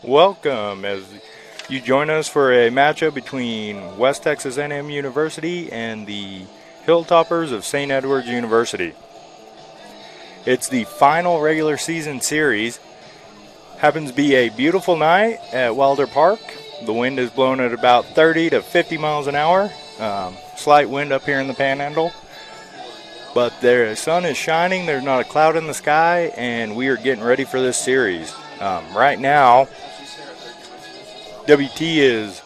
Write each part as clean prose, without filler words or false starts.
Welcome as you join us for a matchup between West Texas A&M University and the Hilltoppers of St. Edward's University. It's the final regular season series. Happens to be a beautiful night at Wilder Park. The wind is blowing at about 30 to 50 miles an hour. Slight wind up here in the Panhandle. But the sun is shining, there's not a cloud in the sky, and we are getting ready for this series. Right now, WT is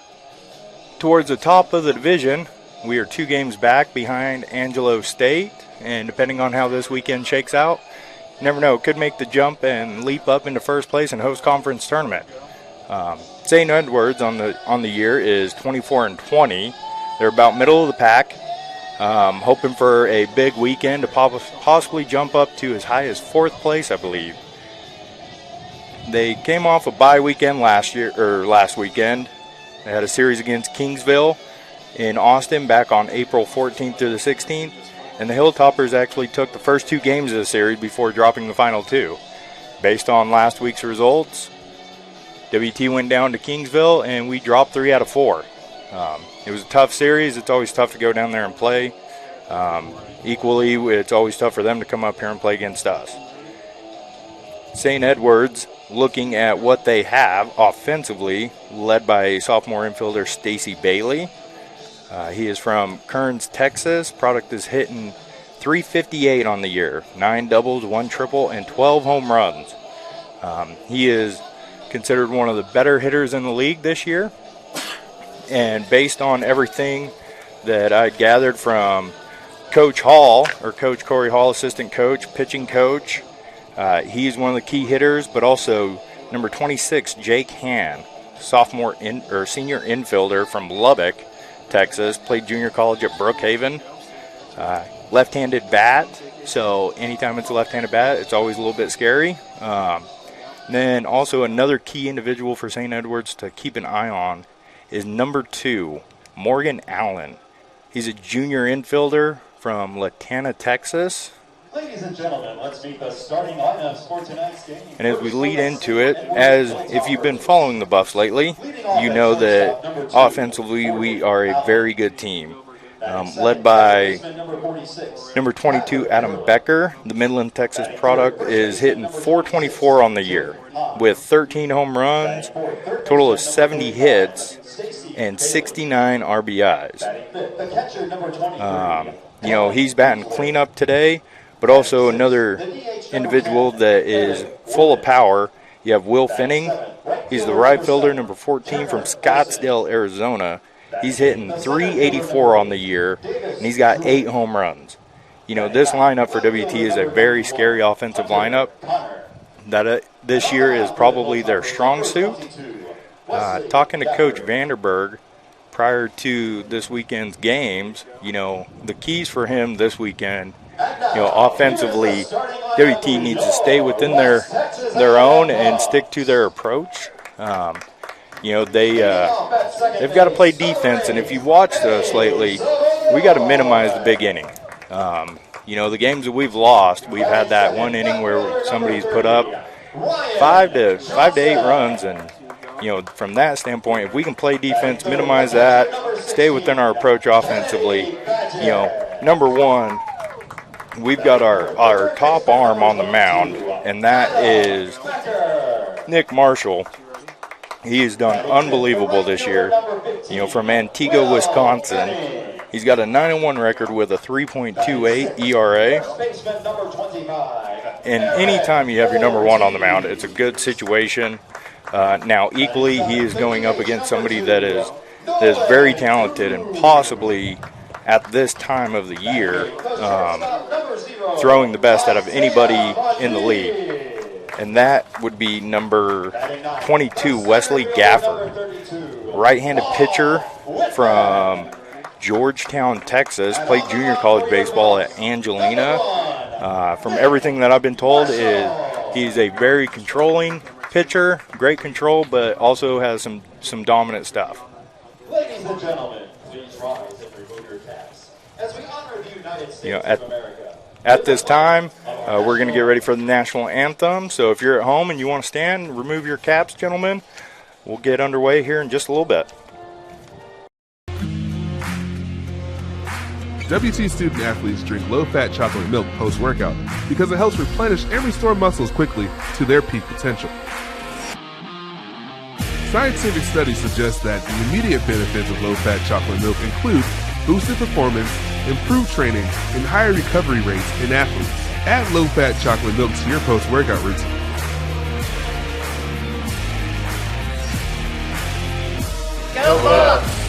towards the top of the division. We are 2 games back behind Angelo State, and depending on how this weekend shakes out, you never know, it could make the jump and leap up into first place and host conference tournament. St. Edward's on the year is 24-20. They're about middle of the pack, hoping for a big weekend to possibly jump up to as high as 4th place, I believe. They came off a bye weekend last weekend. They had a series against Kingsville in Austin back on April 14th through the 16th. And the Hilltoppers actually took the first 2 games of the series before dropping the final 2. Based on last week's results, WT went down to Kingsville and we dropped 3 out of 4. It was a tough series. It's always tough to go down there and play. Equally, it's always tough for them to come up here and play against us. St. Edward's, looking at what they have offensively, led by sophomore infielder Stacy Bailey. He is from Kearns, Texas. Product is hitting .358 on the year, 9 doubles, 1 triple, and 12 home runs. He is considered one of the better hitters in the league this year. And based on everything that I gathered from Coach Hall, or Coach Corey Hall, assistant coach, pitching coach, he's one of the key hitters, but also number 26, Jake Hann, senior infielder from Lubbock, Texas, played junior college at Brookhaven. Left-handed bat, so anytime it's a left-handed bat, it's always a little bit scary. Then also another key individual for St. Edward's to keep an eye on is number 2, Morgan Allen. He's a junior infielder from Latana, Texas. Ladies and gentlemen, let's meet the starting lineups for tonight's game. And as we lead into it, as if you've been following the Buffs lately, you know that offensively we are a very good team. Led by number 22, Adam Becker. The Midland, Texas product is hitting .424 on the year with 13 home runs, total of 70 hits, and 69 RBIs. He's batting cleanup today. But also another individual that is full of power. You have Will Finning. He's the right fielder, number 14 from Scottsdale, Arizona. He's hitting .384 on the year, and he's got 8 home runs. This lineup for WT is a very scary offensive lineup. That this year is probably their strong suit. Talking to Coach Vanderberg prior to this weekend's games, the keys for him this weekend, offensively, WT needs to stay within their own and stick to their approach. They've got to play defense, and if you've watched us lately, we got to minimize the big inning. The games that we've lost, we've had that one inning where somebody's put up 5 to 8 runs, and from that standpoint, if we can play defense, minimize that, stay within our approach offensively, number one, we've got our top arm on the mound, and that is Nick Marshall. He has done unbelievable this year. From Antigua, Wisconsin. He's got a 9-1 record with a 3.28 ERA. And anytime you have your number 1 on the mound, it's a good situation. Now, equally, he is going up against somebody that is very talented and possibly at this time of the year, throwing the best out of anybody in the league. And that would be number 22, Wesley Gafford. Right-handed pitcher from Georgetown, Texas. Played junior college baseball at Angelina. From everything that I've been told, he's a very controlling pitcher, great control, but also has some dominant stuff. Ladies and gentlemen, please rise and remove your caps as we honor the United States of America. At this time, we're going to get ready for the national anthem. So if you're at home and you want to stand, remove your caps, gentlemen. We'll get underway here in just a little bit. WT student athletes drink low-fat chocolate milk post-workout because it helps replenish and restore muscles quickly to their peak potential. Scientific studies suggest that the immediate benefits of low-fat chocolate milk include boosted performance, improved training, and higher recovery rates in athletes. Add low-fat chocolate milk to your post-workout routine. Go Bucks!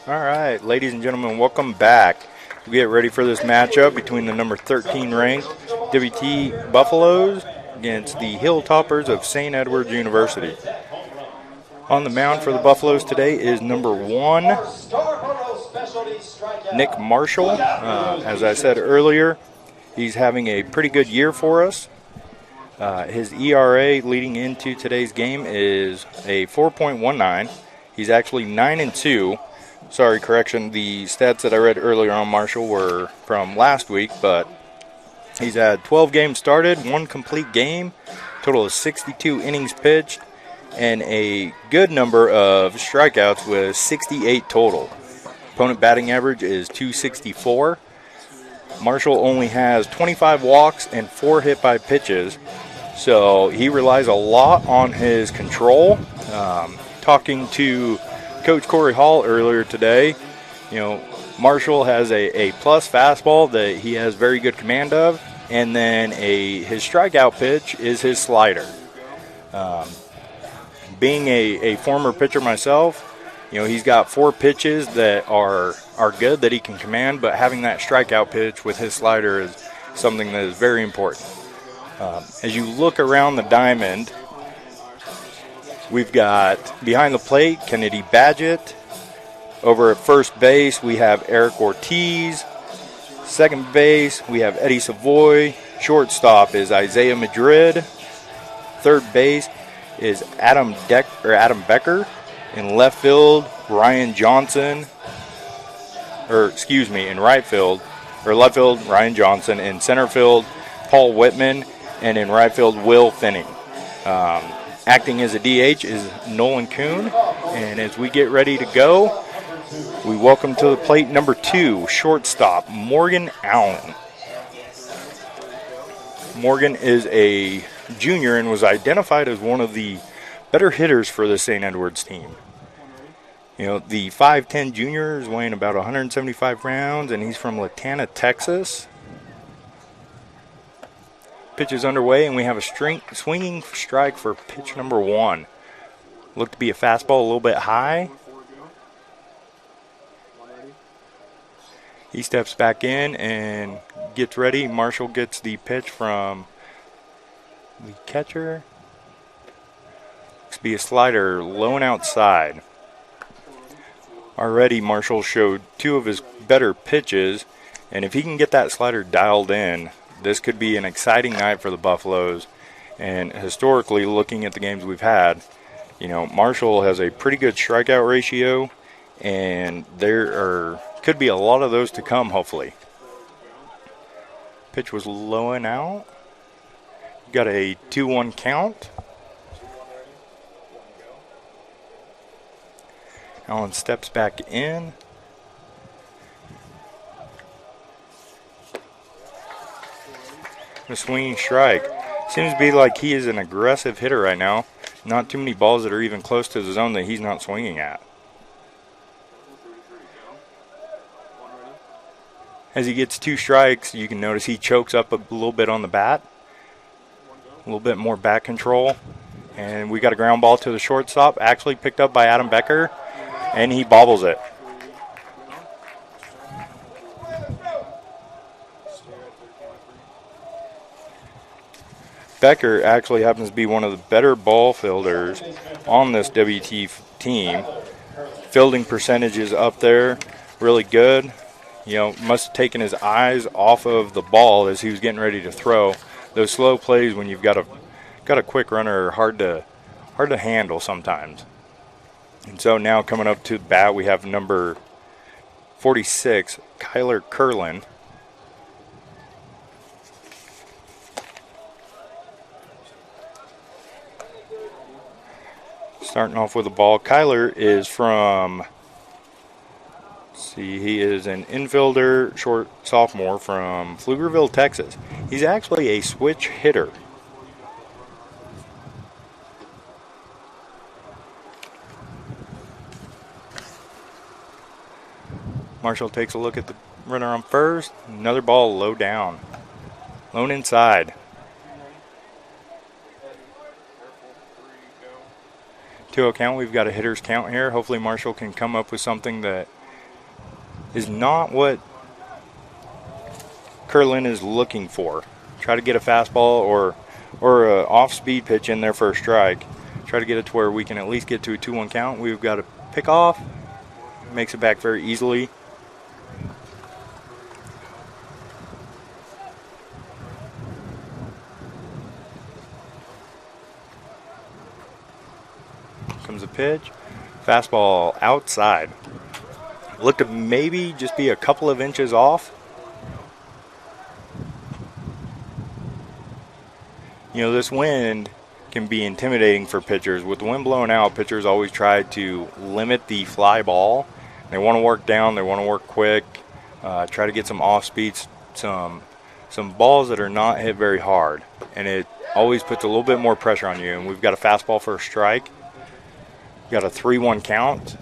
All right, ladies and gentlemen, welcome back. We get ready for this matchup between the number 13 ranked WT Buffaloes against the Hilltoppers of St. Edward's University. On the mound for the Buffaloes today is number 1, Nick Marshall. As I said earlier, he's having a pretty good year for us. His ERA leading into today's game is a 4.19. He's actually 9-2. Sorry, correction, the stats that I read earlier on Marshall were from last week, but he's had 12 games started, 1 complete game, total of 62 innings pitched, and a good number of strikeouts with 68 total. Opponent batting average is .264. Marshall only has 25 walks and 4 hit by pitches, so he relies a lot on his control. Talking to Coach Corey Hall earlier today, Marshall has a plus fastball that he has very good command of, and then his strikeout pitch is his slider. Being a former pitcher myself, he's got 4 pitches that are good that he can command, but having that strikeout pitch with his slider is something that is very important. As you look around the diamond, we've got behind the plate Kennedy Badgett. Over at first base, we have Eric Ortiz. Second base, we have Eddie Savoy. Shortstop is Isaiah Madrid. Third base is Adam Becker. In left field, Ryan Johnson. In right field, left field, Ryan Johnson. In center field, Paul Whitman. And in right field, Will Finning. Acting as a DH is Nolan Kuhn. And as we get ready to go, we welcome to the plate number 2, shortstop, Morgan Allen. Morgan is a junior and was identified as one of the better hitters for the St. Edward's team. The 5'10 junior is weighing about 175 pounds, and he's from Latana, Texas. Pitch is underway, and we have a swinging strike for pitch number 1. Looked to be a fastball a little bit high. He steps back in and gets ready. Marshall gets the pitch from the catcher. Looks to be a slider low and outside. Already Marshall showed 2 of his better pitches, and if he can get that slider dialed in, this could be an exciting night for the Buffaloes. And historically, looking at the games we've had, Marshall has a pretty good strikeout ratio, and could be a lot of those to come, hopefully. Pitch was low and out. Got a 2-1 count. Allen steps back in. A swinging strike. Seems to be like he is an aggressive hitter right now. Not too many balls that are even close to the zone that he's not swinging at. As he gets 2 strikes, you can notice he chokes up a little bit on the bat. A little bit more bat control. And we got a ground ball to the shortstop, actually picked up by Adam Becker. and he bobbles it. Becker actually happens to be one of the better ball fielders on this WT team. Fielding percentage is up there, really good. You know, must have taken his eyes off of the ball as he was getting ready to throw. Those slow plays when you've got a quick runner are hard to handle sometimes. And so now coming up to the bat, we have number 46, Kyler Curlin. Starting off with the ball, Kyler is from, he is an infielder, short sophomore from Pflugerville, Texas. He's actually a switch hitter. Marshall takes a look at the runner on first. Another ball low down. Lone inside. 2-0 count. We've got a hitter's count here. Hopefully Marshall can come up with something that is not what Curlin is looking for. Try to get a fastball or an off-speed pitch in there for a strike. Try to get it to where we can at least get to a 2-1 count. We've got a pick off. Makes it back very easily. Comes a pitch. Fastball outside. Looked to maybe just be a couple of inches off. You know, this wind can be intimidating for pitchers. With the wind blowing out, pitchers always try to limit the fly ball. They want to work down. They want to work quick. Try to get some off speeds, some balls that are not hit very hard. And it always puts a little bit more pressure on you. And we've got a fastball for a strike. Got a 3-1 count.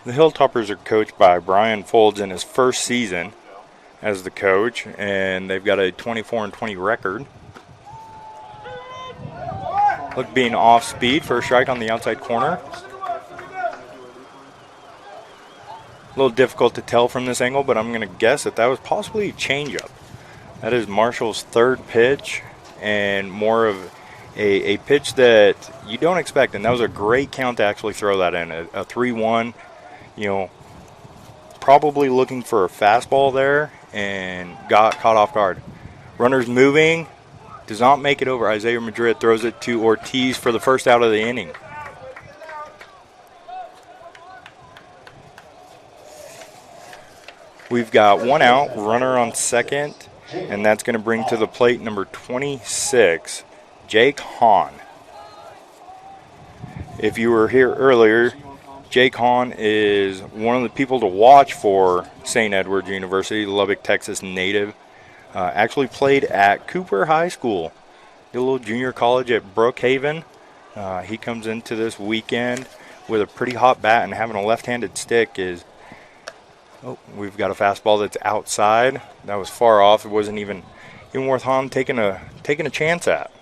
The Hilltoppers are coached by Brian Folds in his first season as the coach, and they've got a 24-20 record. Look, being off speed for a strike on the outside corner. A little difficult to tell from this angle, but I'm going to guess that was possibly a changeup. That is Marshall's third pitch, and more of a pitch that you don't expect. And that was a great count to actually throw that in. A 3-1, you know, probably looking for a fastball there and got caught off guard. Runner's moving, does not make it over. Isaiah Madrid throws it to Ortiz for the first out of the inning. We've got one out, runner on second, and that's going to bring to the plate number 26, Jake Hahn. If you were here earlier, Jake Hahn is one of the people to watch for St. Edward's University, Lubbock, Texas native. Actually played at Cooper High School, did a little junior college at Brookhaven. He comes into this weekend with a pretty hot bat, and having a left-handed stick is... Oh, we've got a fastball that's outside. That was far off. It wasn't even worth Hahn taking a chance at.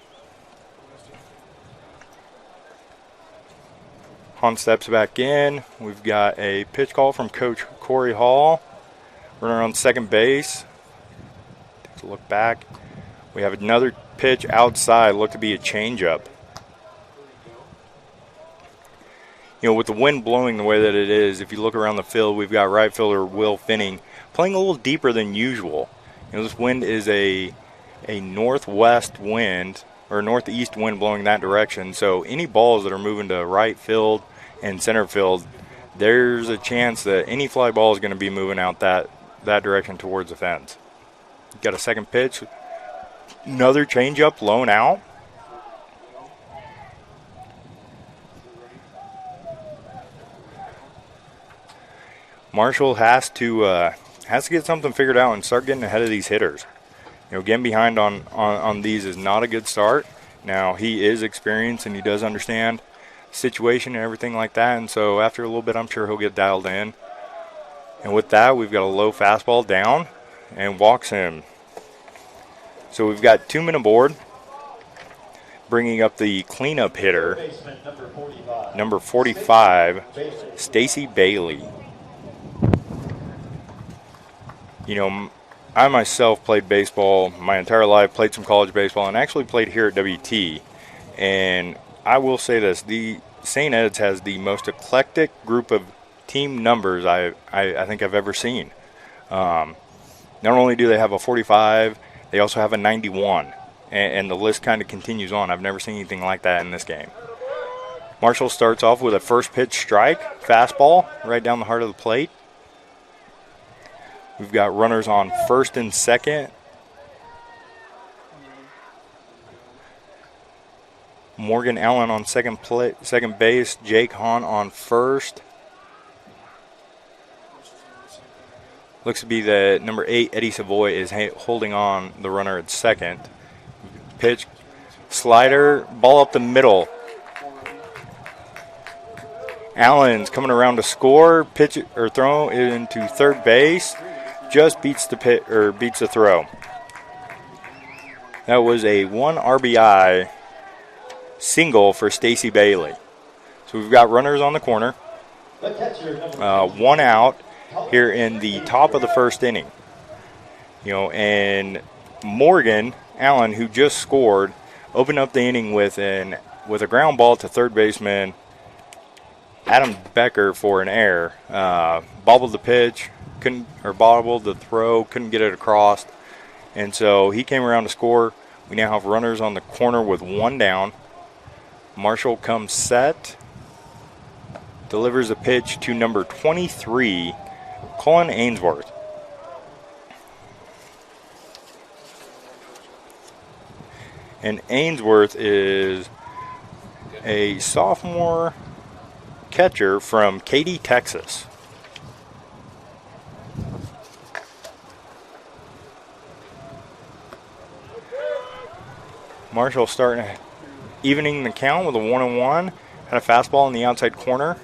Hahn steps back in. We've got a pitch call from Coach Corey Hall. Runner on second base. Takes a look back. We have another pitch outside. Looked to be a changeup. You know, with the wind blowing the way that it is, if you look around the field, we've got right fielder Will Finning playing a little deeper than usual. You know, this wind is a northwest wind or northeast wind blowing that direction. So any balls that are moving to right field and center field, there's a chance that any fly ball is going to be moving out that direction towards the fence. Got a second pitch. Another changeup, low and out. Marshall has to get something figured out and start getting ahead of these hitters. You know, getting behind on these is not a good start. Now, he is experienced and he does understand the situation and everything like that. And so after a little bit, I'm sure he'll get dialed in. And with that, we've got a low fastball down and walks him. So we've got 2 men aboard. Bringing up the cleanup hitter, number 45, Stacy Bailey. You know, I myself played baseball my entire life, played some college baseball, and actually played here at WT. And I will say this, the St. Ed's has the most eclectic group of team numbers I think I've ever seen. Not only do they have a 45, they also have a 91. And the list kind of continues on. I've never seen anything like that in this game. Marshall starts off with a first pitch strike, fastball, right down the heart of the plate. We've got runners on first and second. Morgan Allen on second base. Jake Hahn on first. Looks to be the number 8, Eddie Savoy, is holding on the runner at second. Pitch, slider, ball up the middle. Allen's coming around to score. Pitch or throw into third base. Just beats the throw. That was a 1 RBI single for Stacy Bailey. So we've got runners on the corner. 1 out here in the top of the first inning. You know, and Morgan Allen, who just scored, opened up the inning with a ground ball to third baseman Adam Becker for an error. Bobbled the pitch, bobbled the throw, couldn't get it across, and so he came around to score. We now have runners on the corner with 1 down. Marshall comes set, delivers a pitch to number 23, Colin Ainsworth. And Ainsworth is a sophomore catcher from Katy, Texas. Marshall starting evening the count with a 1-1. Had a fastball in the outside corner.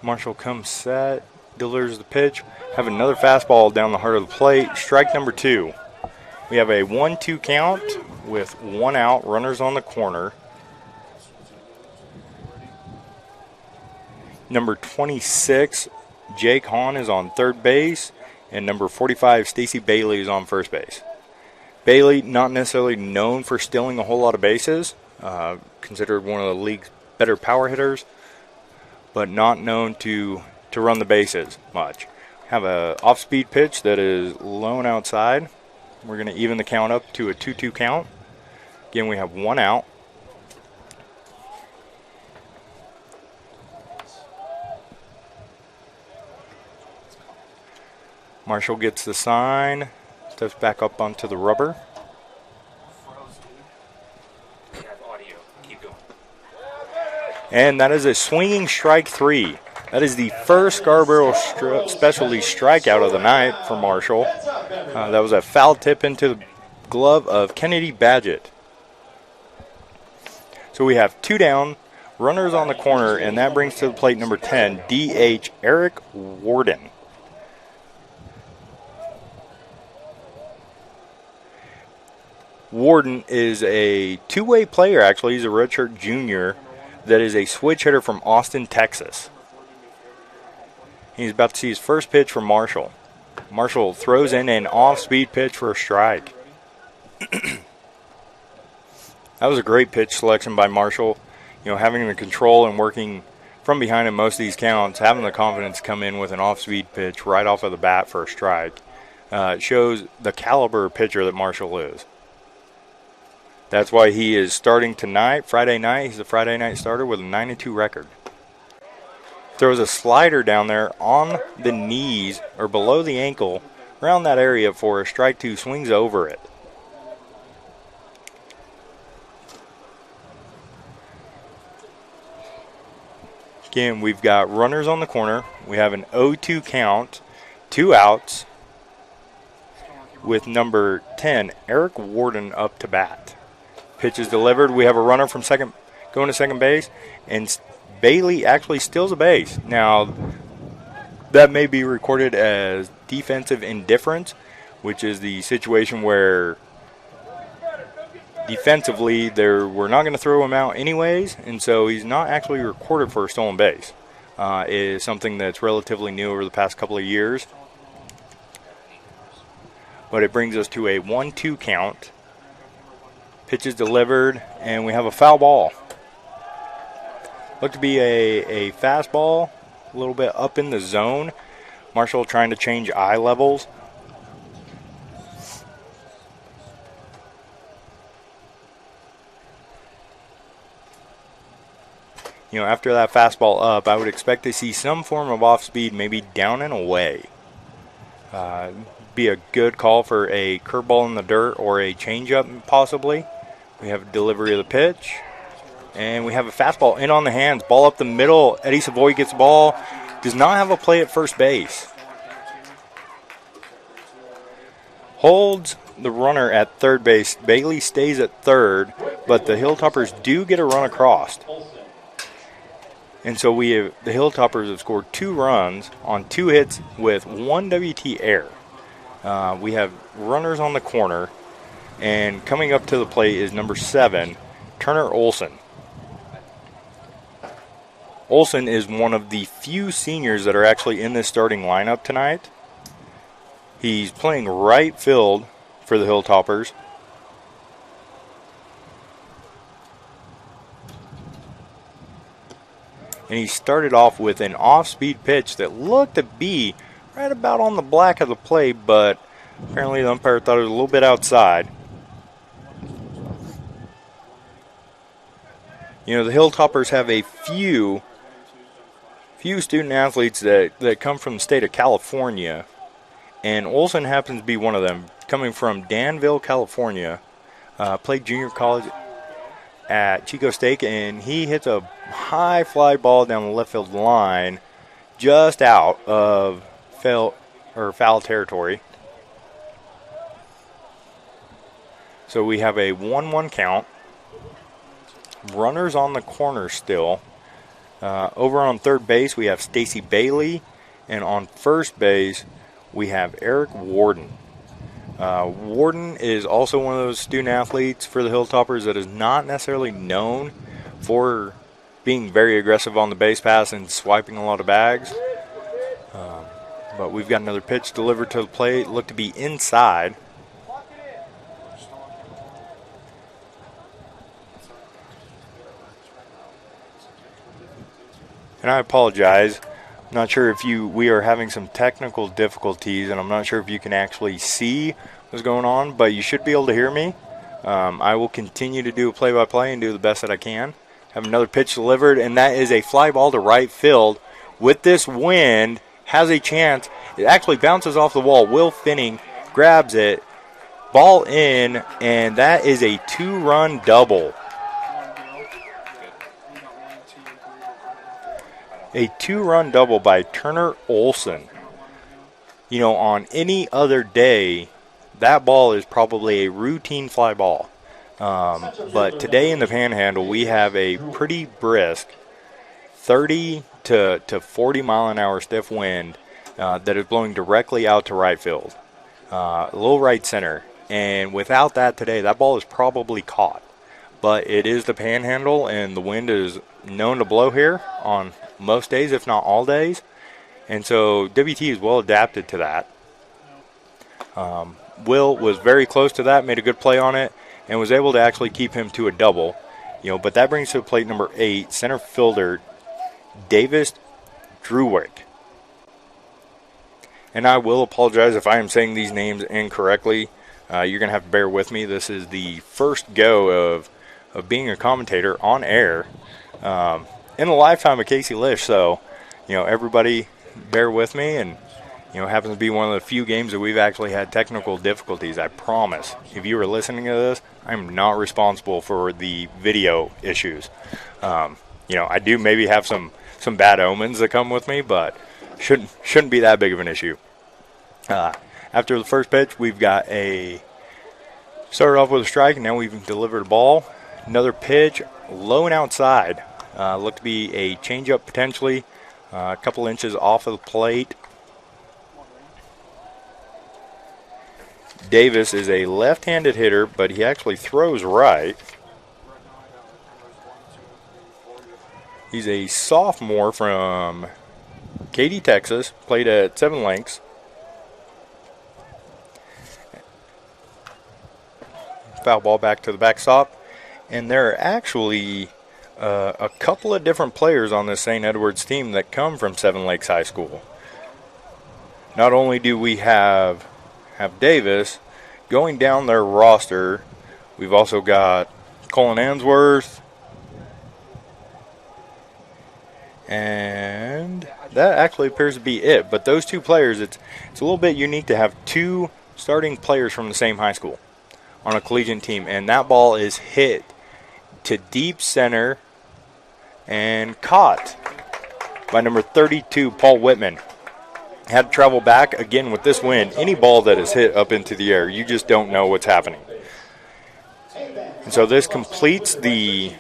Marshall comes set, delivers the pitch. Have another fastball down the heart of the plate. Strike number 2. We have a 1-2 count with 1 out, runners on the corner. Number 26, Jake Hahn, is on third base, and number 45, Stacy Bailey, is on first base. Bailey, not necessarily known for stealing a whole lot of bases, considered one of the league's better power hitters, but not known to run the bases much. Have a off-speed pitch that is low and outside. We're going to even the count up to a 2-2 count. Again, we have 1 out. Marshall gets the sign, steps back up onto the rubber. And that is a swinging strike 3. That is the first Scarborough specialty strikeout of the night for Marshall. That was a foul tip into the glove of Kennedy Badgett. So we have 2 down, runners on the corner, and that brings to the plate number 10, DH Eric Warden. Warden is a two-way player, actually. He's a redshirt junior that is a switch hitter from Austin, Texas. He's about to see his first pitch from Marshall. Marshall throws in an off-speed pitch for a strike. That was a great pitch selection by Marshall. You know, having the control and working from behind in most of these counts, having the confidence to come in with an off-speed pitch right off of the bat for a strike, shows the caliber of pitcher that Marshall is. That's why he is starting tonight, Friday night. He's a Friday night starter with a 9-2 record. Throws a slider down there on the knees or below the ankle, around that area for a strike 2, swings over it. Again, we've got runners on the corner. We have an 0-2 count, 2 outs, with number 10, Eric Warden, up to bat. Pitch is delivered. We have a runner from second going to second base, and Bailey actually steals a base. Now, that may be recorded as defensive indifference, which is the situation where defensively we're not going to throw him out anyways, and so he's not actually recorded for a stolen base. It is something that's relatively new over the past couple of years. But it brings us to a 1-2 count. Pitch is delivered, and we have a foul ball. Looked to be a fastball, a little bit up in the zone. Marshall trying to change eye levels. You know, after that fastball up, I would expect to see some form of off speed, maybe down and away. Be a good call for a curveball in the dirt or a changeup possibly. We have delivery of the pitch, and we have a fastball in on the hands, ball up the middle. Eddie Savoy gets the ball, does not have a play at first base. Holds the runner at third base. Bailey stays at third, but the Hilltoppers do get a run across. And so the Hilltoppers have scored 2 runs on 2 hits with 1 WT error. We have runners on the corner, and coming up to the plate is number 7, Turner Olson. Olson is one of the few seniors that are actually in this starting lineup tonight. He's playing right field for the Hilltoppers. And he started off with an off-speed pitch that looked to be right about on the black of the play, but apparently the umpire thought it was a little bit outside. You know, the Hilltoppers have a few student athletes that come from the state of California, and Olson happens to be one of them, coming from Danville, California. Played junior college at Chico State, and he hits a high fly ball down the left field line just out of foul territory. So we have a 1-1 count. Runners on the corner still. Over on third base, we have Stacy Bailey, and on first base, we have Eric Warden. Warden is also one of those student athletes for the Hilltoppers that is not necessarily known for being very aggressive on the base pass and swiping a lot of bags. But we've got another pitch delivered to the plate. Looked to be inside. And I apologize. I'm not sure if we are having some technical difficulties, and I'm not sure if you can actually see what's going on, but you should be able to hear me. I will continue to do a play-by-play and do the best that I can. Have another pitch delivered, and that is a fly ball to right field. With this wind, has a chance. It actually bounces off the wall. Will Finning grabs it, ball in, and that is a 2-run double. A 2-run double by Turner Olson. You know, on any other day, that ball is probably a routine fly ball. But today in the Panhandle, we have a pretty brisk 30 to 40 mile an hour stiff wind that is blowing directly out to right field, a little right center. And without that today, that ball is probably caught. But it is the Panhandle, and the wind is known to blow here on most days, if not all days. And so WT is well adapted to that. Will was very close to that, made a good play on it, and was able to actually keep him to a double. You know, but that brings to plate number 8, center fielder Davis Druwick. And I will apologize if I am saying these names incorrectly. You're going to have to bear with me. This is the first go of being a commentator on air in the lifetime of Casey Lish. So, you know, everybody bear with me. And, you know, it happens to be one of the few games that we've actually had technical difficulties. I promise. If you are listening to this, I'm not responsible for the video issues. You know, I do maybe have some some bad omens that come with me, but shouldn't be that big of an issue. After the first pitch, we've got started off with a strike, and now we've delivered a ball. Another pitch, low and outside. Looked to be a changeup potentially, a couple inches off of the plate. Davis is a left-handed hitter, but he actually throws right. He's a sophomore from Katy, Texas, played at Seven Lakes. Foul ball back to the backstop. And there are actually a couple of different players on this St. Edward's team that come from Seven Lakes High School. Not only do we have Davis going down their roster, we've also got Colin Answorth, and that actually appears to be it. But those two players, it's a little bit unique to have two starting players from the same high school on a collegiate team. And that ball is hit to deep center and caught by number 32, Paul Whitman. Had to travel back again with this wind. Any ball that is hit up into the air, you just don't know what's happening. And so this completes the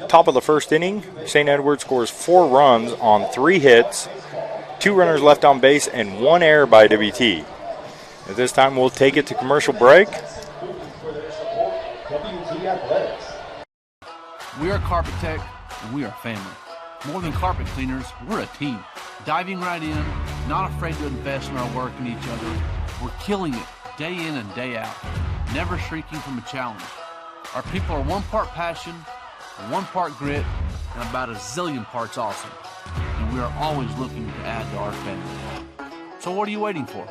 top of the first inning. St. Edward scores 4 runs on 3 hits, 2 runners left on base, and 1 error by WT. At this time, we'll take it to commercial break. We are Carpet Tech, and we are family. More than carpet cleaners, we're a team. Diving right in, not afraid to invest in our work and each other. We're killing it day in and day out, never shrinking from a challenge. Our people are 1 part passion, 1 part grit, and about a zillion parts awesome. And we are always looking to add to our family. So what are you waiting for?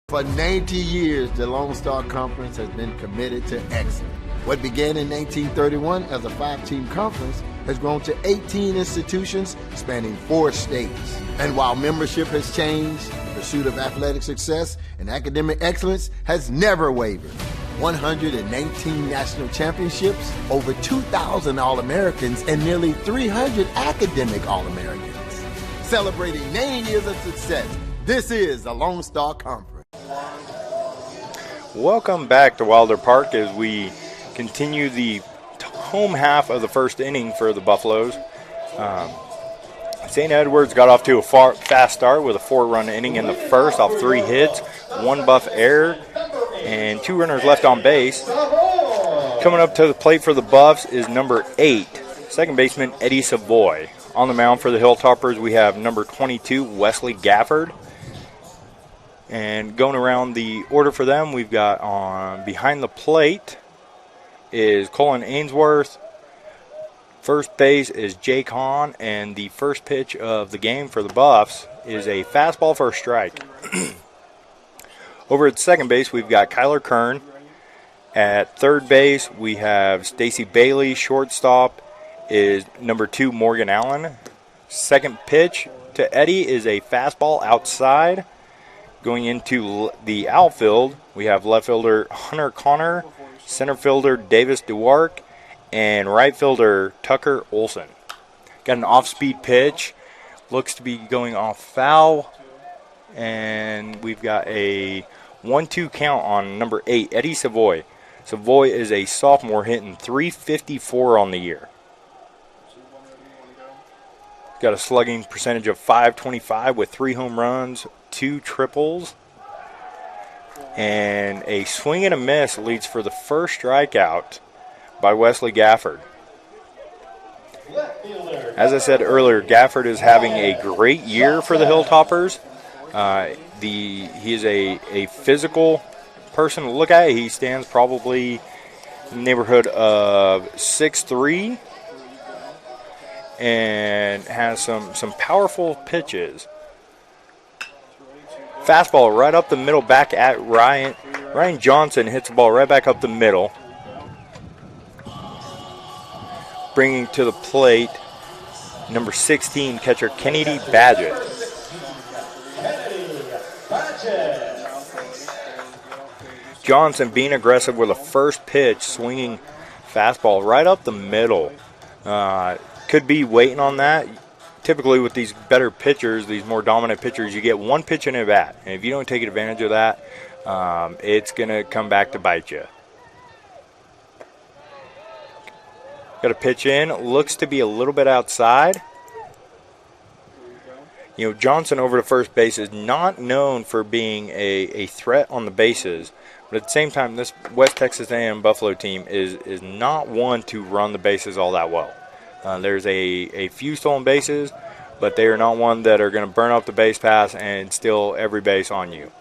For 90 years, the Lone Star Conference has been committed to excellence. What began in 1931 as a 5-team conference has grown to 18 institutions spanning 4 states. And while membership has changed, the pursuit of athletic success and academic excellence has never wavered. 119 national championships, over 2,000 All-Americans, and nearly 300 academic All-Americans. Celebrating 90 years of success, this is the Lone Star Conference. Welcome back to Wilder Park as we continue the home half of the first inning for the Buffaloes. St. Edward's got off to a fast start with a 4-run inning in the first off 3 hits, 1 buff error, and 2 runners left on base. Coming up to the plate for the Buffs is number 8, second baseman Eddie Savoy. On the mound for the Hilltoppers, we have number 22, Wesley Gafford. And going around the order for them, we've got on behind the plate is Colin Ainsworth. First base is Jake Hahn, and the first pitch of the game for the Buffs is a fastball for a strike. Over at second base, we've got Kyler Kern. At third base, we have Stacy Bailey. Shortstop is number 2, Morgan Allen. Second pitch to Eddie is a fastball outside. Going into the outfield, we have left fielder Hunter Connor, center fielder Davis Duark, and right fielder Tucker Olson. Got an off-speed pitch. Looks to be going off foul. And we've got a 1-2 count on number 8, Eddie Savoy. Savoy is a sophomore hitting .354 on the year. Got a slugging percentage of .525 with 3 home runs, 2 triples, and a swing and a miss leads for the first strikeout by Wesley Gafford. As I said earlier, Gafford is having a great year for the Hilltoppers. He is a physical person to look at. He stands probably in the neighborhood of 6'3", and has some powerful pitches. Fastball right up the middle back at Ryan. Ryan Johnson hits the ball right back up the middle. Bringing to the plate number 16, catcher Kennedy Badgett. Johnson being aggressive with a first pitch, swinging fastball right up the middle. Could be waiting on that. Typically with these better pitchers, these more dominant pitchers, you get one pitch in a bat. And if you don't take advantage of that, it's going to come back to bite you. Got a pitch in. Looks to be a little bit outside. You know, Johnson over to first base is not known for being a threat on the bases. But at the same time, this West Texas A&M Buffalo team is not one to run the bases all that well. There's a few stolen bases, but they are not one that are going to burn up the base pass and steal every base on you.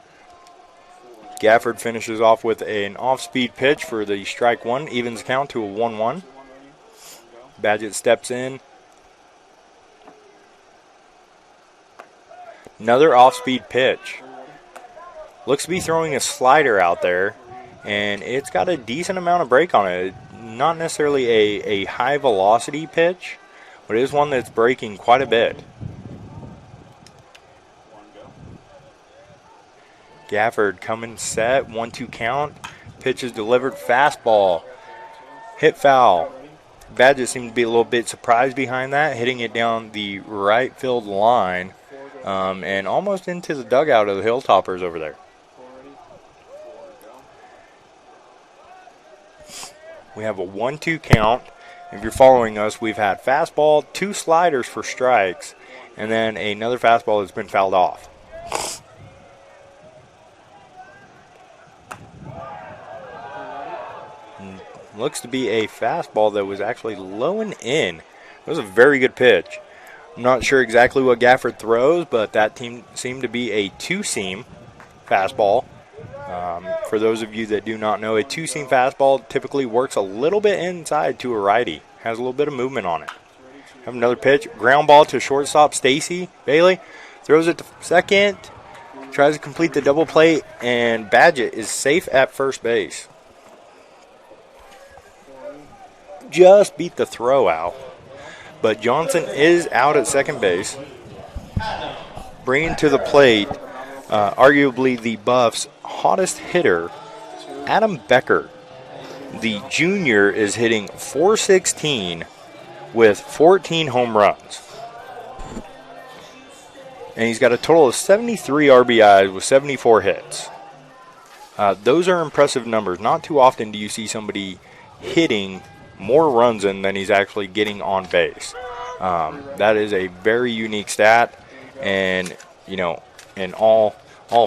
Gafford finishes off with an off-speed pitch for the strike one, evens count to a 1-1. Badgett steps in. Another off-speed pitch. Looks to be throwing a slider out there, and it's got a decent amount of break on it. Not necessarily a high-velocity pitch, but it is one that's breaking quite a bit. Gafford coming set, 1-2 count. Pitch is delivered, fastball. Hit foul. Badgett seemed to be a little bit surprised behind that, hitting it down the right field line and almost into the dugout of the Hilltoppers over there. We have a 1-2 count. If you're following us, we've had fastball, 2 sliders for strikes, and then another fastball that's been fouled off. Looks to be a fastball that was actually low and in. It was a very good pitch. I'm not sure exactly what Gafford throws, but that team seemed to be a 2-seam fastball. For those of you that do not know, a 2-seam fastball typically works a little bit inside to a righty. Has a little bit of movement on it. Have another pitch. Ground ball to shortstop Stacy Bailey. Throws it to second. Tries to complete the double play, and Badgett is safe at first base. Just beat the throw out. But Johnson is out at second base. Bringing to the plate, arguably the Buffs' hottest hitter, Adam Becker. The junior is hitting .416 with 14 home runs. And he's got a total of 73 RBIs with 74 hits. Those are impressive numbers. Not too often do you see somebody hitting more runs in than he's actually getting on base. That is a very unique stat, and you know, in all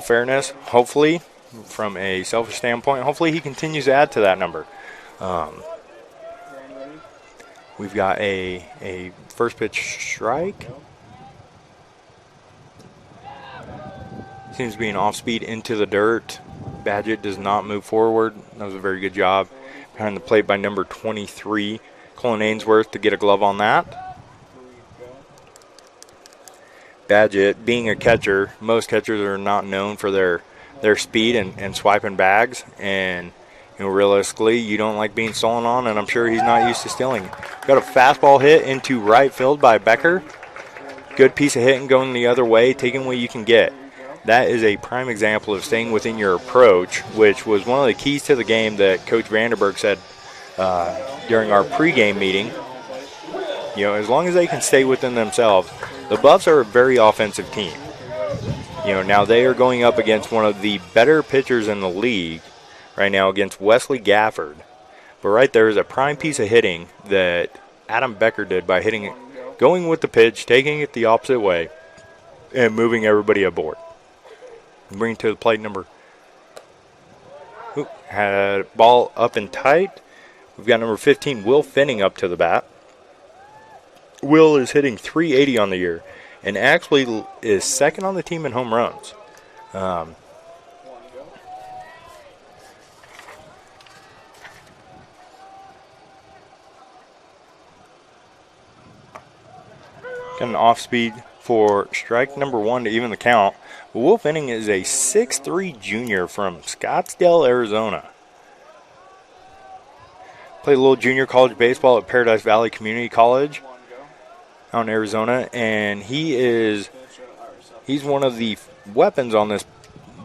fairness, hopefully, from a selfish standpoint, hopefully he continues to add to that number. We've got a first pitch strike. Seems to be an off speed into the dirt. Badgett does not move forward. That was a very good job behind the plate by number 23, Colin Ainsworth, to get a glove on that. Badgett, being a catcher, most catchers are not known for their speed and swiping bags. And you know, realistically, you don't like being stolen on, and I'm sure he's not used to stealing. Got a fastball hit into right field by Becker. Good piece of hitting going the other way, taking what you can get. That is a prime example of staying within your approach, which was one of the keys to the game that Coach Vanderberg said during our pregame meeting. You know, as long as they can stay within themselves, the Buffs are a very offensive team. You know, now they are going up against one of the better pitchers in the league right now, against Wesley Gafford. But right there is a prime piece of hitting that Adam Becker did by hitting it, going with the pitch, taking it the opposite way, and moving everybody aboard. Bring to the plate number. Had ball up and tight. We've got number 15, Will Finning, up to the bat. Will is hitting .380 on the year and actually is second on the team in home runs. Got an off speed for strike number 1 to even the count. Will Finning is a 6'3" junior from Scottsdale, Arizona. Played a little junior college baseball at Paradise Valley Community College out in Arizona, and he's one of the weapons on this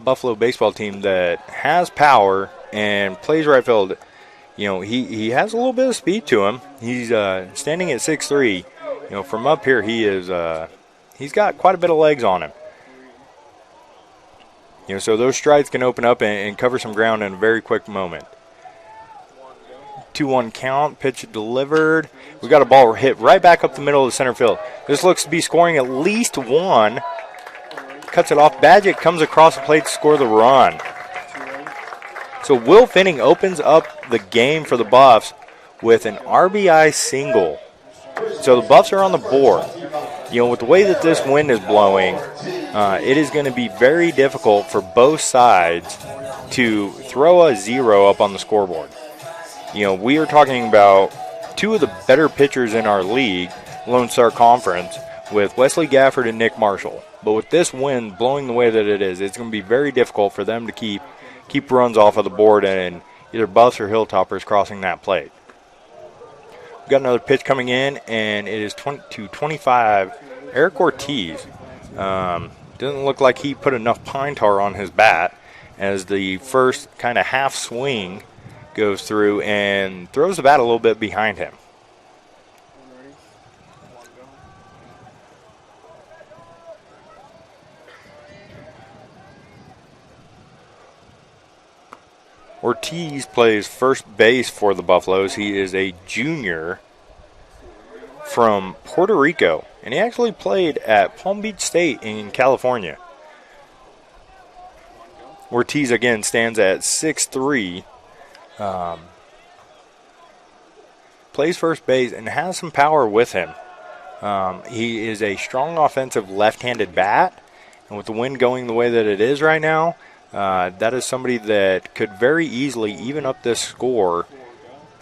Buffalo baseball team that has power and plays right field. You know, he has a little bit of speed to him. He's standing at 6'3". You know, from up here, he's got quite a bit of legs on him. You know, so those strides can open up and cover some ground in a very quick moment. 2-1 count, pitch delivered. We got a ball hit right back up the middle of the center field. This looks to be scoring at least one. Cuts it off. Badgett comes across the plate to score the run. So Will Finning opens up the game for the Buffs with an RBI single. So the Buffs are on the board. You know, with the way that this wind is blowing, it is going to be very difficult for both sides to throw a 0 up on the scoreboard. You know, we are talking about two of the better pitchers in our league, Lone Star Conference, with Wesley Gafford and Nick Marshall. But with this wind blowing the way that it is, it's going to be very difficult for them to keep runs off of the board and either Buffs or Hilltoppers crossing that plate. We've got another pitch coming in, and it is 22-25. Eric Ortiz. Doesn't look like he put enough pine tar on his bat as the first kind of half swing goes through and throws the bat a little bit behind him. Ortiz plays first base for the Buffaloes. He is a junior from Puerto Rico, and he actually played at Palm Beach State in California. Ortiz again stands at 6'3", plays first base and has some power with him. He is a strong offensive left-handed bat, and with the wind going the way that it is right now, that is somebody that could very easily even up this score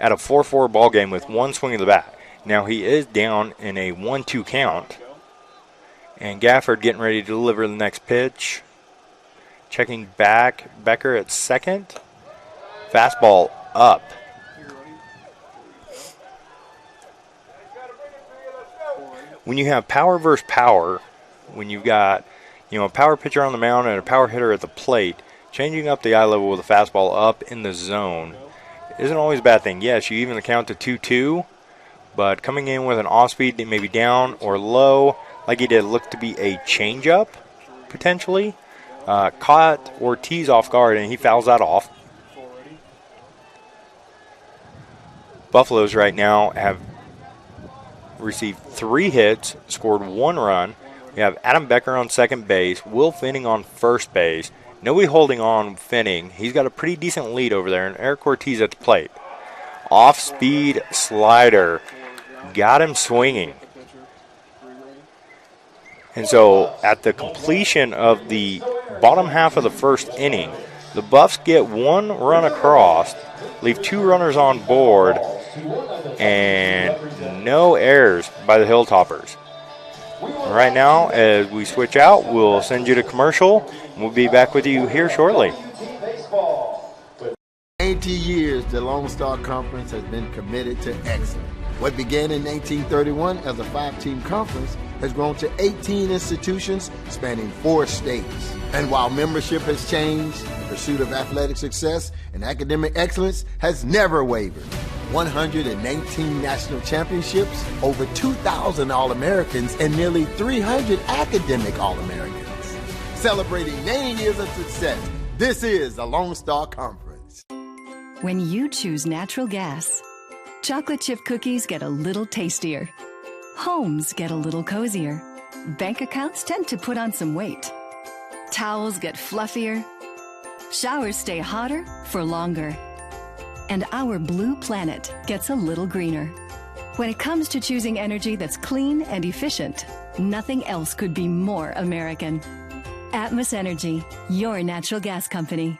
at a 4-4 ball game with one swing of the bat. Now he is down in a 1-2 count, and Gafford getting ready to deliver the next pitch. Checking back, Becker at second. Fastball up. When you have power versus power, when you've got a power pitcher on the mound and a power hitter at the plate, changing up the eye level with a fastball up in the zone isn't always a bad thing. Yes, you even account to 2-2, but coming in with an off-speed maybe down or low, like he did, looked to be a changeup potentially. Caught Ortiz off guard, and he fouls that off. Buffaloes right now have received 3 hits, scored 1 run. We have Adam Becker on second base, Will Finning on first base. Nobody holding on Finning. He's got a pretty decent lead over there, and Eric Ortiz at the plate. Off-speed slider. Got him swinging. And so at the completion of the bottom half of the first inning, the Buffs get 1 run across, leave 2 runners on board, and no errors by the Hilltoppers. Right now, as we switch out, we'll send you to commercial, and we'll be back with you here shortly. 80 years, the Lone Star Conference has been committed to excellence. What began in 1931 as a 5-team conference has grown to 18 institutions spanning 4 states. And while membership has changed, the pursuit of athletic success and academic excellence has never wavered. 119 national championships, over 2,000 All-Americans, and nearly 300 academic All-Americans. Celebrating 90 years of success, this is the Lone Star Conference. When you choose natural gas, chocolate chip cookies get a little tastier. Homes get a little cozier. Bank accounts tend to put on some weight. Towels get fluffier. Showers stay hotter for longer. And our blue planet gets a little greener. When it comes to choosing energy that's clean and efficient, nothing else could be more American. Atmos Energy, your natural gas company.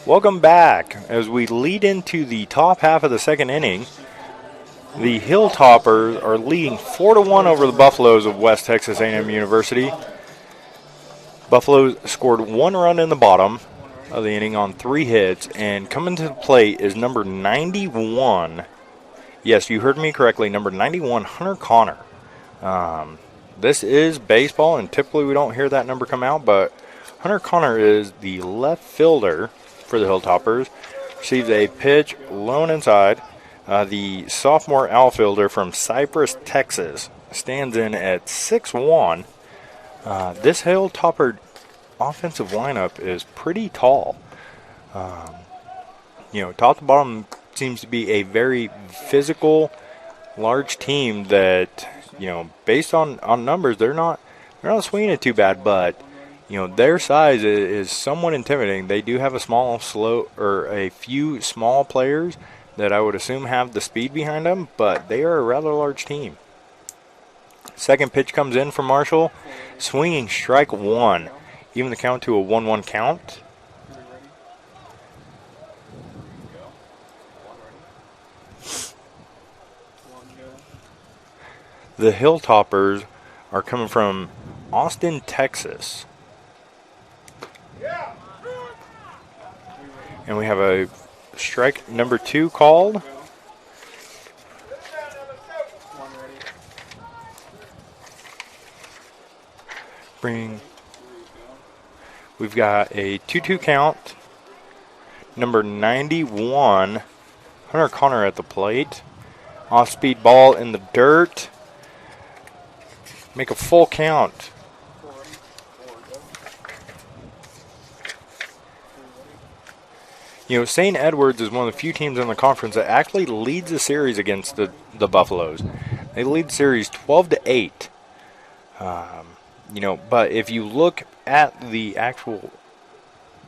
Welcome back. As we lead into the top half of the second inning, the Hilltoppers are leading 4-1 over the Buffaloes of West Texas A&M University. Buffalo scored 1 run in the bottom of the inning on 3 hits, and coming to the plate is number 91. Yes, you heard me correctly, number 91, Hunter Connor. This is baseball, and typically we don't hear that number come out, but Hunter Connor is the left fielder for the Hilltoppers. Receives a pitch low and inside. The sophomore outfielder from Cypress, Texas, stands in at 6'1". This Hilltopper offensive lineup is pretty tall. Top to bottom seems to be a very physical, large team that, based on numbers, they're not swinging it too bad, but their size is somewhat intimidating. They do have a few small players that I would assume have the speed behind them, but they are a rather large team. Second pitch comes in from Marshall, swinging strike one, even the count to a 1-1 count. The Hilltoppers are coming from Austin, Texas. And we have a strike number 2 called. We've got a 2-2 count. Number 91, Hunter Connor at the plate. Off-speed ball in the dirt. Make a full count. St. Edwards is one of the few teams in the conference that actually leads the series against the Buffaloes. They lead the series 12-8. But if you look at the actual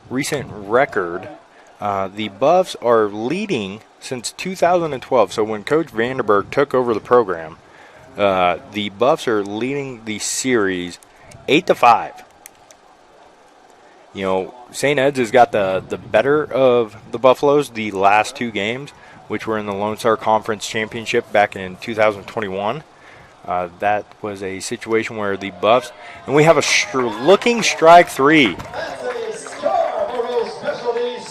recent record, the Buffs are leading since 2012. So when Coach Vandenberg took over the program, the Buffs are leading the series 8-5. St. Ed's has got the better of the Buffaloes the last 2 games, which were in the Lone Star Conference Championship back in 2021. That was a situation where the Buffs, and we have a looking strike 3.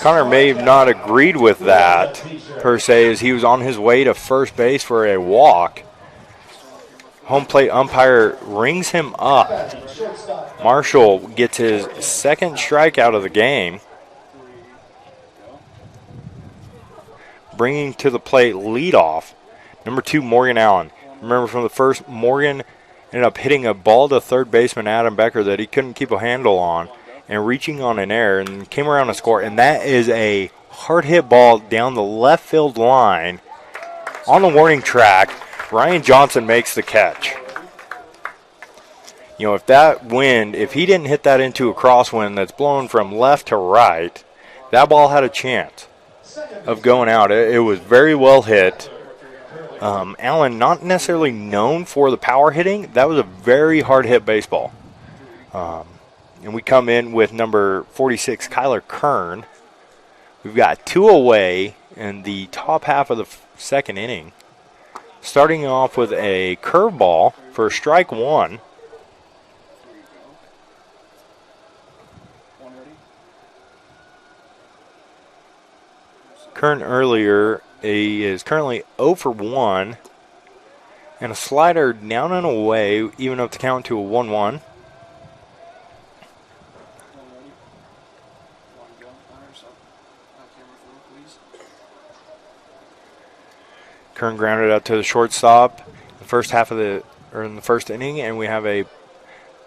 Connor may have not agreed with that, per se, as he was on his way to first base for a walk. Home plate umpire rings him up. Marshall gets his second strikeout of the game. Bringing to the plate leadoff, number 2, Morgan Allen. Remember from the first, Morgan ended up hitting a ball to third baseman Adam Becker that he couldn't keep a handle on and reaching on an error and came around to score. And that is a hard hit ball down the left field line on the warning track. Ryan Johnson makes the catch. If he didn't hit that into a crosswind that's blown from left to right, that ball had a chance of going out. It was very well hit. Allen, not necessarily known for the power hitting, that was a very hard hit baseball. And we come in with number 46, Kyler Kern. We've got 2 away in the top half of the second inning. Starting off with a curveball for strike 1. Kern earlier is currently 0 for 1. And a slider down and away, even up the count to a 1-1. Kern grounded out to the shortstop in the first inning, and we have a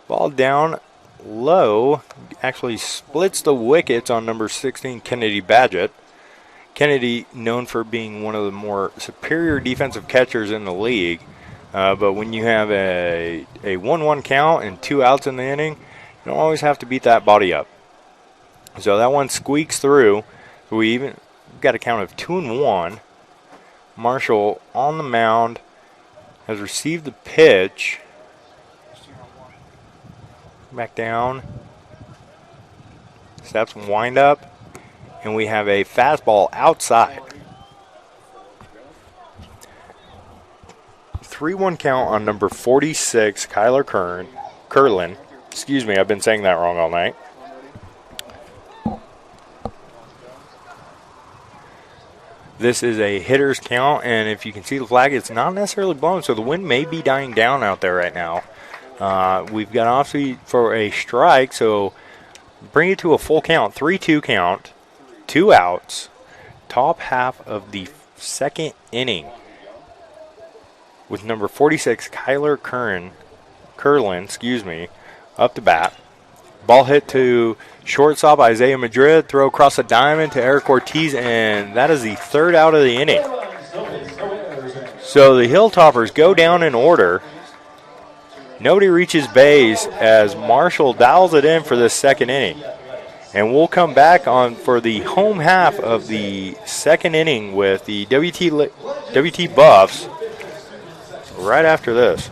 ball down low. Actually splits the wickets on number 16, Kennedy Badgett. Kennedy, known for being one of the more superior defensive catchers in the league, but when you have a 1-1 count and 2 outs in the inning, you don't always have to beat that body up. So that one squeaks through. We even got a count of 2-1. Marshall on the mound has received the pitch. Back down. Steps wind up. And we have a fastball outside. 3-1 count on number 46, Kyler Curlin. Excuse me, I've been saying that wrong all night. This is a hitter's count, and if you can see the flag, it's not necessarily blown, so the wind may be dying down out there right now. We've got off-speed for a strike, so bring it to a full count, 3-2 count, 2 outs, top half of the second inning, with number 46, Kyler Curlin, up to bat. Ball hit to shortstop Isaiah Madrid, throw across the diamond to Eric Ortiz, and that is the 3rd out of the inning. So the Hilltoppers go down in order. Nobody reaches base as Marshall dials it in for the 2nd inning. And we'll come back on for the home half of the 2nd inning with the WT Buffs right after this.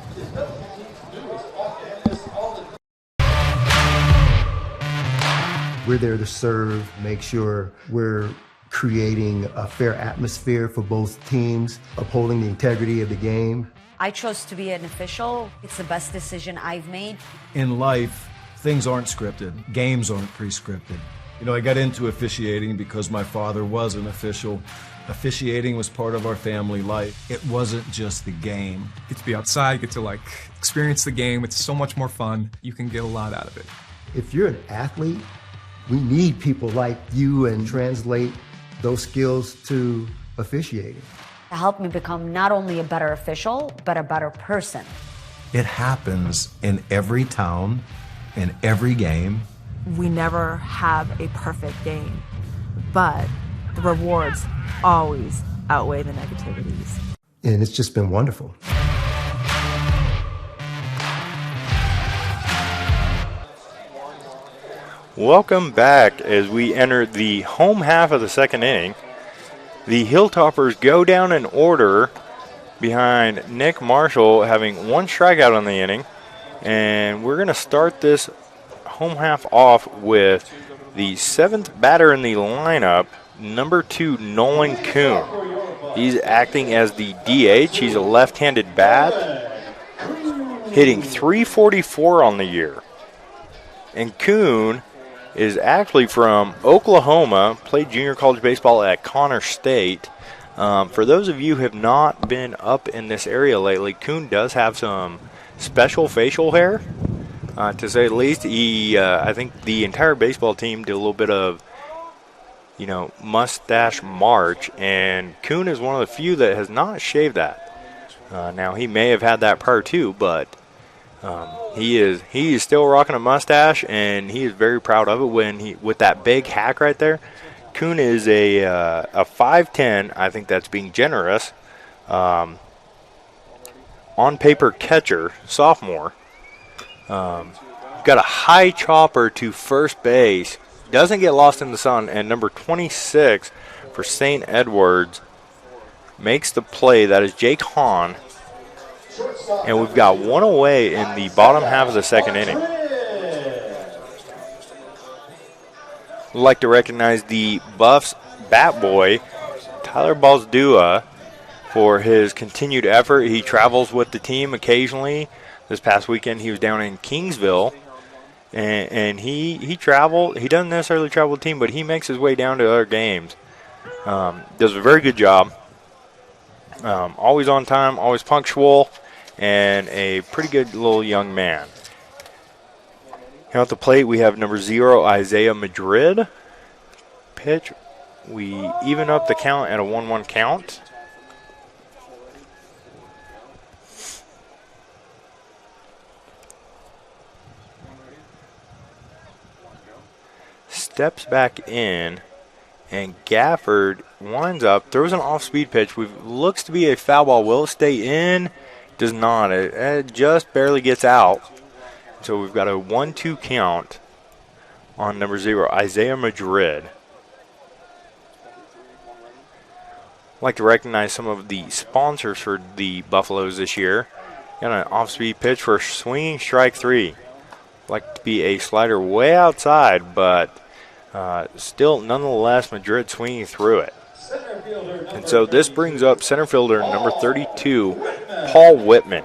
We're there to serve, make sure we're creating a fair atmosphere for both teams, upholding the integrity of the game. I chose to be an official. It's the best decision I've made. In life, things aren't scripted. Games aren't pre-scripted. You know, I got into officiating because my father was an official. Officiating was part of our family life. It wasn't just the game. Get to be outside, get to experience the game. It's so much more fun. You can get a lot out of it. If you're an athlete, we need people like you and translate those skills to officiating. To help me become not only a better official, but a better person. It happens in every town, in every game. We never have a perfect game, but the rewards always outweigh the negativities. And it's just been wonderful. Welcome back as we enter the home half of the 2nd inning. The Hilltoppers go down in order behind Nick Marshall having 1 strikeout on the inning. And we're going to start this home half off with the 7th batter in the lineup, number 2, Nolan Kuhn. He's acting as the DH. He's a left-handed bat, hitting .344 on the year. And Kuhn is actually from Oklahoma, played junior college baseball at Connor State. For those of you who have not been up in this area lately, Kuhn does have some special facial hair, to say the least. I think the entire baseball team did a little bit of, mustache march, and Kuhn is one of the few that has not shaved that. Now, he may have had that prior to, but he is still rocking a mustache, and he is very proud of it with that big hack right there. Kuhn is a 5'10", I think that's being generous, on paper catcher, sophomore. Got a high chopper to first base, doesn't get lost in the sun, and number 26 for St. Edwards makes the play. That is Jake Hahn. And we've got 1 away in the bottom half of the 2nd inning. We'd like to recognize the Buffs bat boy, Tyler Balzdua, for his continued effort. He travels with the team occasionally. This past weekend he was down in Kingsville, and he traveled. He doesn't necessarily travel with the team, but he makes his way down to other games. Does a very good job. Always on time, always punctual, and a pretty good little young man. Here at the plate, we have number 0, Isaiah Madrid. Pitch, we even up the count at a 1-1 count. Steps back in, and Gafford winds up, throws an off-speed pitch, looks to be a foul ball. Will it stay in? Does not. It just barely gets out. So we've got a 1-2 count on number 0, Isaiah Madrid. I'd like to recognize some of the sponsors for the Buffaloes this year. Got an off-speed pitch for swinging strike 3. Like to be a slider way outside, but still, nonetheless, Madrid swinging through it. And so this brings up center fielder number 32, Paul Whitman.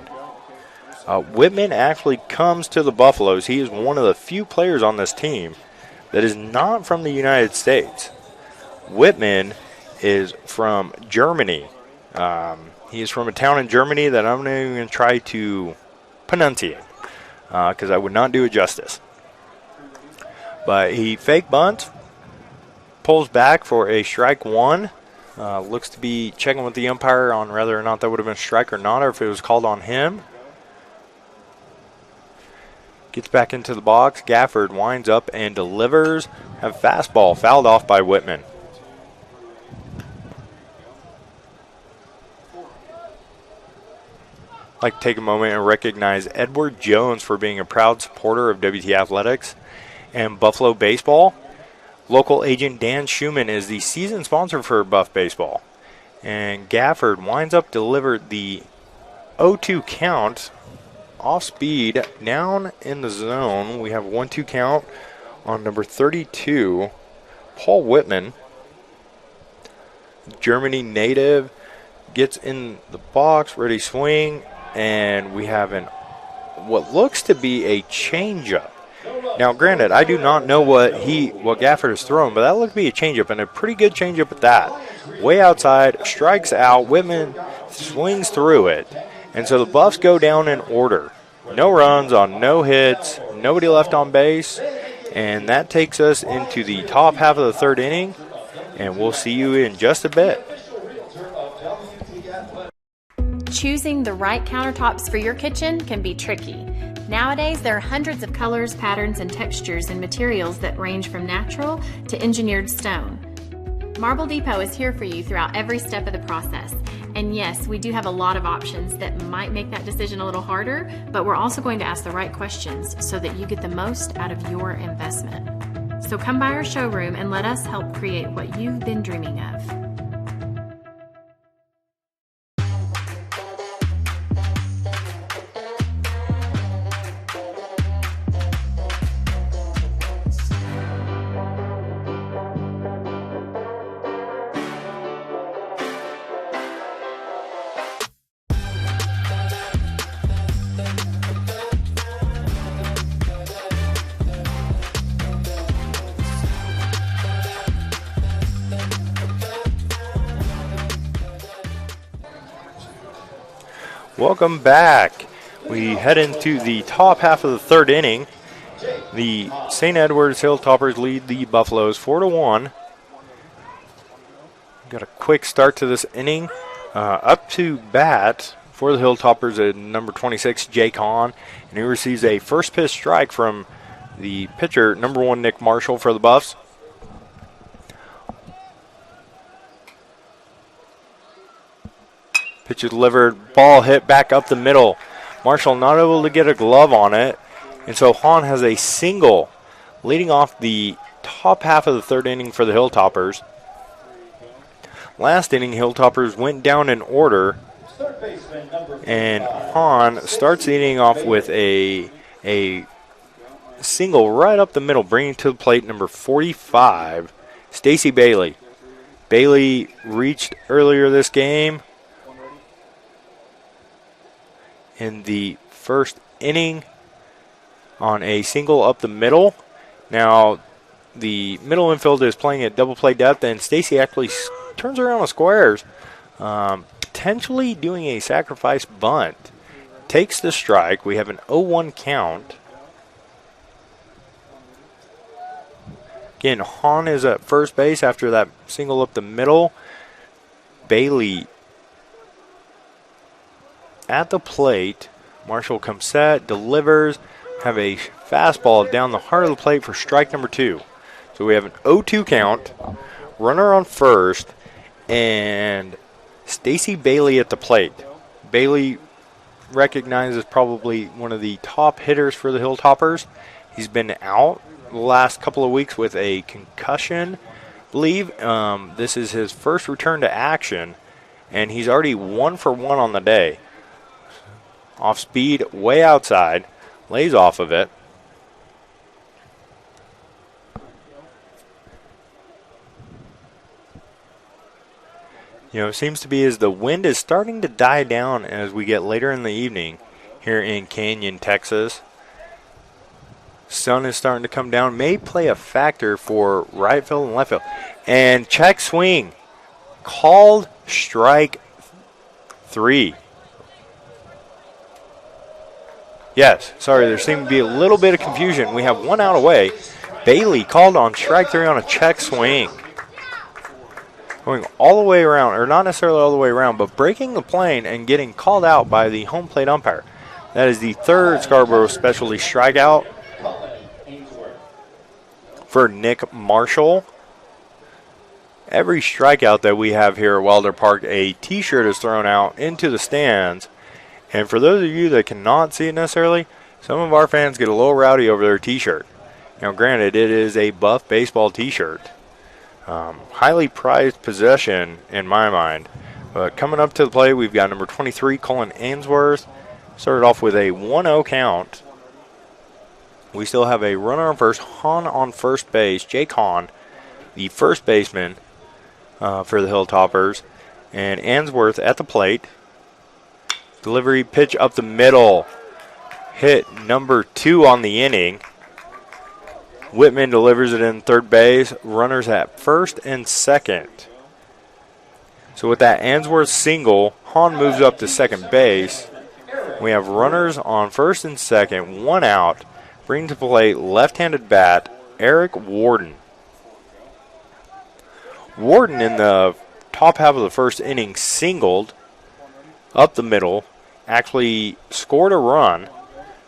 Whitman actually comes to the Buffaloes. He is one of the few players on this team that is not from the United States. Whitman is from Germany. He is from a town in Germany that I'm not even going to try to pronunciate because I would not do it justice. But he fake bunts, pulls back for a strike one. Looks to be checking with the umpire on whether or not that would have been a strike or not, or if it was called on him. Gets back into the box. Gafford winds up and delivers. Have fastball fouled off by Whitman. I'd like to take a moment and recognize Edward Jones for being a proud supporter of WT Athletics and Buffalo Baseball. Local agent Dan Schumann is the season sponsor for Buff Baseball. And Gafford winds up delivered the 0-2 count off speed down in the zone. We have 1-2 count on number 32, Paul Whitman. Germany native gets in the box, ready swing, and we have what looks to be a changeup. Now, granted, I do not know what Gafford is throwing, but that looked to be a changeup, and a pretty good changeup at that. Way outside, strikes out. Whitman swings through it, and so the Buffs go down in order. No runs on no hits, nobody left on base, and that takes us into the top half of the third inning, and we'll see you in just a bit. Choosing the right countertops for your kitchen can be tricky. Nowadays, there are hundreds of colors, patterns, and textures and materials that range from natural to engineered stone. Marble Depot is here for you throughout every step of the process. And yes, we do have a lot of options that might make that decision a little harder, but we're also going to ask the right questions so that you get the most out of your investment. So come by our showroom and let us help create what you've been dreaming of. Welcome back. We head into the top half of the third inning. The St. Edwards Hilltoppers lead the Buffaloes 4-1. Got a quick start to this inning. Up to bat for the Hilltoppers at number 26, Jake Hahn, and he receives a first pitch strike from the pitcher, number 1, Nick Marshall for the Buffs. Pitch is delivered, ball hit back up the middle. Marshall not able to get a glove on it, and so Hahn has a single leading off the top half of the third inning for the Hilltoppers. Last inning, Hilltoppers went down in order, and Hahn starts the inning off with a single right up the middle, bringing to the plate number 45, Stacy Bailey. Bailey reached earlier this game in the first inning on a single up the middle. Now, the middle infield is playing at double play depth, and Stacy actually turns around the squares, potentially doing a sacrifice bunt. Takes the strike. We have an 0-1 count. Again, Hahn is at first base after that single up the middle. Bailey at the plate. Marshall comes set, delivers, have a fastball down the heart of the plate for strike number 2. So we have an 0-2 count, runner on first, and Stacy Bailey at the plate. Bailey recognized as probably one of the top hitters for the Hilltoppers. He's been out the last couple of weeks with a concussion, I believe. This is his first return to action, and he's already 1 for 1 on the day. Off speed, way outside, lays off of it. It seems to be as the wind is starting to die down as we get later in the evening here in Canyon, Texas. Sun is starting to come down, may play a factor for right field and left field. And check swing, called strike 3. Yes, sorry, there seemed to be a little bit of confusion. We have 1 out away. Bailey called on strike 3 on a check swing. Going all the way around, or not necessarily all the way around, but breaking the plane and getting called out by the home plate umpire. That is the third Scarborough specialty strikeout for Nick Marshall. Every strikeout that we have here at Wilder Park, a T-shirt is thrown out into the stands. And for those of you that cannot see it necessarily, some of our fans get a little rowdy over their T-shirt. Now, granted, it is a Buff baseball T-shirt. Highly prized possession in my mind. But coming up to the plate, we've got number 23, Colin Ainsworth. Started off with a 1-0 count. We still have a runner on first, Hahn on first base. Jake Hahn, the first baseman for the Hilltoppers. And Ainsworth at the plate. Delivery pitch up the middle. Hit number 2 on the inning. Whitman delivers it in third base. Runners at first and second. So with that Ainsworth single, Hahn moves up to second base. We have runners on first and second, 1 out. Bring to plate left-handed bat, Eric Warden. Warden in the top half of the first inning singled up the middle. Actually scored a run.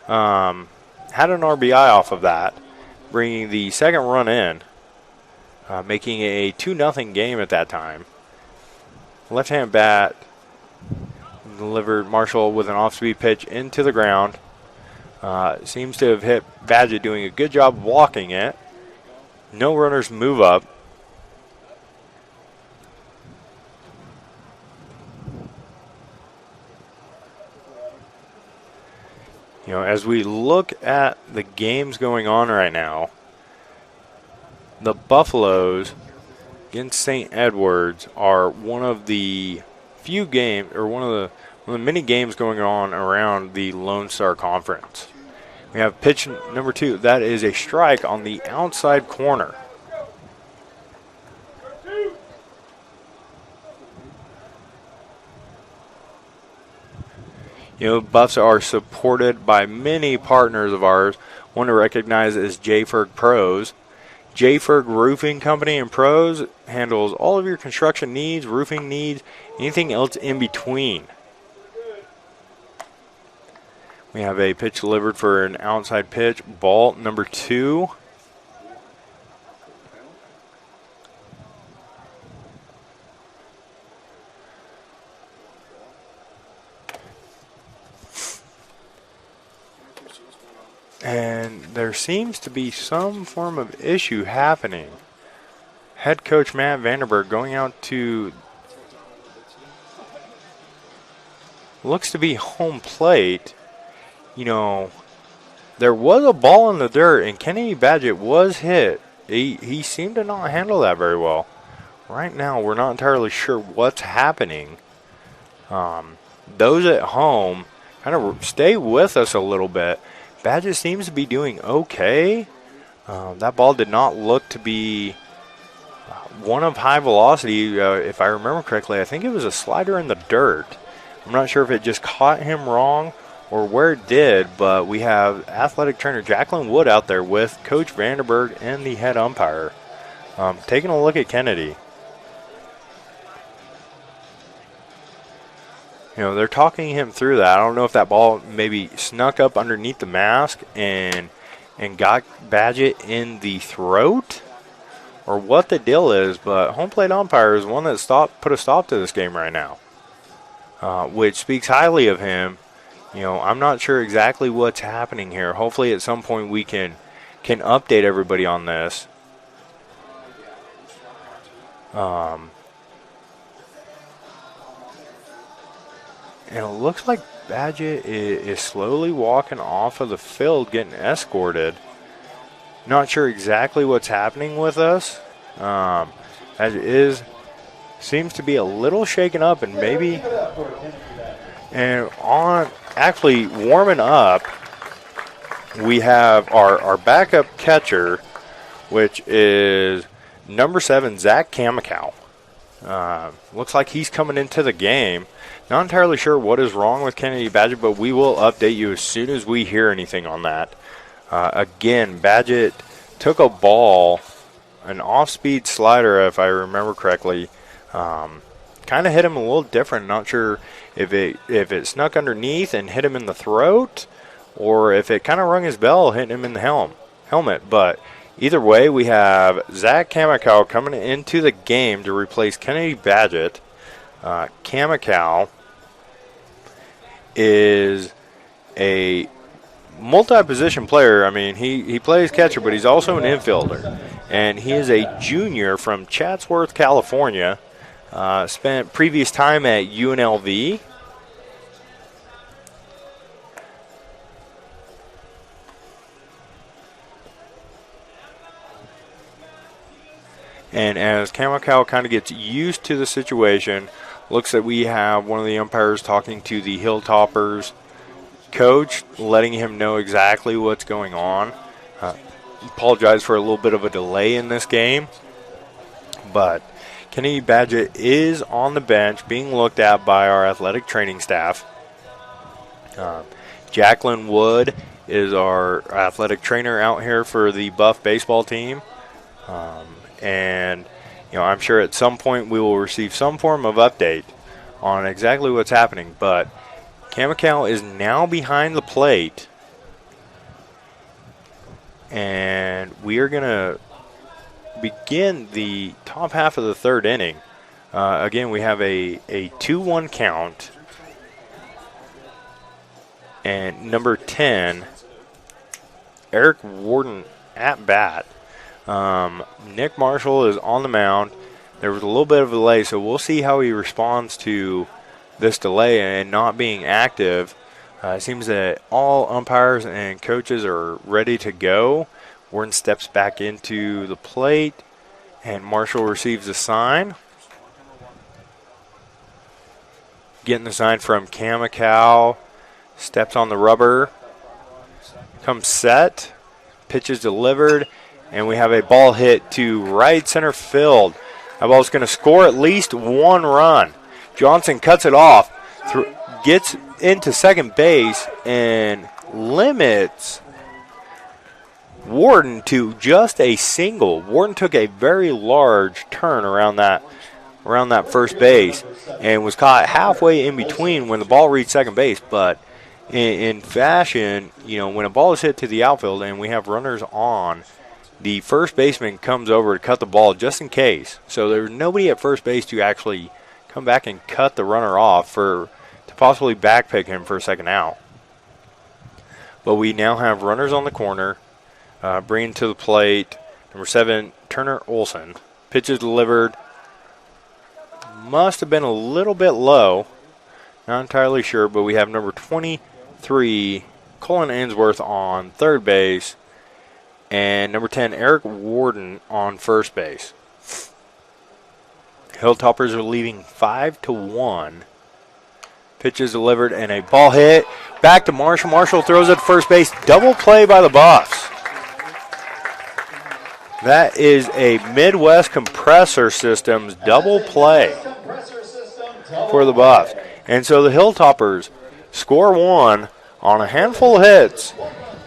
Had an RBI off of that, bringing the second run in, making a 2-0 game at that time. Left-hand bat delivered Marshall with an off-speed pitch into the ground. Seems to have hit Badgett, doing a good job walking it. No runners move up. You know, as we look at the games going on right now, the Buffaloes against St. Edwards are one of the few games, or one of the many games going on around the Lone Star Conference. We have pitch number 2. That is a strike on the outside corner. You know, Buffs are supported by many partners of ours. One to recognize is J-Ferg Pros. J-Ferg Roofing Company and Pros handles all of your construction needs, roofing needs, anything else in between. We have a pitch delivered for an outside pitch, ball number 2. And there seems to be some form of issue happening. Head coach Matt Vanderberg going out to, looks to be home plate. You know, there was a ball in the dirt, and Kennedy Badgett was hit. He seemed to not handle that very well. Right now, we're not entirely sure what's happening. Those at home, kind of stay with us a little bit. Badgett seems to be doing okay. That ball did not look to be one of high velocity. If I remember correctly, I think it was a slider in the dirt. I'm not sure if it just caught him wrong or where it did, but we have athletic trainer Jacqueline Wood out there with Coach Vanderberg and the head umpire. Taking a look at Kennedy. You know, they're talking him through that. I don't know if that ball maybe snuck up underneath the mask and got Badgett in the throat, or what the deal is, but home plate umpire is one that put a stop to this game right now, which speaks highly of him. You know, I'm not sure exactly what's happening here. Hopefully at some point we can update everybody on this. And it looks like Badgett is slowly walking off of the field, getting escorted. Not sure exactly what's happening with us. Badgett seems to be a little shaken up, and maybe, and on actually warming up, we have our backup catcher, which is number 7, Zach Kamikow. Looks like he's coming into the game. Not entirely sure what is wrong with Kennedy Badgett, but we will update you as soon as we hear anything on that. Again, Badgett took a ball, an off-speed slider, if I remember correctly. Kind of hit him a little different. Not sure if it snuck underneath and hit him in the throat, or if it kind of rung his bell, hitting him in the helmet. But either way, we have Zach Kamikow coming into the game to replace Kennedy Badgett. Kamikow is a multi-position player. I mean, he plays catcher, but he's also an infielder. And he is a junior from Chatsworth, California. Spent previous time at UNLV. And as Kamikow kind of gets used to the situation, looks like we have one of the umpires talking to the Hilltoppers coach, letting him know exactly what's going on. Apologize for a little bit of a delay in this game, but Kennedy Badgett is on the bench being looked at by our athletic training staff. Jacqueline Wood is our athletic trainer out here for the Buff baseball team. And, I'm sure at some point we will receive some form of update on exactly what's happening. But Kamikow is now behind the plate. And we are going to begin the top half of the third inning. Again, we have a 2-1 count. And number 10, Eric Warden at bat. Nick Marshall is on the mound. There was a little bit of a delay, so we'll see how he responds to this delay and not being active. It seems that all umpires and coaches are ready to go. Warden steps back into the plate, and Marshall receives a sign. Getting the sign from Kamikow. Steps on the rubber. Comes set. Pitch is delivered. And we have a ball hit to right center field. That ball is going to score at least one run. Johnson cuts it off, gets into second base, and limits Warden to just a single. Warden took a very large turn around that first base and was caught halfway in between when the ball reached second base. But in fashion, when a ball is hit to the outfield and we have runners on, the first baseman comes over to cut the ball just in case. So there's nobody at first base to actually come back and cut the runner off to possibly backpick him for a second out. But we now have runners on the corner. Bringing to the plate, number 7, Turner Olson. Pitch is delivered. Must have been a little bit low. Not entirely sure, but we have number 23, Colin Ainsworth on third base. And number 10, Eric Warden on first base. Hilltoppers are leading 5-1. Pitch is delivered and a ball hit. Back to Marshall. Marshall throws it to first base. Double play by the Buffs. That is a Midwest Compressor Systems double play for the Buffs. And so the Hilltoppers score one on a handful of hits.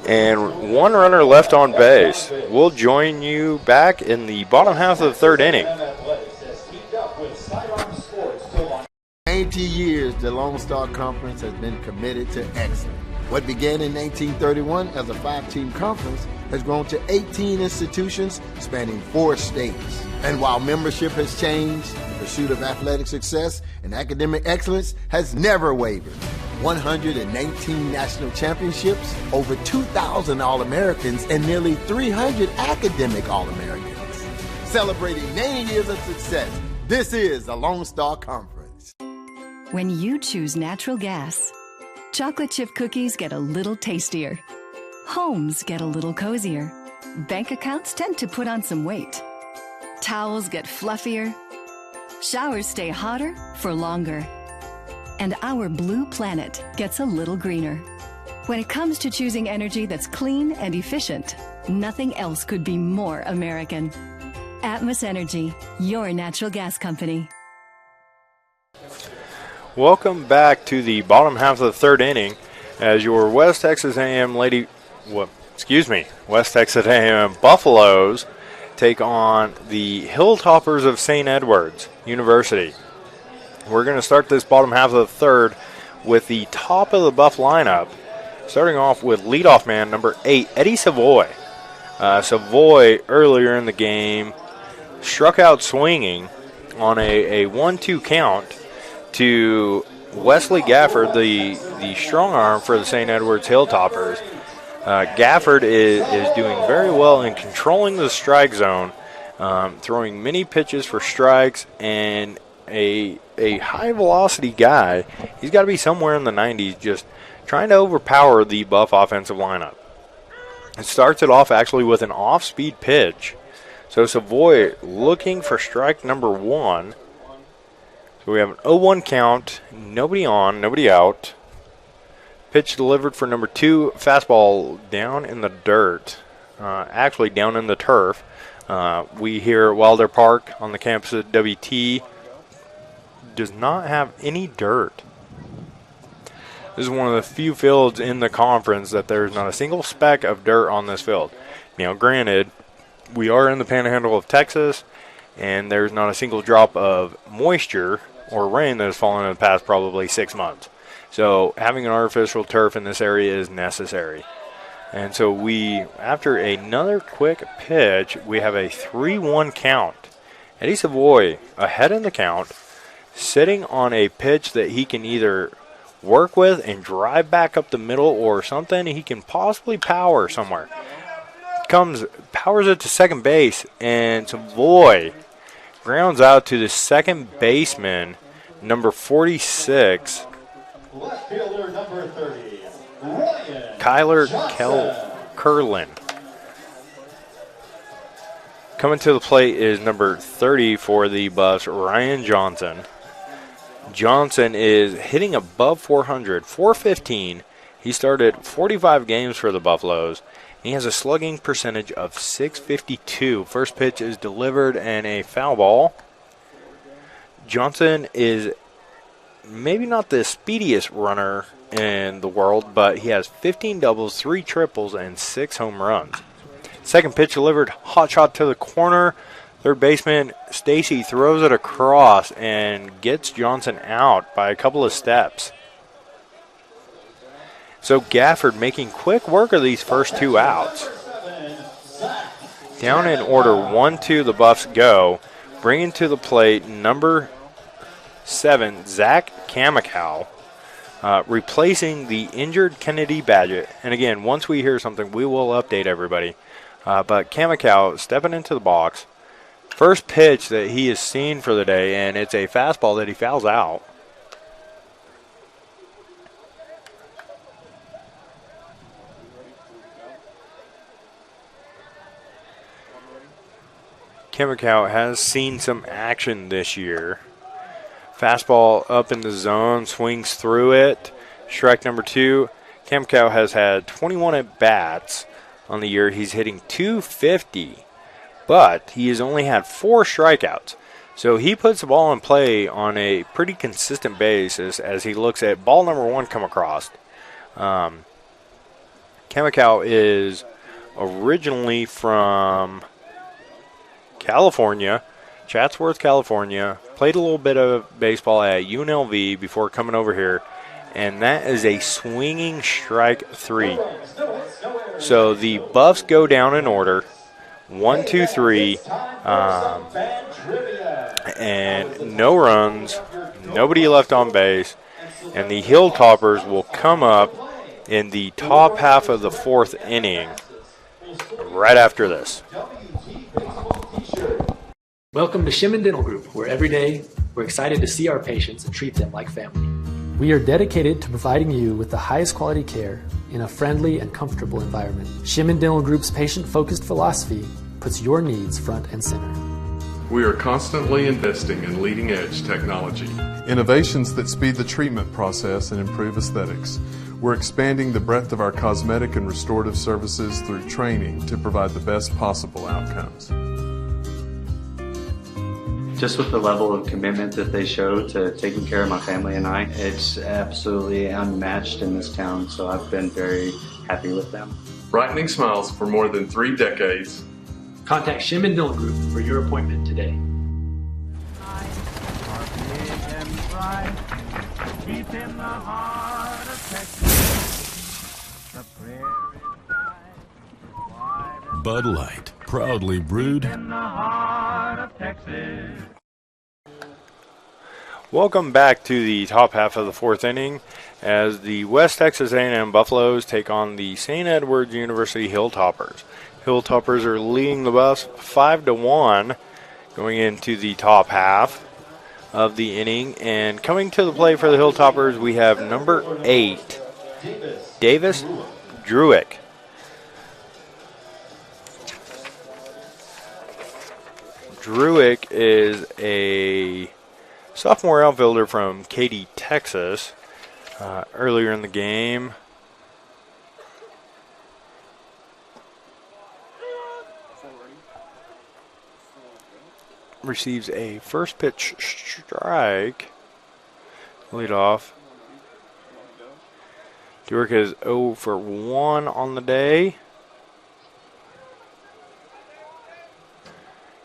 And one runner left on base. We'll join you back in the bottom half of the third inning. 90 years, the Lone Star Conference has been committed to excellence. What began in 1931 as a 5-team conference has grown to 18 institutions spanning 4 states. And while membership has changed, the pursuit of athletic success and academic excellence has never wavered. 119 national championships, over 2,000 All-Americans, and nearly 300 academic All-Americans. Celebrating 90 years of success, this is the Lone Star Conference. When you choose natural gas, chocolate chip cookies get a little tastier. Homes get a little cozier. Bank accounts tend to put on some weight. Towels get fluffier. Showers stay hotter for longer. And our blue planet gets a little greener. When it comes to choosing energy that's clean and efficient, nothing else could be more American. Atmos Energy, your natural gas company. Welcome back to the bottom half of the third inning as your West Texas A&M West Texas A&M Buffaloes take on the Hilltoppers of St. Edwards University. We're going to start this bottom half of the third with the top of the Buff lineup, starting off with leadoff man number 8, Eddie Savoy. Savoy, earlier in the game, struck out swinging on a 1-2 count to Wesley Gafford, the strong arm for the St. Edwards Hilltoppers. Gafford is doing very well in controlling the strike zone, throwing many pitches for strikes, and a high-velocity guy. He's got to be somewhere in the 90s, just trying to overpower the Buff offensive lineup. It starts it off actually with an off-speed pitch. So Savoy looking for strike number 1. So we have an 0-1 count, nobody on, nobody out. Pitch delivered for number 2, fastball down in the dirt, actually down in the turf. We here at Wilder Park on the campus at WT does not have any dirt. This is one of the few fields in the conference that there's not a single speck of dirt on this field. Now, granted, we are in the panhandle of Texas, and there's not a single drop of moisture or rain that has fallen in the past probably 6 months. So having an artificial turf in this area is necessary. And so we, after another quick pitch, we have a 3-1 count. Eddie Savoy ahead in the count, sitting on a pitch that he can either work with and drive back up the middle or something he can possibly power somewhere. Powers it to second base, and Savoy grounds out to the second baseman, number 46, Left fielder number 30, Ryan Kyler Curlin. Coming to the plate is number 30 for the Buffs, Ryan Johnson. Johnson is hitting above 400, 415. He started 45 games for the Buffaloes. He has a slugging percentage of .652. First pitch is delivered and a foul ball. Johnson is maybe not the speediest runner in the world, but he has 15 doubles, 3 triples, and 6 home runs. Second pitch delivered, hot shot to the corner. Third baseman Stacy throws it across and gets Johnson out by a couple of steps. So Gafford making quick work of these first 2 outs. Down in order, 1-2 the Buffs go. Bringing to the plate number 7, Zach Kamikow, replacing the injured Kennedy Badgett. And again, once we hear something, we will update everybody. But Kamikow stepping into the box. First pitch that he has seen for the day, and it's a fastball that he fouls out. Kamikow has seen some action this year. Fastball up in the zone, swings through it. Strike number 2. Kamikow has had 21 at-bats on the year. He's hitting .250, but he has only had 4 strikeouts. So he puts the ball in play on a pretty consistent basis as he looks at ball number 1 come across. Kamikow is originally from California, Chatsworth, California. Played a little bit of baseball at UNLV before coming over here, and that is a swinging strike 3. So the Buffs go down in order, 1, 2, 3, and no runs, nobody left on base, and the Hilltoppers will come up in the top half of the 4th inning right after this. Welcome to Shimon Dental Group, where every day we're excited to see our patients and treat them like family. We are dedicated to providing you with the highest quality care in a friendly and comfortable environment. Shimon Dental Group's patient-focused philosophy puts your needs front and center. We are constantly investing in leading-edge technology. Innovations that speed the treatment process and improve aesthetics. We're expanding the breadth of our cosmetic and restorative services through training to provide the best possible outcomes. Just with the level of commitment that they show to taking care of my family and I, it's absolutely unmatched in this town, so I've been very happy with them. brightening smiles for more than 3 decades. Contact Shim and Dillon Group for your appointment today. Deep in the heart of Texas, the prairie Bud Light, proudly brewed in the heart of Texas. Welcome back to the top half of the 4th inning as the West Texas A&M Buffaloes take on the St. Edward's University Hilltoppers. Hilltoppers are leading the Buffs 5-1 going into the top half of the inning, and coming to the plate for the Hilltoppers we have number 8, Davis Druick. Druick is a sophomore outfielder from Katy, Texas. Earlier in the game, receives a first pitch strike. Lead off. Druick is 0 for 1 on the day.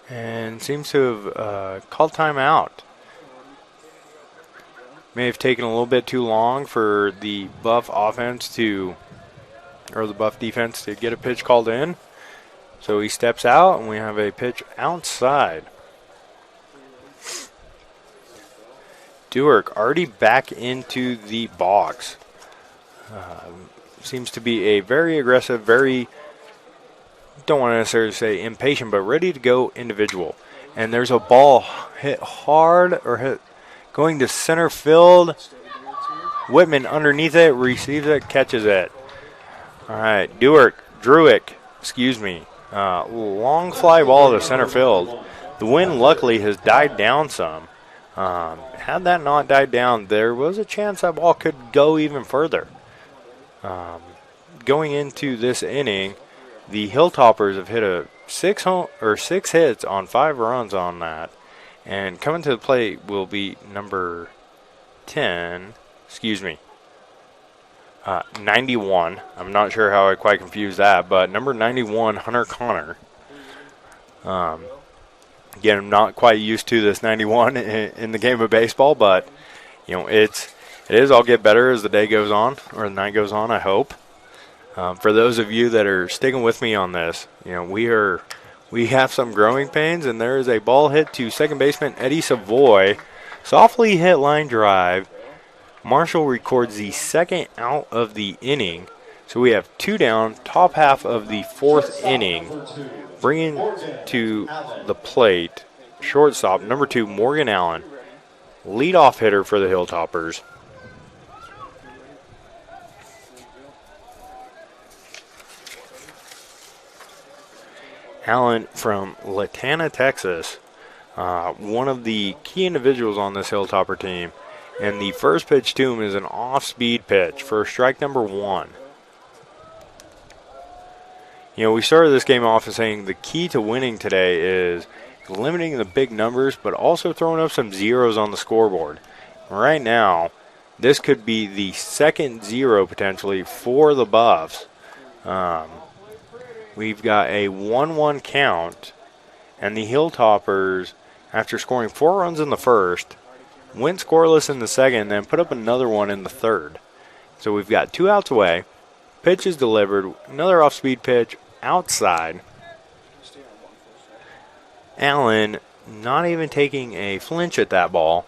And seems to have called timeout. May have taken a little bit too long for the Buff offense to, or the Buff defense to get a pitch called in. So he steps out and we have a pitch outside. Druick already back into the box. Seems to be a very aggressive, very, don't want to necessarily say impatient, but ready to go individual. And there's a ball hit hard or hit going to center field. Whitman underneath it, receives it, catches it. All right, Druick, long fly ball to center field. The wind luckily has died down some. Had that not died down, there was a chance that ball could go even further. Going into this inning, the Hilltoppers have hit 6 hits on 5 runs on that. And coming to the plate will be number 91. I'm not sure how I quite confused that, but number 91, Hunter Connor. Again, I'm not quite used to this 91 in the game of baseball, but you know it is all get better as the day goes on or the night goes on, I hope. For those of you that are sticking with me on this, you know we have some growing pains, and there is a ball hit to second baseman Eddie Savoy, softly hit line drive. Marshall records the second out of the inning, so we have 2 down, top half of the 4th inning. Bringing to the plate, shortstop, number 2, Morgan Allen, leadoff hitter for the Hilltoppers. Allen from Latana, Texas, one of the key individuals on this Hilltopper team. And the first pitch to him is an off-speed pitch for strike number 1. You know, we started this game off as saying the key to winning today is limiting the big numbers, but also throwing up some zeros on the scoreboard. Right now, this could be the second 0 potentially for the Buffs. We've got a 1-1 count, and the Hilltoppers, after scoring 4 runs in the first, went scoreless in the second, and then put up another one in the third. So we've got 2 outs away. Pitch is delivered. Another off-speed pitch outside. Allen not even taking a flinch at that ball.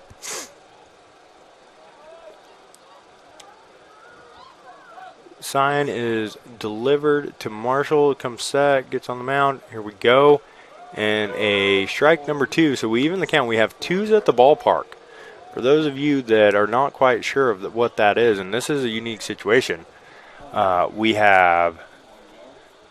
Sign is delivered to Marshall. Comes set, gets on the mound. Here we go. And a strike number 2. So we even the count. We have 2s at the ballpark. For those of you that are not quite sure of what that is, and this is a unique situation, we have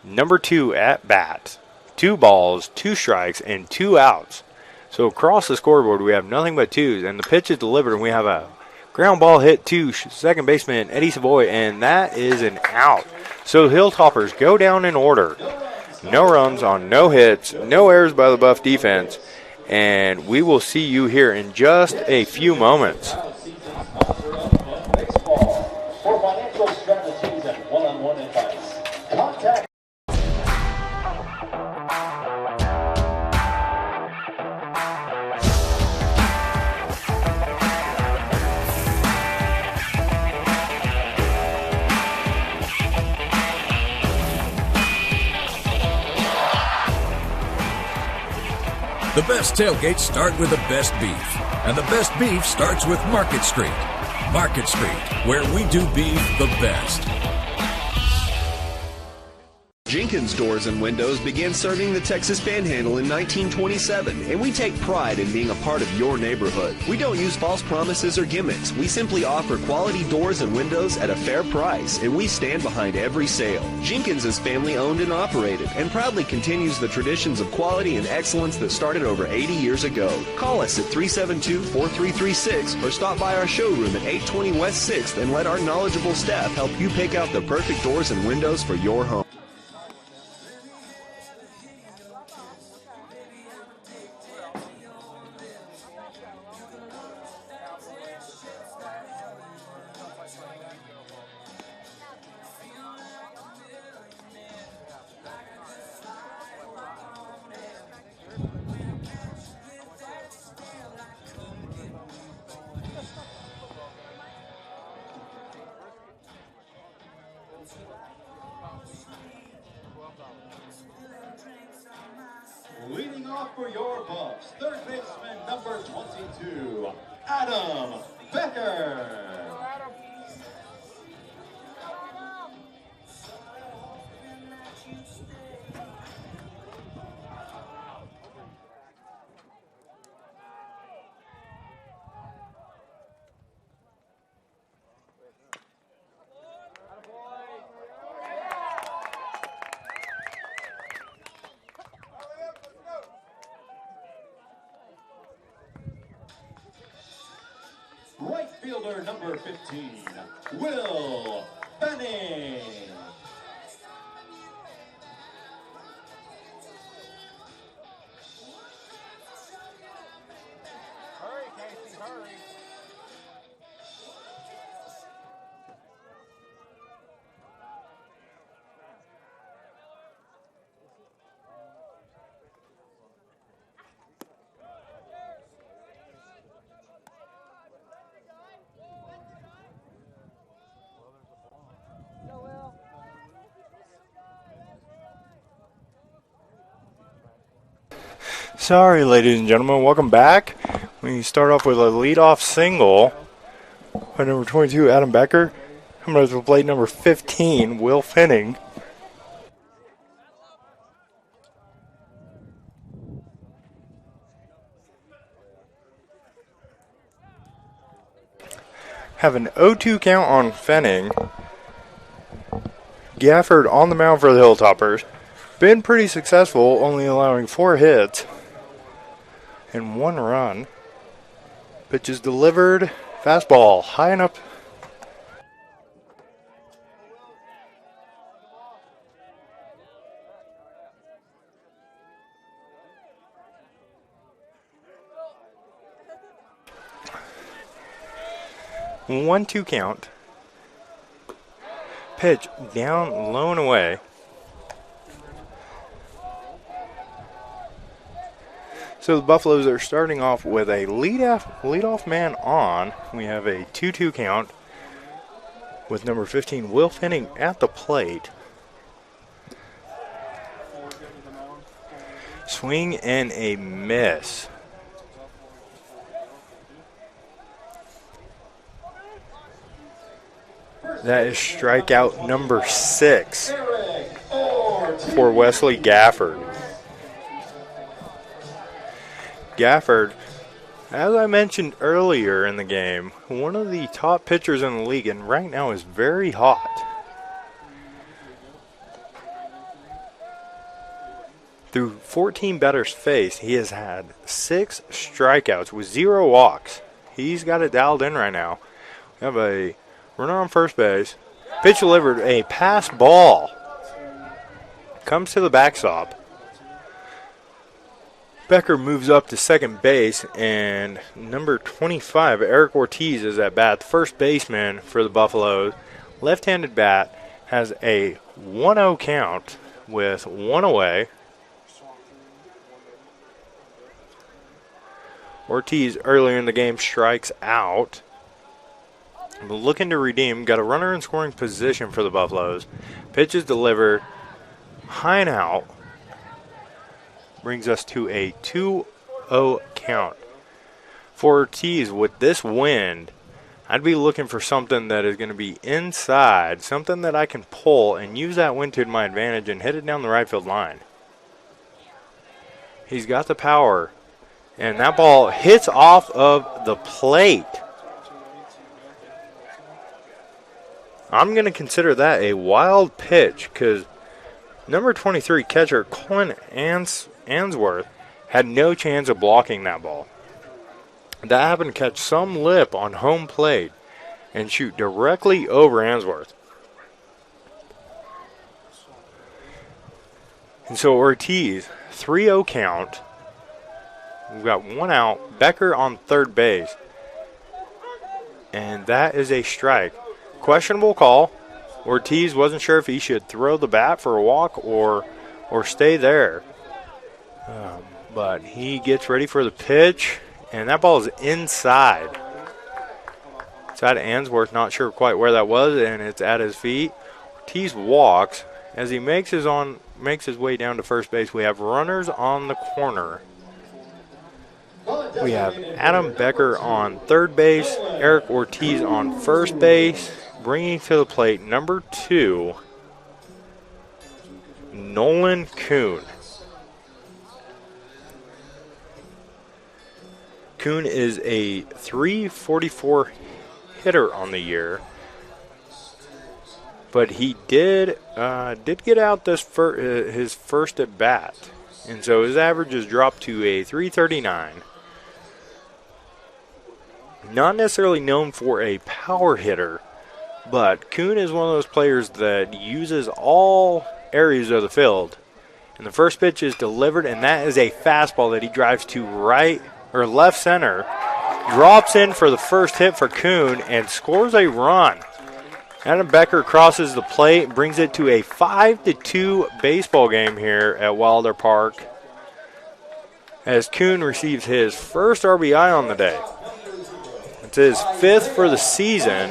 number 2 at bat, 2 balls, 2 strikes, and 2 outs. So across the scoreboard, we have nothing but 2s, and the pitch is delivered, and we have a ground ball hit to second baseman Eddie Savoy, and that is an out. So Hilltoppers go down in order. No runs on no hits, no errors by the Buff defense, and we will see you here in just a few moments. For financial strategies and one-on-one advice, contact The best tailgates start with the best beef, and the best beef starts with Market Street. Market Street, where we do beef the best. Jenkins Doors and Windows began serving the Texas Panhandle in 1927, and we take pride in being a part of your neighborhood. We don't use false promises or gimmicks. We simply offer quality doors and windows at a fair price, and we stand behind every sale. Jenkins is family owned and operated, and proudly continues the traditions of quality and excellence that started over 80 years ago. Call us at 372-4336 or stop by our showroom at 820 West 6th and let our knowledgeable staff help you pick out the perfect doors and windows for your home. Leading off for your Buffs, third baseman number 22, Adam Becker. Right fielder number 15, Will Benning. Hurry, Casey, hurry. Sorry, ladies and gentlemen, welcome back. We start off with a leadoff single by number 22, Adam Becker. Coming up to plate number 15, Will Finning. Have an 0-2 count on Finning. Gafford on the mound for the Hilltoppers. Been pretty successful, only allowing 4 hits and 1 run. Pitch is delivered. Fastball high and up. One, 2 count. Pitch down, low and away. So the Buffaloes are starting off with a leadoff man on. We have a 2-2 count with number 15, Will Finning, at the plate. Swing and a miss. That is strikeout number 6 for Wesley Gafford. Gafford, as I mentioned earlier in the game, one of the top pitchers in the league, and right now is very hot. Through 14 batters faced, he has had 6 strikeouts with 0 walks. He's got it dialed in right now. We have a runner on first base. Pitch delivered, a pass ball. Comes to the backstop. Becker moves up to second base, and number 25, Eric Ortiz, is at bat. The first baseman for the Buffaloes. Left-handed bat, has a 1-0 count with 1 away. Ortiz earlier in the game strikes out. Looking to redeem. Got a runner in scoring position for the Buffaloes. Pitch is delivered high and out. Brings us to a 2-0 2-0 count. For Ortiz, with this wind, I'd be looking for something that is going to be inside, something that I can pull and use that wind to my advantage and hit it down the right field line. He's got the power, and that ball hits off of the plate. I'm going to consider that a wild pitch because number 23 catcher Colin Answorth had no chance of blocking that ball. That happened to catch some lip on home plate and shoot directly over Answorth. And so Ortiz, 3-0 count. We've got one out. Becker on third base. And that is a strike. Questionable call. Ortiz wasn't sure if he should throw the bat for a walk or stay there. But he gets ready for the pitch. And that ball is inside. It's at Answorth, not sure quite where that was, and it's at his feet. Ortiz walks. As he makes his way down to first base, we have runners on the corner. We have Adam Becker on third base, Eric Ortiz on first base, bringing to the plate number 2, Nolan Kuhn. Kuhn is a .344 hitter on the year, but he did get out his first at bat, and so his average has dropped to a .339. Not necessarily known for a power hitter, but Kuhn is one of those players that uses all areas of the field. And the first pitch is delivered, and that is a fastball that he drives to right or left center, drops in for the first hit for Kuhn, and scores a run. Adam Becker crosses the plate and brings it to a 5-2 baseball game here at Wilder Park as Kuhn receives his first RBI on the day. It's his 5th for the season.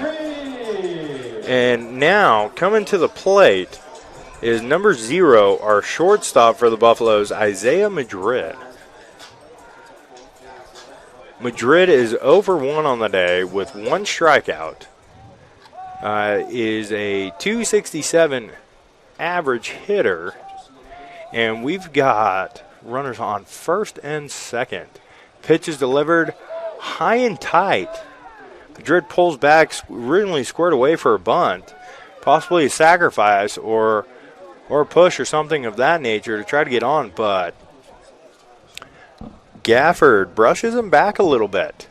And now, coming to the plate is number 0, our shortstop for the Buffaloes, Isaiah Madrid. Madrid is 0 for 1 on the day with 1 strikeout. Is a .267 average hitter. And we've got runners on first and second. Pitch is delivered high and tight. Madrid pulls back, originally squared away for a bunt, possibly a sacrifice or a push or something of that nature to try to get on, but Gafford brushes him back a little bit.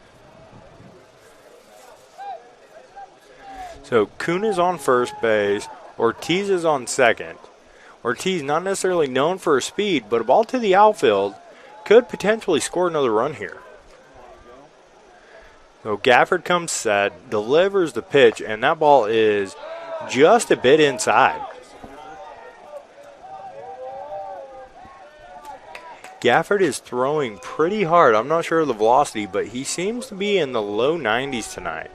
So Kuhn is on first base. Ortiz is on second. Ortiz not necessarily known for his speed, but a ball to the outfield could potentially score another run here. So Gafford comes set, delivers the pitch, and that ball is just a bit inside. Gafford is throwing pretty hard. I'm not sure of the velocity, but he seems to be in the low 90s tonight.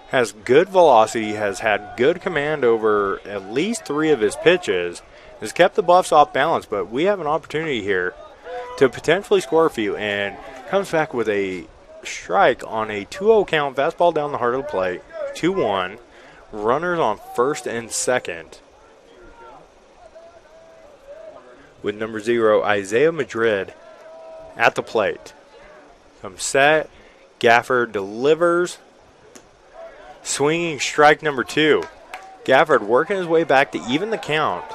Has good velocity, has had good command over at least 3 of his pitches, has kept the Buffs off balance, but we have an opportunity here to potentially score a few, and comes back with a strike on a 2-0 count, fastball down the heart of the plate, 2-1, runners on first and second. With number 0, Isaiah Madrid at the plate. Comes set, Gafford delivers, swinging strike number 2. Gafford working his way back to even the count.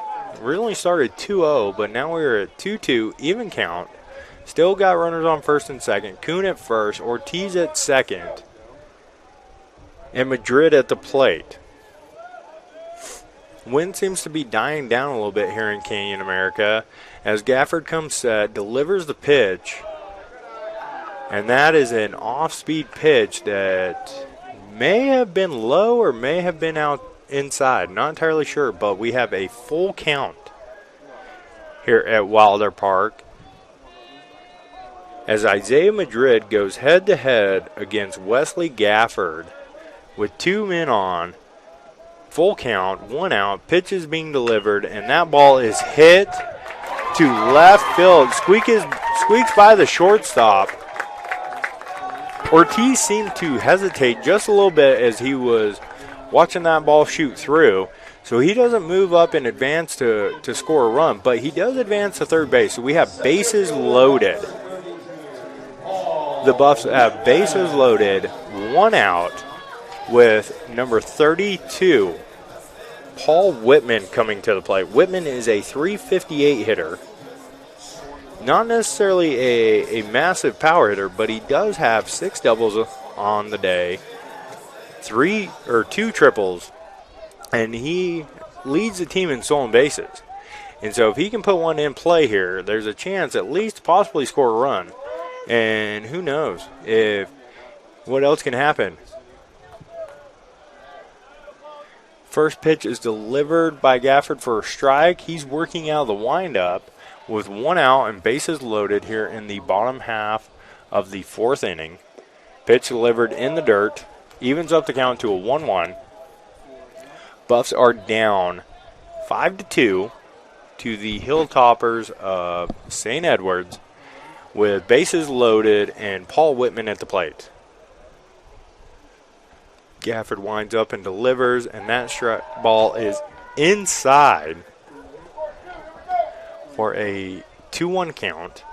Originally started 2-0, but now we're at 2-2, even count. Still got runners on first and second. Kuhn at first, Ortiz at second, and Madrid at the plate. Wind seems to be dying down a little bit here in Canyon, America, as Gafford comes set, delivers the pitch, and that is an off-speed pitch that may have been low or may have been out inside. Not entirely sure, but we have a full count here at Wilder Park as Isaiah Madrid goes head-to-head against Wesley Gafford with 2 men on. Full count, 1 out, pitch is being delivered, and that ball is hit to left field. Squeaks by the shortstop. Ortiz seemed to hesitate just a little bit as he was watching that ball shoot through. So he doesn't move up in advance to score a run, but he does advance to third base. So we have bases loaded. The Buffs have bases loaded, 1 out, with number 32, Paul Whitman, coming to the plate. Whitman is a .358 hitter. Not necessarily a massive power hitter, but he does have 6 doubles on the day, 2 triples, and he leads the team in stolen bases. And so if he can put one in play here, there's a chance at least to possibly score a run. And who knows what else can happen. First pitch is delivered by Gafford for a strike. He's working out of the windup with 1 out and bases loaded here in the bottom half of the 4th inning. Pitch delivered in the dirt. Evens up the count to a 1-1. Buffs are down 5-2 to the Hilltoppers of St. Edwards with bases loaded and Paul Whitman at the plate. Gafford winds up and delivers, and that ball is inside for a 2-1 count.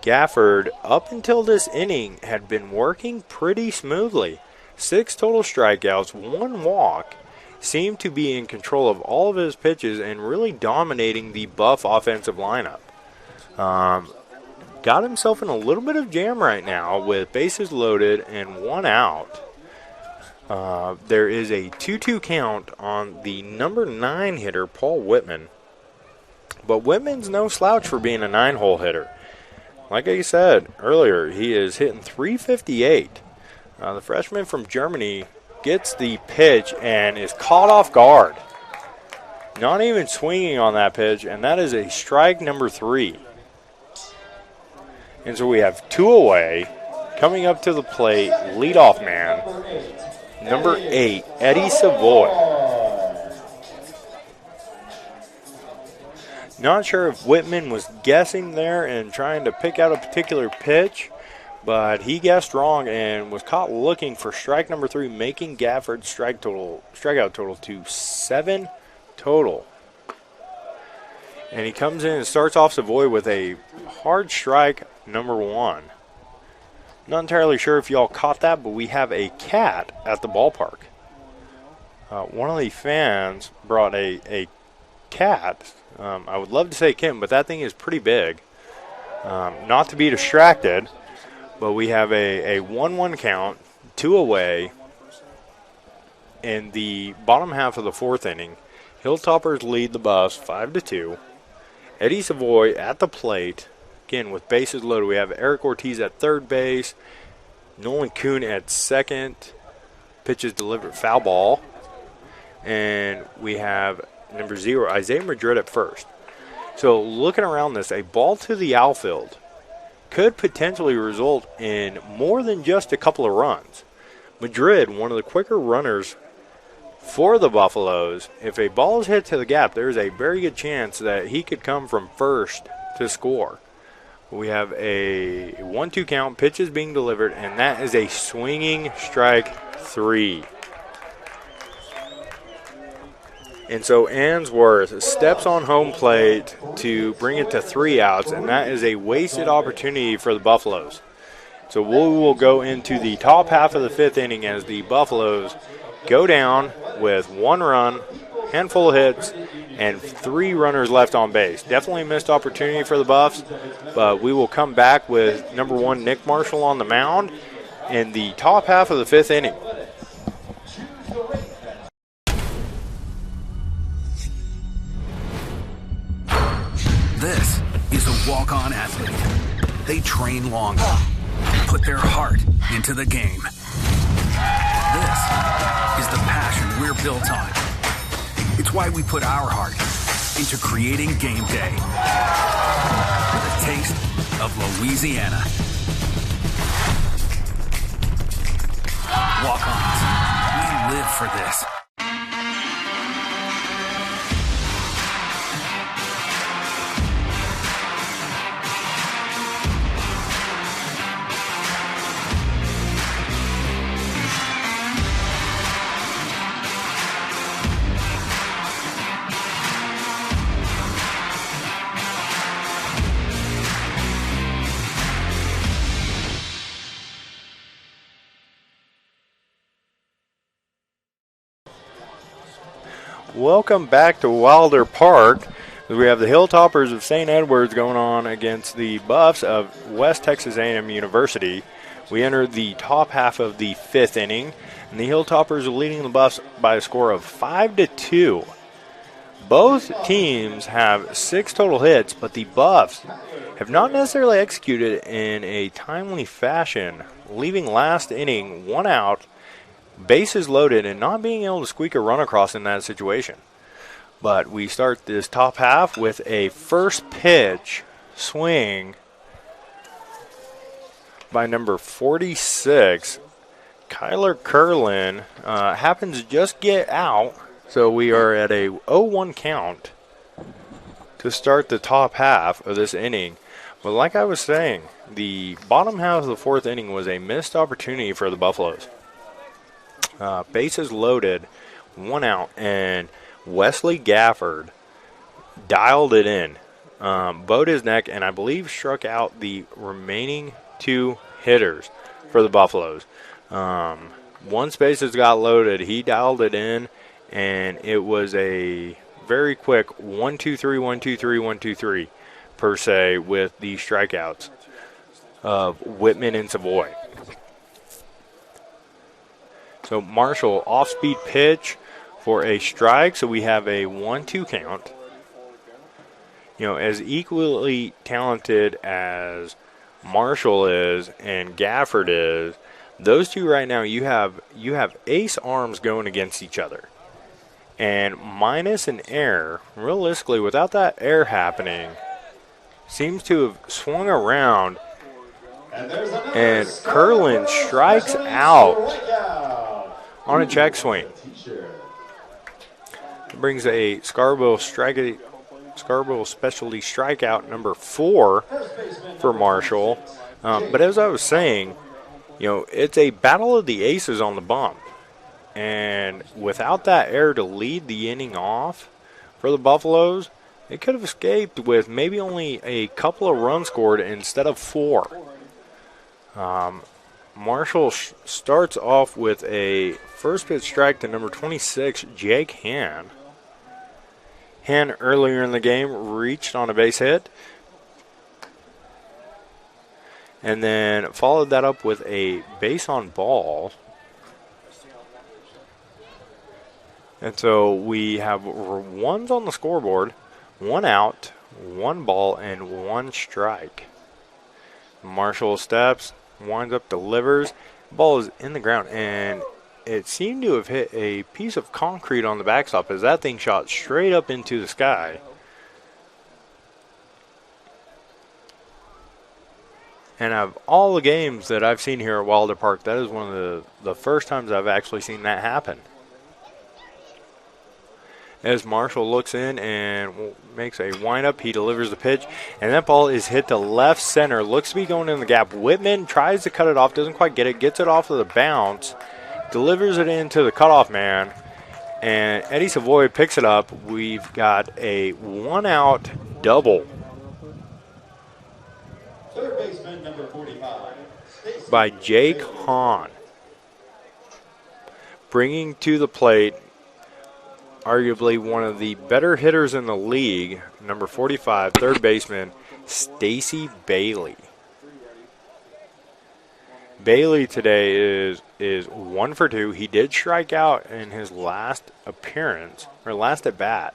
Gafford, up until this inning, had been working pretty smoothly. 6 total strikeouts, 1 walk, seemed to be in control of all of his pitches and really dominating the Buff offensive lineup. Got himself in a little bit of jam right now with bases loaded and 1 out. There is a 2-2 count on the number 9 hitter, Paul Whitman. But Whitman's no slouch for being a 9-hole hitter. Like I said earlier, he is hitting .358. The freshman from Germany gets the pitch and is caught off guard. Not even swinging on that pitch, and that is a strike number 3. And so we have 2 away. Coming up to the plate, leadoff man, number 8, Eddie Savoy. Not sure if Whitman was guessing there and trying to pick out a particular pitch, but he guessed wrong and was caught looking for strike number 3, making Gafford's strikeout total to 7 total. And he comes in and starts off Savoy with a hard strike number 1. Not entirely sure if y'all caught that, but we have a cat at the ballpark. One of the fans brought a cat. I would love to say kitten, but that thing is pretty big. Not to be distracted, but we have a 1-1 count, 2 away in the bottom half of the 4th inning. Hilltoppers lead the Buffs 5-2. Eddie Savoy at the plate. Again, with bases loaded, we have Eric Ortiz at third base, Nolan Kuhn at second. Pitches delivered, foul ball. And we have number 0, Isaiah Madrid at first. So looking around this, a ball to the outfield could potentially result in more than just a couple of runs. Madrid, one of the quicker runners for the Buffaloes, if a ball is hit to the gap, there's a very good chance that he could come from first to score. We have a 1-2 count, pitches being delivered, and that is a swinging strike 3. And so Answorth steps on home plate to bring it to 3 outs, and that is a wasted opportunity for the Buffaloes. So we will go into the top half of the 5th inning as the Buffaloes go down with 1 run, handful of hits, and 3 runners left on base. Definitely a missed opportunity for the Buffs, but we will come back with number 1, Nick Marshall on the mound in the top half of the 5th inning. This is a walk-on athlete. They train longer, put their heart into the game. This is the passion we're built on. It's why we put our heart into creating game day with a taste of Louisiana. Walk-ons, we live for this. Welcome back to Wilder Park. We have the Hilltoppers of St. Edwards going on against the Buffs of West Texas A&M University. We entered the top half of the 5th inning, and the Hilltoppers are leading the Buffs by a score of 5-2. Both teams have 6 total hits, but the Buffs have not necessarily executed in a timely fashion, leaving last inning 1 out, bases loaded, and not being able to squeak a run across in that situation. But we start this top half with a first pitch swing by number 46. Kyler Curlin happens to just get out, so we are at a 0-1 count to start the top half of this inning. But like I was saying, the bottom half of the 4th inning was a missed opportunity for the Buffaloes. Bases loaded, 1 out, and Wesley Gafford dialed it in, bowed his neck, and I believe struck out the remaining 2 hitters for the Buffaloes. Once bases got loaded, he dialed it in, and it was a very quick 1-2-3, 1-2-3, 1-2-3 per se with the strikeouts of Whitman and Savoy. So Marshall, off-speed pitch for a strike, so we have a 1-2 count. You know, as equally talented as Marshall is and Gafford is, those two right now, you have ace arms going against each other. And minus an error, realistically, without that error happening, seems to have swung around, and Curlin strikes out on a check swing. It brings a Scarborough specialty strikeout number 4 for Marshall. But as I was saying, you know, it's a battle of the aces on the bump. And without that error to lead the inning off for the Buffaloes, they could have escaped with maybe only a couple of runs scored instead of 4. Marshall starts off with a first pitch strike to number 26, Jake Hann. Hann earlier in the game reached on a base hit, and then followed that up with a base on ball. And so we have runs on the scoreboard, 1 out, 1 ball, and 1 strike. Marshall steps, winds up, delivers. The ball is in the ground, and it seemed to have hit a piece of concrete on the backstop as that thing shot straight up into the sky. And of all the games that I've seen here at Wilder Park, that is one of the first times I've actually seen that happen. As Marshall looks in and makes a windup, he delivers the pitch, and that ball is hit to left center. Looks to be going in the gap. Whitman tries to cut it off, doesn't quite get it, gets it off of the bounce, delivers it into the cutoff man, and Eddie Savoy picks it up. We've got a 1-out double Third baseman, number 45. by Jake Hahn, bringing to the plate arguably one of the better hitters in the league, number 45, third baseman, Stacy Bailey. Bailey today is 1 for 2. He did strike out in his last appearance, or last at bat.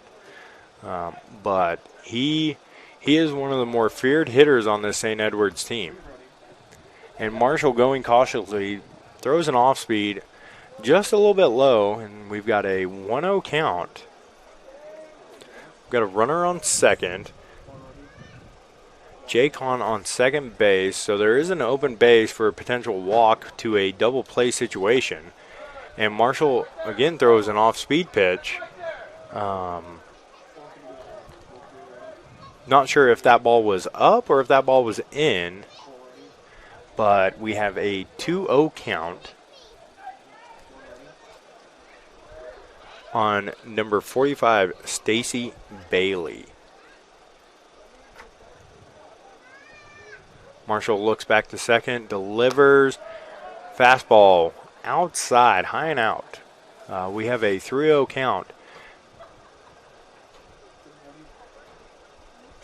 But he is one of the more feared hitters on this St. Edwards team. And Marshall, going cautiously, throws an off-speed just a little bit low, and we've got a 1-0 count. We've got a runner on second. Jake Hahn on second base, so there is an open base for a potential walk to a double play situation. And Marshall again throws an off-speed pitch. Not sure if that ball was up or if that ball was in, but we have a 2-0 count on number 45, Stacy Bailey. Marshall looks back to second, delivers, fastball outside, high and out. We have a 3-0 count.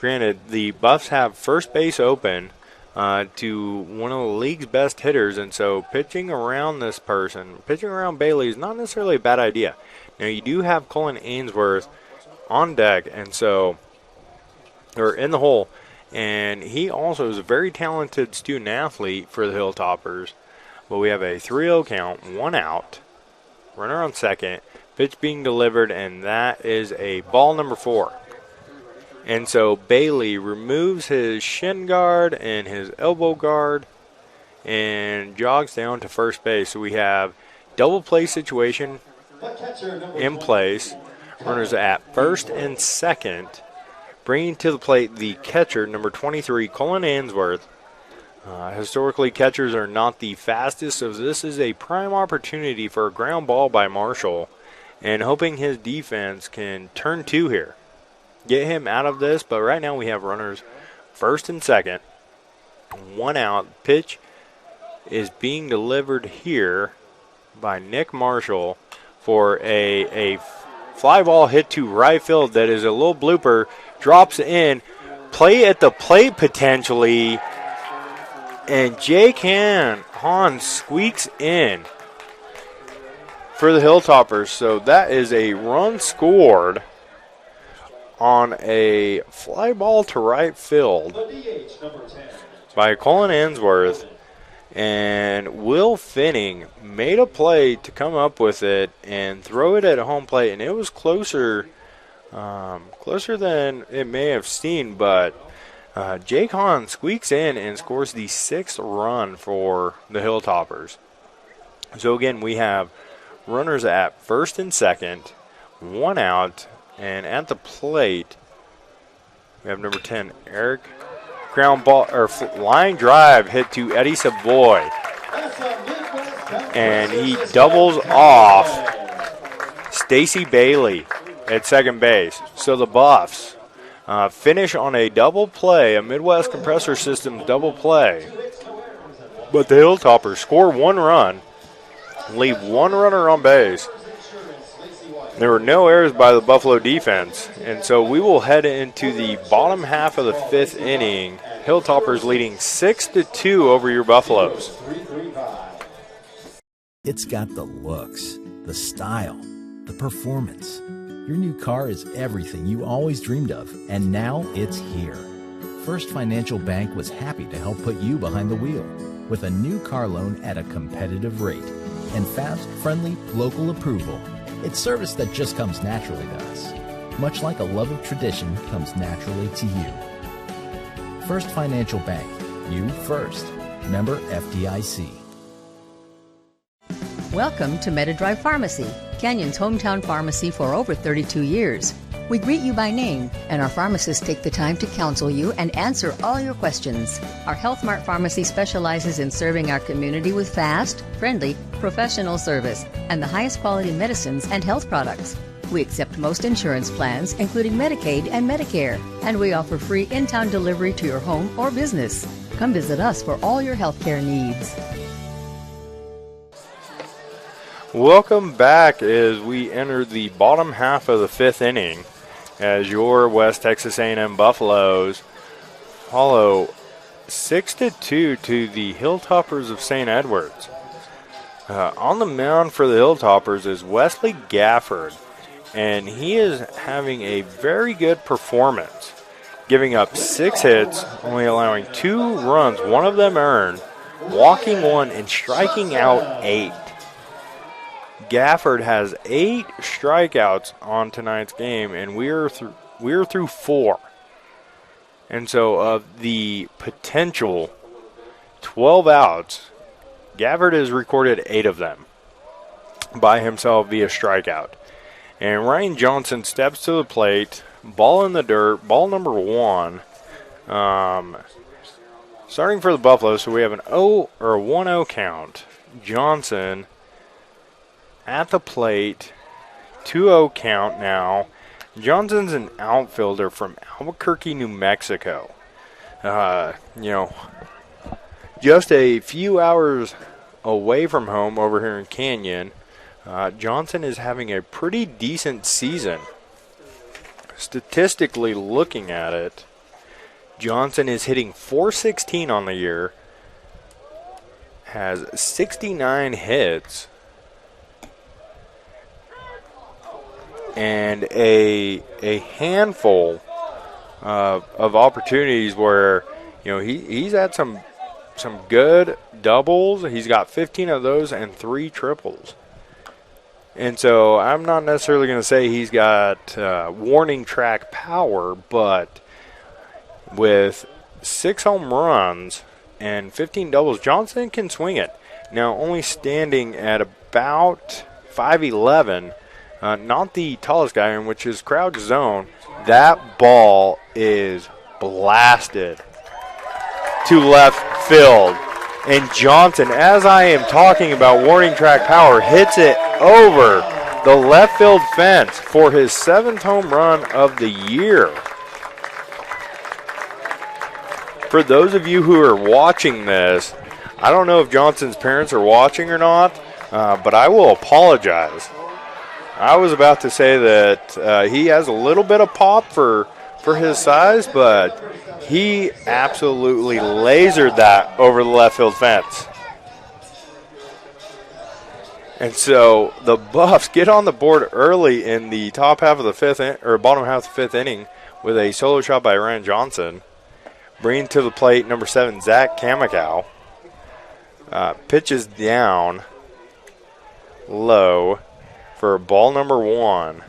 granted, the Buffs have first base open to one of the league's best hitters, and so pitching around this person, pitching around Bailey is not necessarily a bad idea. Now, you do have Colin Ainsworth on deck, and so, or in the hole, and he also is a very talented student athlete for the Hilltoppers. But we have a 3-0 count, 1 out, runner on second, pitch being delivered, and that is a ball number 4. And so Bailey removes his shin guard and his elbow guard and jogs down to first base. So we have double play situation in place. Runners at first and second. Bringing to the plate the catcher, number 23, Colin Ainsworth. Historically, catchers are not the fastest, so this is a prime opportunity for a ground ball by Marshall, and hoping his defense can turn 2 here. Get him out of this, but right now we have runners first and second. 1 out. Pitch is being delivered here by Nick Marshall for a fly ball hit to right field that is a little blooper. Drops in. Play at the plate potentially. And Jake Hahn squeaks in for the Hilltoppers. So that is a run scored on a fly ball to right field by Colin Ainsworth. And Will Finning made a play to come up with it and throw it at home plate. And it was closer than it may have seemed, but Jake Hahn squeaks in and scores the 6th run for the Hilltoppers. So again, we have runners at first and second, 1 out, and at the plate, we have number 10, Eric. Ground ball or line drive hit to Eddie Savoy, and he doubles off Stacy Bailey at second base. So the Buffs finish on a double play, a Midwest Compressor Systems double play. But the Hilltoppers score 1 run, leave 1 runner on base. There were no errors by the Buffalo defense, and so we will head into the bottom half of the 5th inning. Hilltoppers leading 6-2 over your Buffaloes. It's got the looks, the style, the performance. Your new car is everything you always dreamed of, and now it's here. First Financial Bank was happy to help put you behind the wheel with a new car loan at a competitive rate and fast, friendly, local approval. It's service that just comes naturally to us, much like a love of tradition comes naturally to you. First Financial Bank, you first. Member FDIC. Welcome to MetaDrive Pharmacy, Canyon's hometown pharmacy for over 32 years. We greet you by name, and our pharmacists take the time to counsel you and answer all your questions. Our Health Mart Pharmacy specializes in serving our community with fast, friendly, professional service and the highest quality medicines and health products. We accept most insurance plans, including Medicaid and Medicare, and we offer free in-town delivery to your home or business. Come visit us for all your healthcare needs. Welcome back as we enter the bottom half of the 5th inning, as your West Texas A&M Buffaloes follow 6-2 to the Hilltoppers of St. Edwards. On the mound for the Hilltoppers is Wesley Gafford, and he is having a very good performance, giving up 6 hits, only allowing 2 runs, 1 of them earned, walking 1, and striking out 8. Gafford has 8 strikeouts on tonight's game, and we're through 4. And so of the potential 12 outs, Gafford has recorded 8 of them by himself via strikeout. And Ryan Johnson steps to the plate, ball in the dirt, ball number 1. Starting for the Buffalo, so we have an 1-0 count. Johnson at the plate, 2-0 count now. Johnson's an outfielder from Albuquerque, New Mexico. Just a few hours away from home over here in Canyon. Johnson is having a pretty decent season. Statistically looking at it, Johnson is hitting .416 on the year, has 69 hits, and a handful of opportunities where, you know, he's had some good doubles. He's got 15 of those and 3 triples. And so I'm not necessarily going to say he's got warning track power, but with 6 home runs and 15 doubles, Johnson can swing it. Now, only standing at about 5'11", not the tallest guy, in which is crouch zone. That ball is blasted to left field. And Johnson, as I am talking about warning track power, hits it over the left field fence for his 7th home run of the year. For those of you who are watching this, I don't know if Johnson's parents are watching or not, but I will apologize. I was about to say that he has a little bit of pop for his size, but he absolutely lasered that over the left field fence. And so the Buffs get on the board early in the top half of the 5th, or bottom half of the 5th inning, with a solo shot by Ryan Johnson. Bringing to the plate, number 7, Zach Kamikow. Pitches down low for ball number 1.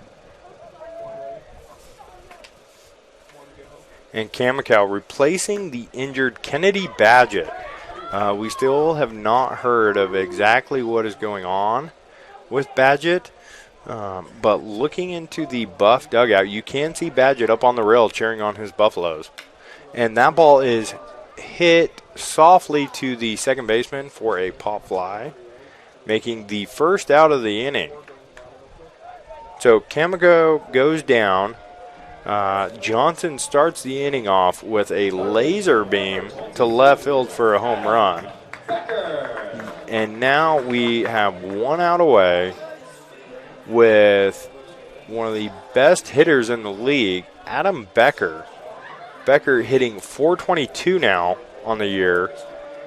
And Kamikow replacing the injured Kennedy Badgett. We still have not heard of exactly what is going on with Badgett, but looking into the Buff dugout, you can see Badgett up on the rail cheering on his Buffaloes. And that ball is hit softly to the second baseman for a pop fly, making the first out of the inning. So Kamikow goes down. Johnson starts the inning off with a laser beam to left field for a home run. And now we have 1 out away with one of the best hitters in the league, Adam Becker. Becker hitting .422 now on the year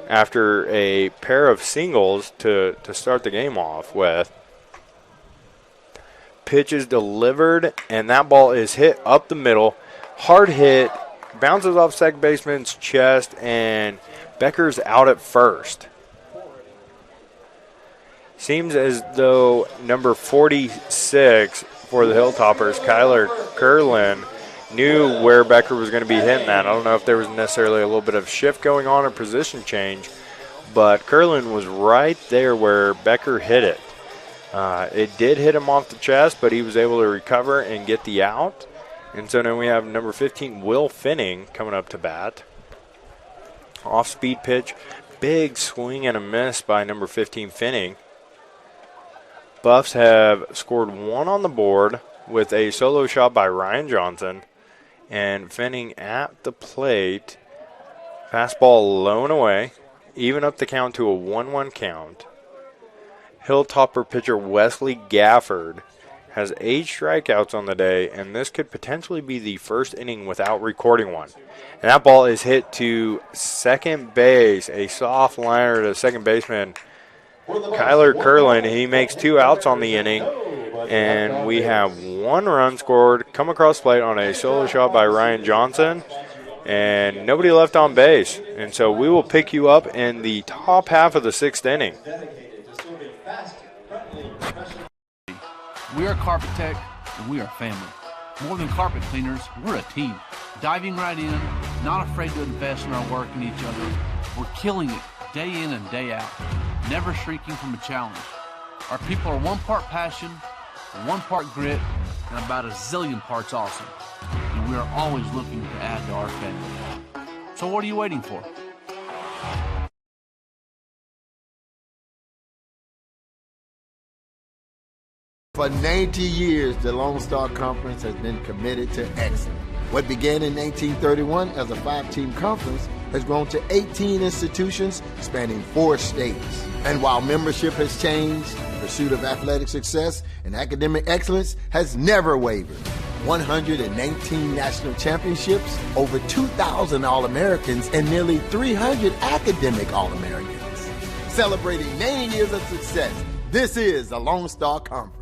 after a pair of singles to start the game off with. Pitch is delivered, and that ball is hit up the middle. Hard hit, bounces off second baseman's chest, and Becker's out at first. Seems as though number 46 for the Hilltoppers, Kyler Curlin, knew where Becker was going to be hitting that. I don't know if there was necessarily a little bit of shift going on or position change, but Curlin was right there where Becker hit it. It did hit him off the chest, but he was able to recover and get the out. And so now we have number 15, Will Finning, coming up to bat. Off-speed pitch, big swing and a miss by number 15, Finning. Buffs have scored 1 on the board with a solo shot by Ryan Johnson. And Finning at the plate. Fastball low and away. Even up the count to a 1-1 count. Hilltopper pitcher Wesley Gafford has 8 strikeouts on the day, and this could potentially be the first inning without recording one. And that ball is hit to second base, a soft liner to second baseman Kyler Curlin. He makes 2 outs on the inning, and we have 1 run scored, come across the plate on a solo shot by Ryan Johnson, and nobody left on base. And so we will pick you up in the top half of the 6th inning. We are Carpet Tech, and we are family. More than carpet cleaners, we're a team. Diving right in, not afraid to invest in our work and each other. We're killing it day in and day out, never shrinking from a challenge. Our people are 1 part passion, 1 part grit, and about a zillion parts awesome. And we are always looking to add to our family. So what are you waiting for? For 90 years, the Lone Star Conference has been committed to excellence. What began in 1831 as a 5-team conference has grown to 18 institutions spanning 4 states. And while membership has changed, the pursuit of athletic success and academic excellence has never wavered. 119 national championships, over 2,000 All-Americans, and nearly 300 academic All-Americans. Celebrating 90 years of success, this is the Lone Star Conference.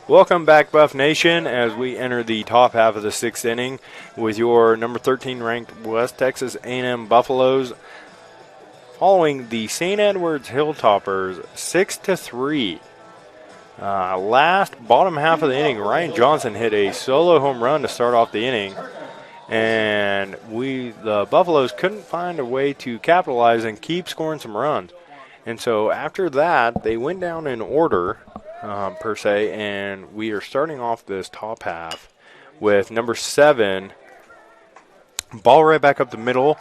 Welcome back, Buff Nation, as we enter the top half of the 6th inning with your number 13 ranked West Texas A&M Buffaloes following the St. Edwards Hilltoppers 6-3. Last bottom half of the inning, Ryan Johnson hit a solo home run to start off the inning, and the Buffaloes couldn't find a way to capitalize and keep scoring some runs. And so after that, they went down in order, per se, and we are starting off this top half with number 7, ball right back up the middle,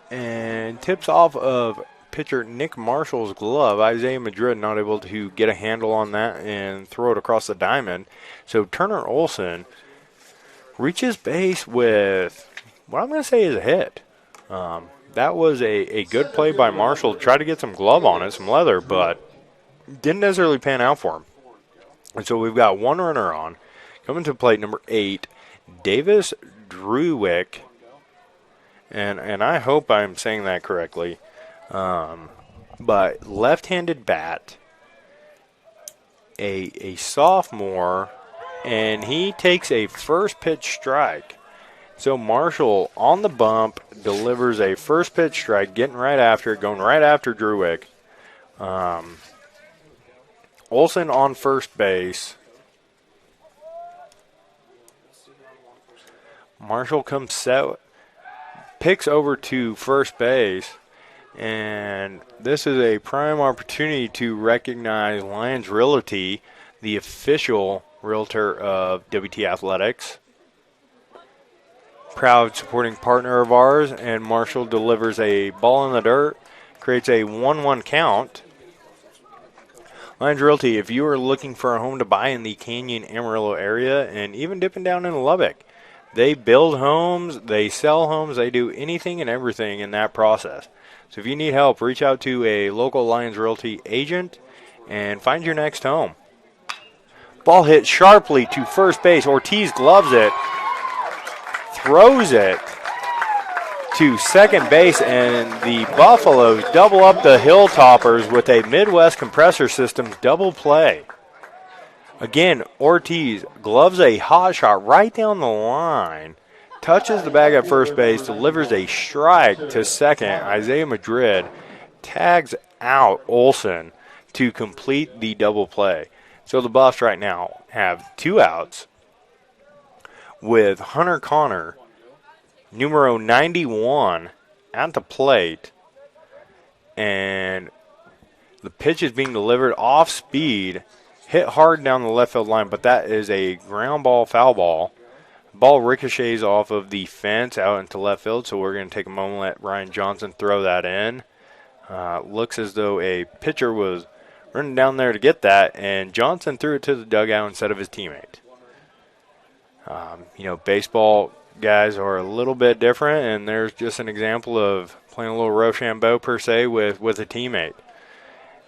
and tips off of pitcher Nick Marshall's glove. Isaiah Madrid not able to get a handle on that and throw it across the diamond. So Turner Olson reaches base with what I'm going to say is a hit. That was a good play by Marshall to try to get some glove on it, some leather, but didn't necessarily pan out for him. And so we've got one runner on. Coming to plate, number 8, Davis Druick. And I hope I'm saying that correctly. But left-handed bat, a sophomore, and he takes a first pitch strike. So Marshall on the bump delivers a first pitch strike, getting right after it, going right after Druick. Olson on first base. Marshall comes set, picks over to first base, and this is a prime opportunity to recognize Lions Realty, the official realtor of WT Athletics. Proud supporting partner of ours, and Marshall delivers a ball in the dirt, creates a 1-1 count. Lions Realty, if you are looking for a home to buy in the Canyon Amarillo area and even dipping down in Lubbock, they build homes, they sell homes, they do anything and everything in that process. So if you need help, reach out to a local Lions Realty agent and find your next home. Ball hit sharply to first base. Ortiz gloves it, throws it to second base, and the Buffaloes double up the Hilltoppers with a Midwest Compressor Systems double play. Again, Ortiz gloves a hot shot right down the line, touches the bag at first base, delivers a strike to second. Isaiah Madrid tags out Olson to complete the double play. So the Buffs right now have 2 outs with Hunter Connor, numero 91, at the plate. And the pitch is being delivered off speed, hit hard down the left field line, but that is a ground ball, foul ball. Ball ricochets off of the fence out into left field, so we're going to take a moment and let Ryan Johnson throw that in. Looks as though a pitcher was running down there to get that, and Johnson threw it to the dugout instead of his teammate. Baseball guys are a little bit different, and there's just an example of playing a little Rochambeau per se with a teammate.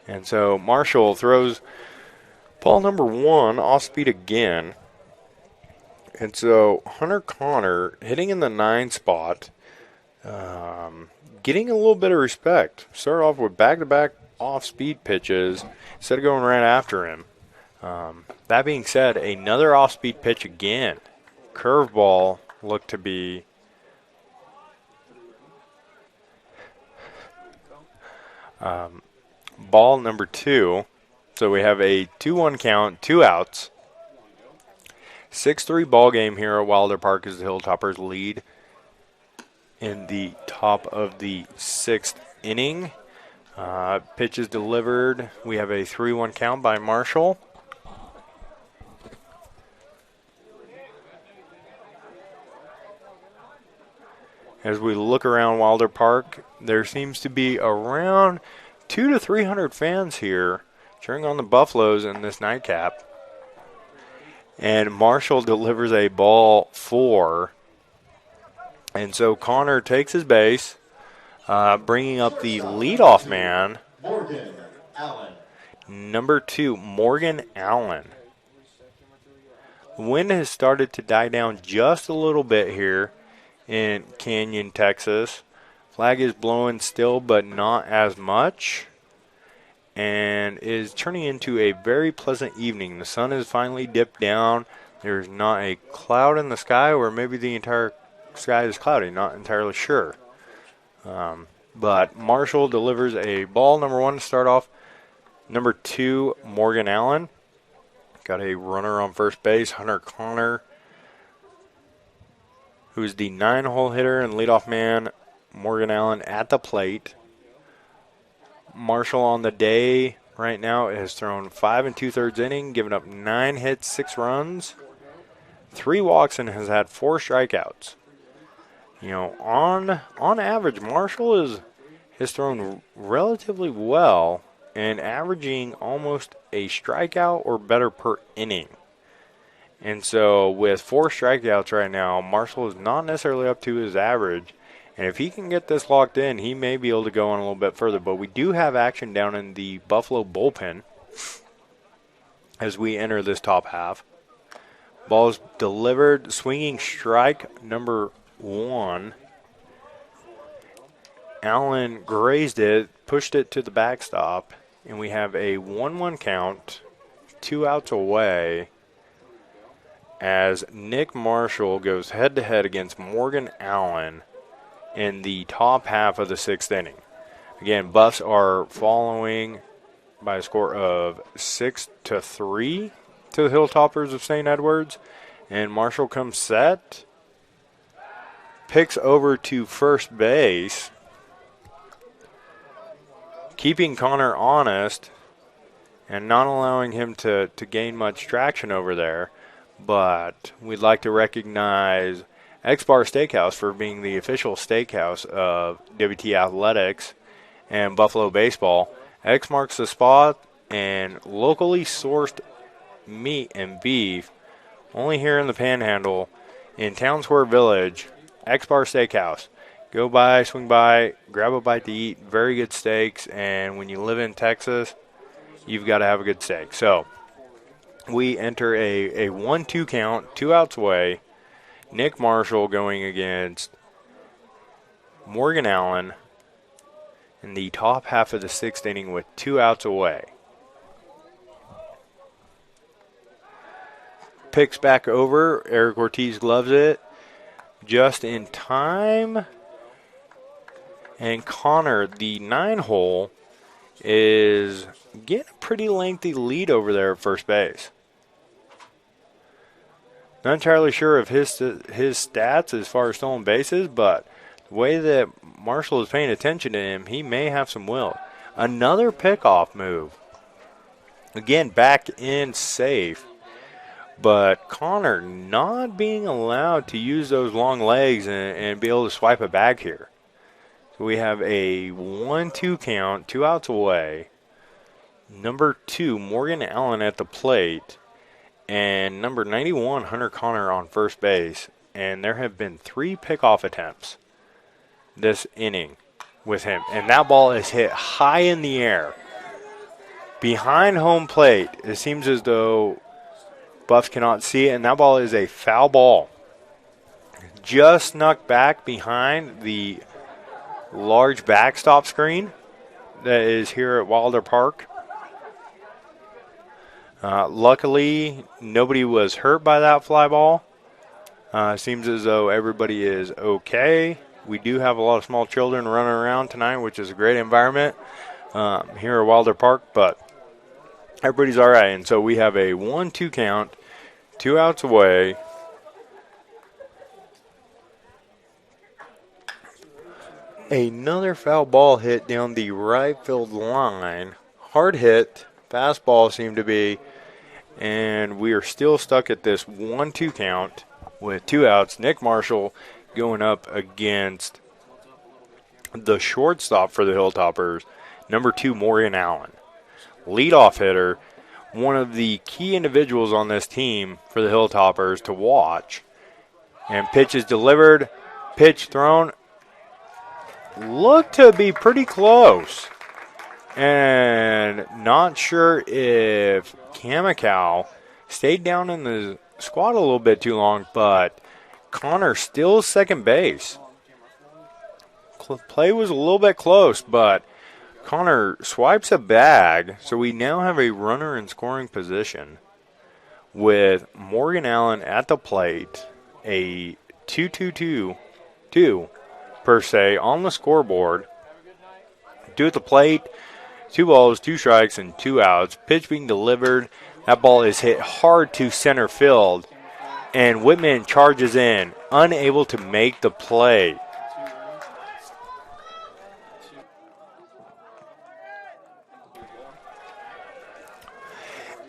And so Marshall throws ball number 1 off speed again. And so Hunter Connor hitting in the 9 spot, getting a little bit of respect. Start off with back-to-back off-speed pitches instead of going right after him. That being said, another off-speed pitch again. Curveball looked to be ball number 2. So we have a 2-1 count, 2 outs. 6-3 ball game here at Wilder Park as the Hilltoppers lead in the top of the 6th inning. Pitch is delivered. We have a 3-1 count by Marshall. As we look around Wilder Park, there seems to be around 200 to 300 fans here cheering on the Buffaloes in this nightcap. And Marshall delivers a ball 4. And so Connor takes his base, bringing up the leadoff man, Morgan Allen. number 2, Morgan Allen. The wind has started to die down just a little bit here in Canyon, Texas. Flag is blowing still, but not as much. And is turning into a very pleasant evening. The sun has finally dipped down. There's not a cloud in the sky, or maybe the entire sky is cloudy. Not entirely sure. But Marshall delivers a ball, number 1, to start off. Number 2, Morgan Allen. Got a runner on first base, Hunter Connor, who's the 9-hole hitter and leadoff man. Morgan Allen at the plate. Marshall on the day right now has thrown 5 2/3 inning, given up 9 hits, 6 runs, 3 walks, and has had 4 strikeouts. You know, on average, Marshall has thrown relatively well and averaging almost a strikeout or better per inning. And so with 4 strikeouts right now, Marshall is not necessarily up to his average. And if he can get this locked in, he may be able to go on a little bit further. But we do have action down in the Buffalo bullpen as we enter this top half. Ball is delivered, swinging strike number 1. Allen grazed it, pushed it to the backstop, and we have a 1-1 count, 2 outs away, as Nick Marshall goes head-to-head against Morgan Allen in the top half of the 6th inning. Again, Buffs are following by a score of 6-3 to the Hilltoppers of St. Edwards. And Marshall comes set, picks over to first base, keeping Connor honest and not allowing him to gain much traction over there. But we'd like to recognize X-Bar Steakhouse for being the official steakhouse of WT Athletics and Buffalo Baseball. X marks the spot, and locally sourced meat and beef only here in the Panhandle in Town Square Village. X-Bar Steakhouse. Go by, swing by, grab a bite to eat. Very good steaks, and when you live in Texas, you've got to have a good steak. So we enter a 1-2 count, 2 outs away. Nick Marshall going against Morgan Allen in the top half of the 6th inning with 2 outs away. Picks back over. Eric Ortiz gloves it just in time. And Connor, the 9-hole, is getting a pretty lengthy lead over there at first base. Not entirely sure of his stats as far as stolen bases, but the way that Marshall is paying attention to him, he may have some will. Another pickoff move. Again, back in safe, but Connor not being allowed to use those long legs and be able to swipe it back here. So we have a 1-2 count, 2 outs away. Number 2, Morgan Allen at the plate. And number 91, Hunter Connor on first base. And there have been 3 pickoff attempts this inning with him. And that ball is hit high in the air. Behind home plate, it seems as though Buffs cannot see it. And that ball is a foul ball. Just snuck back behind the large backstop screen that is here at Wilder Park. Luckily, nobody was hurt by that fly ball. Seems as though everybody is okay. We do have a lot of small children running around tonight, which is a great environment here at Wilder Park, but everybody's all right. And so we have a 1-2 count, 2 outs away. Another foul ball hit down the right field line. Hard hit. Fastball seemed to be, and we are still stuck at this 1-2 count with 2 outs. Nick Marshall going up against the shortstop for the Hilltoppers, number 2, Morgan Allen. Leadoff hitter, one of the key individuals on this team for the Hilltoppers to watch. And pitch is delivered, pitch thrown. Looked to be pretty close. And not sure if Kamikow stayed down in the squat a little bit too long, but Connor still second base. Play was a little bit close, but Connor swipes a bag, so we now have a runner in scoring position with Morgan Allen at the plate, a 2-2-2 per se on the scoreboard. 2 at the plate, 2 balls, 2 strikes, and 2 outs. Pitch being delivered. That ball is hit hard to center field, and Whitman charges in, unable to make the play.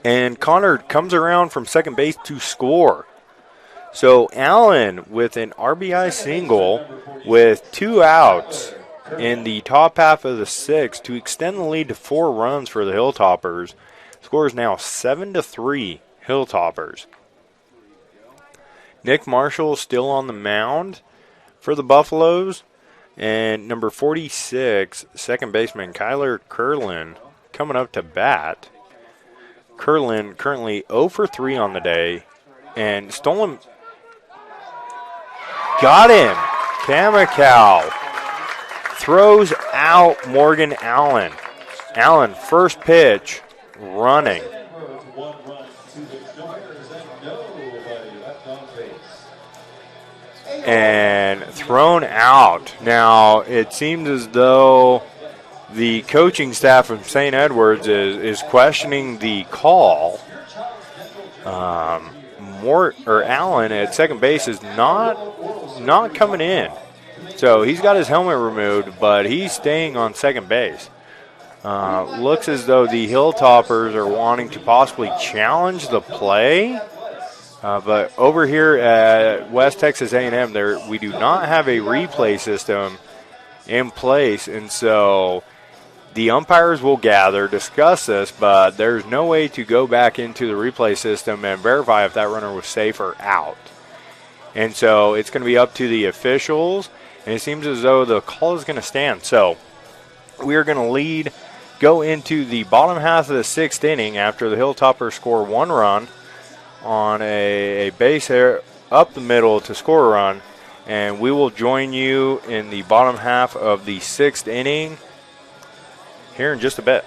And Connor comes around from second base to score. So Allen with an RBI single with 2 outs in the top half of the 6th to extend the lead to 4 runs for the Hilltoppers. Score is now 7-3 Hilltoppers. Nick Marshall still on the mound for the Buffaloes. And number 46, second baseman Kyler Curlin coming up to bat. Curlin currently 0 for 3 on the day. And stolen. Got him. Kamikow throws out Morgan Allen. Allen, first pitch, running. And thrown out. Now, it seems as though the coaching staff from St. Edwards is questioning the call. Allen at second base is not coming in. So he's got his helmet removed, but he's staying on second base. Looks as though the Hilltoppers are wanting to possibly challenge the play. But over here at West Texas A&M, we do not have a replay system in place, and so the umpires will gather, discuss this, but there's no way to go back into the replay system and verify if that runner was safe or out. And so it's going to be up to the officials, and it seems as though the call is going to stand. So we are going to go into the bottom half of the 6th inning after the Hilltoppers score 1 run on a base hit up the middle to score a run, and we will join you in the bottom half of the 6th inning here in just a bit.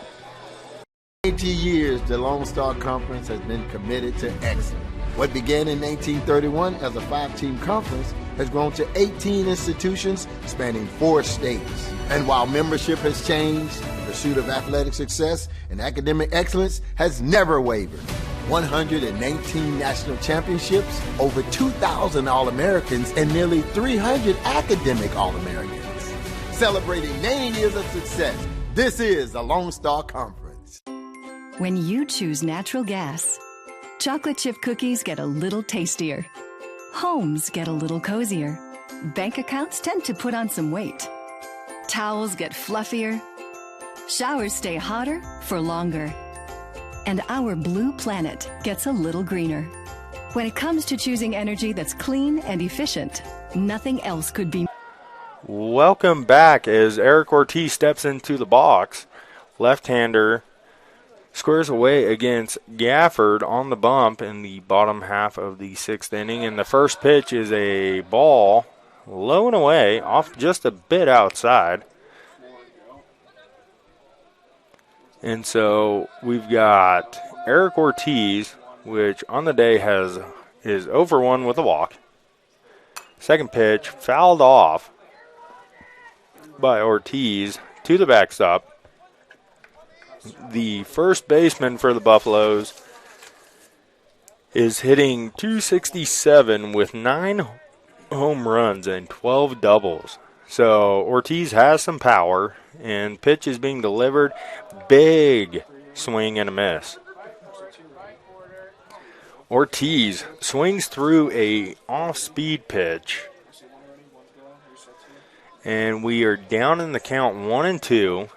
80 years, the Lone Star Conference has been committed to excellence. What began in 1931 as a 5-team conference has grown to 18 institutions spanning 4 states. And while membership has changed, the pursuit of athletic success and academic excellence has never wavered. 119 national championships, over 2,000 All-Americans, and nearly 300 academic All-Americans. Celebrating 90 years of success, this is the Lone Star Conference. When you choose natural gas, chocolate chip cookies get a little tastier. Homes get a little cozier. Bank accounts tend to put on some weight. Towels get fluffier. Showers stay hotter for longer. And our blue planet gets a little greener. When it comes to choosing energy that's clean and efficient, nothing else could be. Welcome back as Eric Ortiz steps into the box. Left-hander squares away against Gafford on the bump in the bottom half of the 6th inning. And the first pitch is a ball low and away, off just a bit outside. And so we've got Eric Ortiz, which on the day is 0 for 1 with a walk. Second pitch fouled off by Ortiz to the backstop. The first baseman for the Buffaloes is hitting .267 with 9 home runs and 12 doubles. So Ortiz has some power, and pitch is being delivered. Big swing and a miss. Ortiz swings through a off-speed pitch, and we are down in the count 1-2.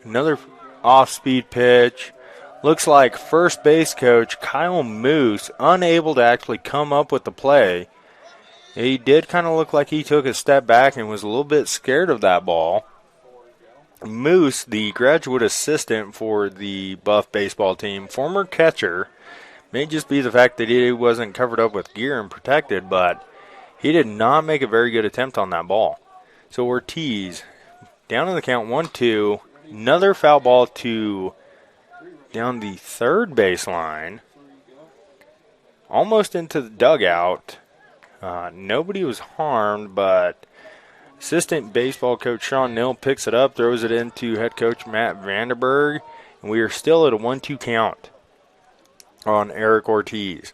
Another off-speed pitch. Looks like first base coach Kyle Moose unable to actually come up with the play. He did kind of look like he took a step back and was a little bit scared of that ball. Moose, the graduate assistant for the Buff baseball team, former catcher, May just be the fact that he wasn't covered up with gear and protected, but he did not make a very good attempt on that ball. So Ortiz, down in the count, 1-2. Another foul ball to down the third baseline. Almost into the dugout. Nobody was harmed, but assistant baseball coach Sean Nill picks it up, throws it into head coach Matt Vanderberg, and we are still at a 1-2 count on Eric Ortiz.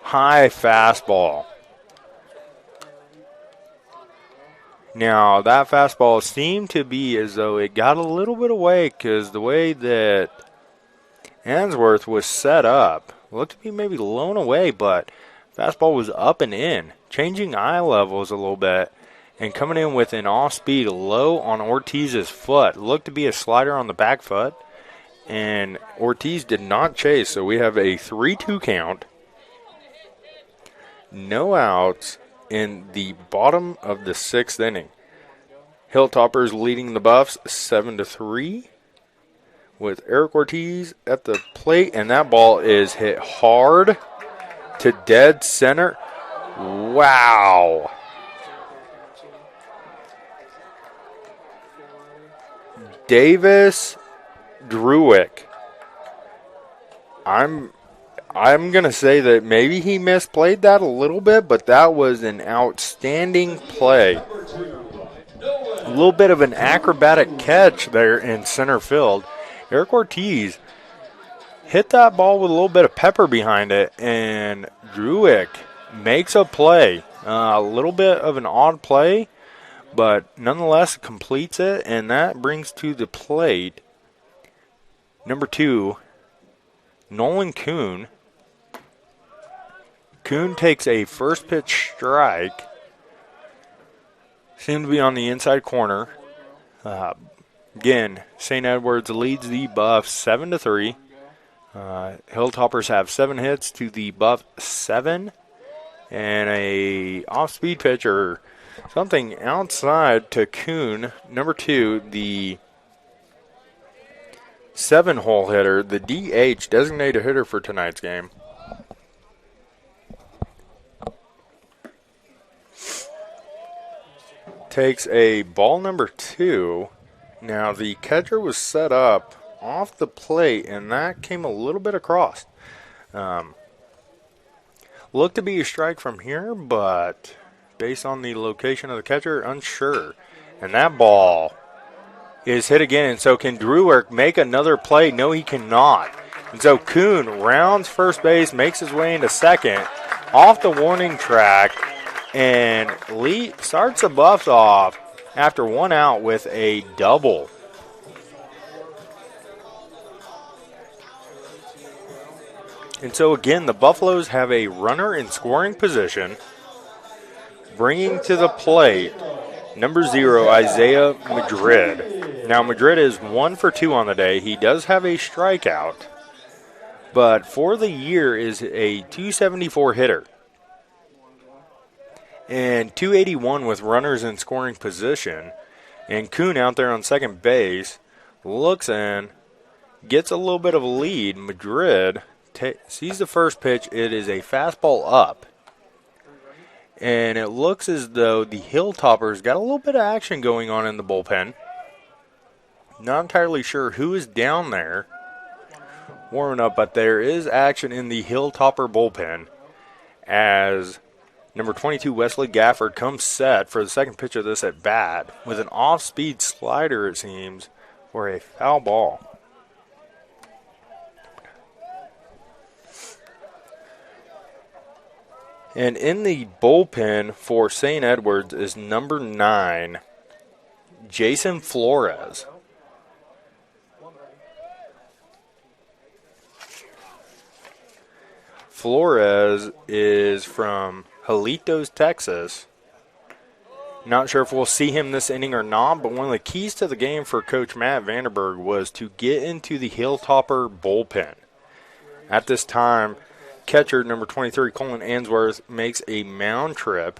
High fastball. Now, that fastball seemed to be as though it got a little bit away because the way that Answorth was set up looked to be maybe blown away, but fastball was up and in, changing eye levels a little bit and coming in with an off-speed low on Ortiz's foot. Looked to be a slider on the back foot, and Ortiz did not chase, so we have a 3-2 count. No outs in the bottom of the 6th inning. Hilltoppers leading the Buffs 7-3 with Eric Ortiz at the plate, and that ball is hit hard to dead center. Wow. Davis Druick. I'm going to say that maybe he misplayed that a little bit, but that was an outstanding play. A little bit of an acrobatic catch there in center field. Eric Ortiz hit that ball with a little bit of pepper behind it, and Druick makes a play. A little bit of an odd play, but nonetheless completes it, and that brings to the plate number 2, Nolan Kuhn. Kuhn takes a first pitch strike. Seemed to be on the inside corner. Again, St. Edwards leads the Buffs 7-3. Hilltoppers have 7 hits to the Buff 7. And a off-speed pitch or something outside to Kuhn, number 2, the 7-hole hitter, the DH, designated hitter for tonight's game. Takes a ball number 2. Now the catcher was set up off the plate, and that came a little bit across. Looked to be a strike from here, but based on the location of the catcher, unsure. And that ball is hit again, and so can Druick make another play? No, he cannot. And so Kuhn rounds first base, makes his way into second, off the warning track, and Lee starts the Buffs off after 1 out with a double. And so again, the Buffaloes have a runner in scoring position, bringing to the plate number 0, Isaiah Madrid. Now Madrid is 1 for 2 on the day. He does have a strikeout, but for the year is a .274 hitter. And 281 with runners in scoring position. And Kuhn out there on second base looks in, gets a little bit of a lead. Madrid sees the first pitch. It is a fastball up. And it looks as though the Hilltoppers got a little bit of action going on in the bullpen. Not entirely sure who is down there warming up, but there is action in the Hilltopper bullpen as number 22, Wesley Gafford, comes set for the second pitch of this at bat with an off-speed slider, it seems, for a foul ball. And in the bullpen for St. Edwards is number 9, Jason Flores. Flores is from Jalitos, Texas. Not sure if we'll see him this inning or not, but one of the keys to the game for Coach Matt Vanderberg was to get into the Hilltopper bullpen. At this time, catcher number 23, Colin Answorth, makes a mound trip.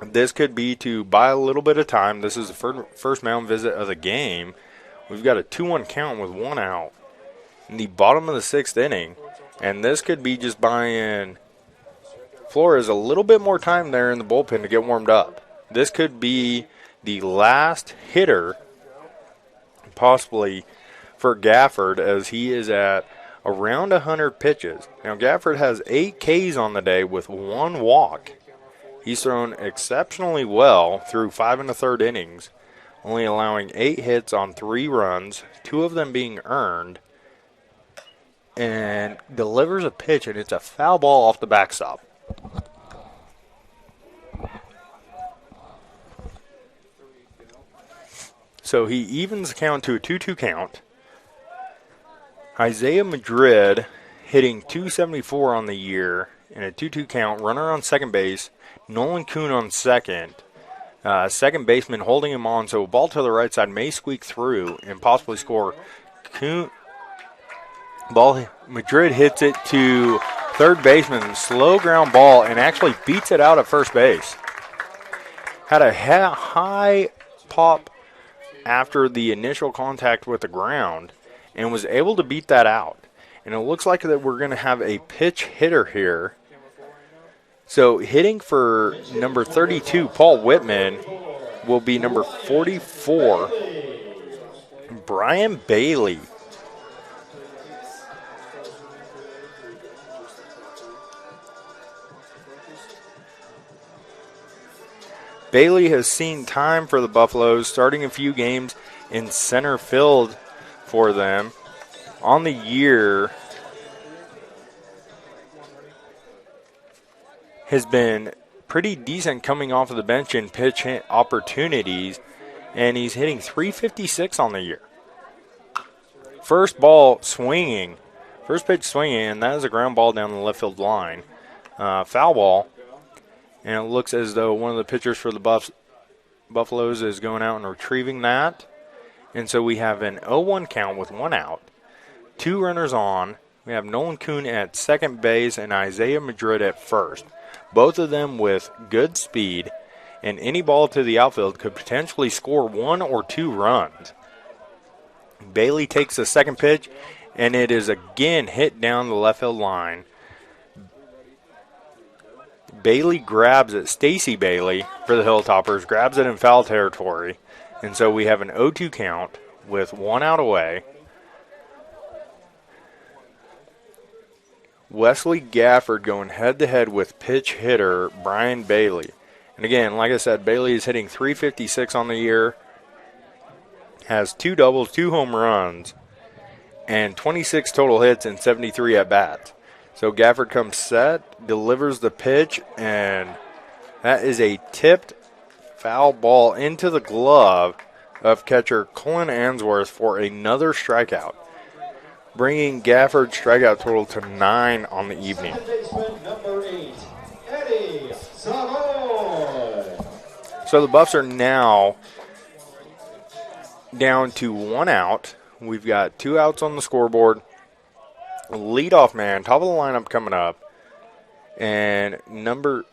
This could be to buy a little bit of time. This is the first mound visit of the game. We've got a 2-1 count with 1 out in the bottom of the 6th inning. And this could be just buying Flores a little bit more time there in the bullpen to get warmed up. This could be the last hitter, possibly, for Gafford, as he is at around 100 pitches. Now, Gafford has 8 Ks on the day with 1 walk. He's thrown exceptionally well through 5 1/3 innings, only allowing 8 hits on 3 runs, 2 of them being earned, and delivers a pitch, and it's a foul ball off the backstop. So he evens the count to a 2-2 count. Isaiah Madrid hitting .274 on the year in a 2-2 count. Runner on second base. Nolan Kuhn on second. Second baseman holding him on, so a ball to the right side may squeak through and possibly score. Madrid hits it to third baseman, slow ground ball, and actually beats it out at first base. Had a high pop after the initial contact with the ground and was able to beat that out. And it looks like that we're going to have a pinch hitter here. So hitting for number 32, Paul Whitman, will be number 44, Brian Bailey. Bailey has seen time for the Buffaloes, starting a few games in center field for them. On the year, has been pretty decent coming off of the bench in pitch hit opportunities, and he's hitting .356 on the year. First pitch swinging, and that is a ground ball down the left field line. Foul ball. And it looks as though one of the pitchers for the Buffaloes is going out and retrieving that. And so we have an 0-1 count with 1 out. 2 runners on. We have Nolan Kuhn at second base and Isaiah Madrid at first. Both of them with good speed. And any ball to the outfield could potentially score 1 or 2 runs. Bailey takes the second pitch, and it is again hit down the left field line. Bailey grabs it, Stacy Bailey for the Hilltoppers, grabs it in foul territory. And so we have an 0-2 count with 1 out away. Wesley Gafford going head-to-head with pitch hitter Brian Bailey. And again, like I said, Bailey is hitting .356 on the year, has 2 doubles, 2 home runs, and 26 total hits and 73 at-bats. So Gafford comes set, delivers the pitch, and that is a tipped foul ball into the glove of catcher Colin Answorth for another strikeout, bringing Gafford's strikeout total to 9 on the evening. So the Buffs are now down to 1 out. We've got 2 outs on the scoreboard. Leadoff man, top of the lineup coming up. And number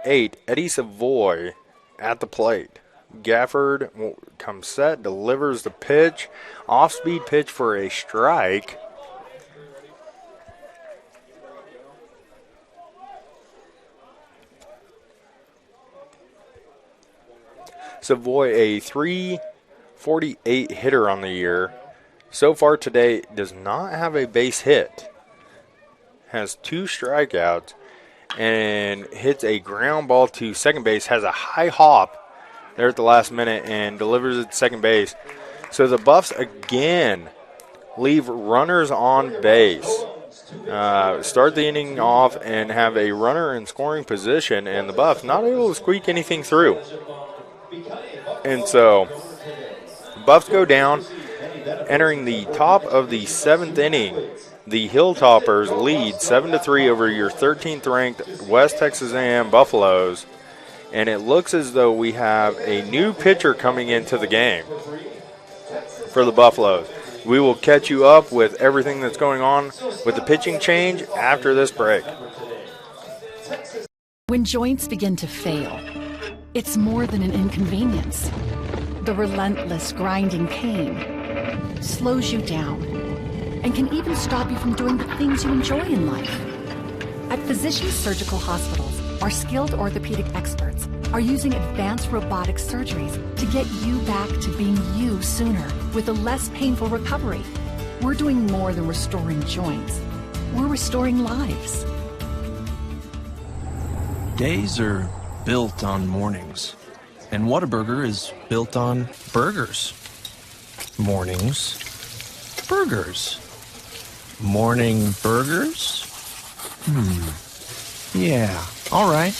8, Eddie Savoy at the plate. Gafford comes set, delivers the pitch. Off-speed pitch for a strike. Savoy, a .348 hitter on the year. So far today, does not have a base hit. Has 2 strikeouts and hits a ground ball to second base. Has a high hop there at the last minute and delivers it to second base. So the Buffs again leave runners on base. Start the inning off and have a runner in scoring position, and the Buffs not able to squeak anything through. And so Buffs go down. Entering the top of the 7th inning, the Hilltoppers lead 7-3 over your 13th ranked West Texas A&M Buffaloes. And it looks as though we have a new pitcher coming into the game for the Buffaloes. We will catch you up with everything that's going on with the pitching change after this break. When joints begin to fail, it's more than an inconvenience. The relentless grinding pain slows you down, and can even stop you from doing the things you enjoy in life. At Physicians Surgical Hospitals, our skilled orthopedic experts are using advanced robotic surgeries to get you back to being you sooner with a less painful recovery. We're doing more than restoring joints. We're restoring lives. Days are built on mornings, and Whataburger is built on burgers. Mornings, burgers. Morning burgers? Yeah, all right.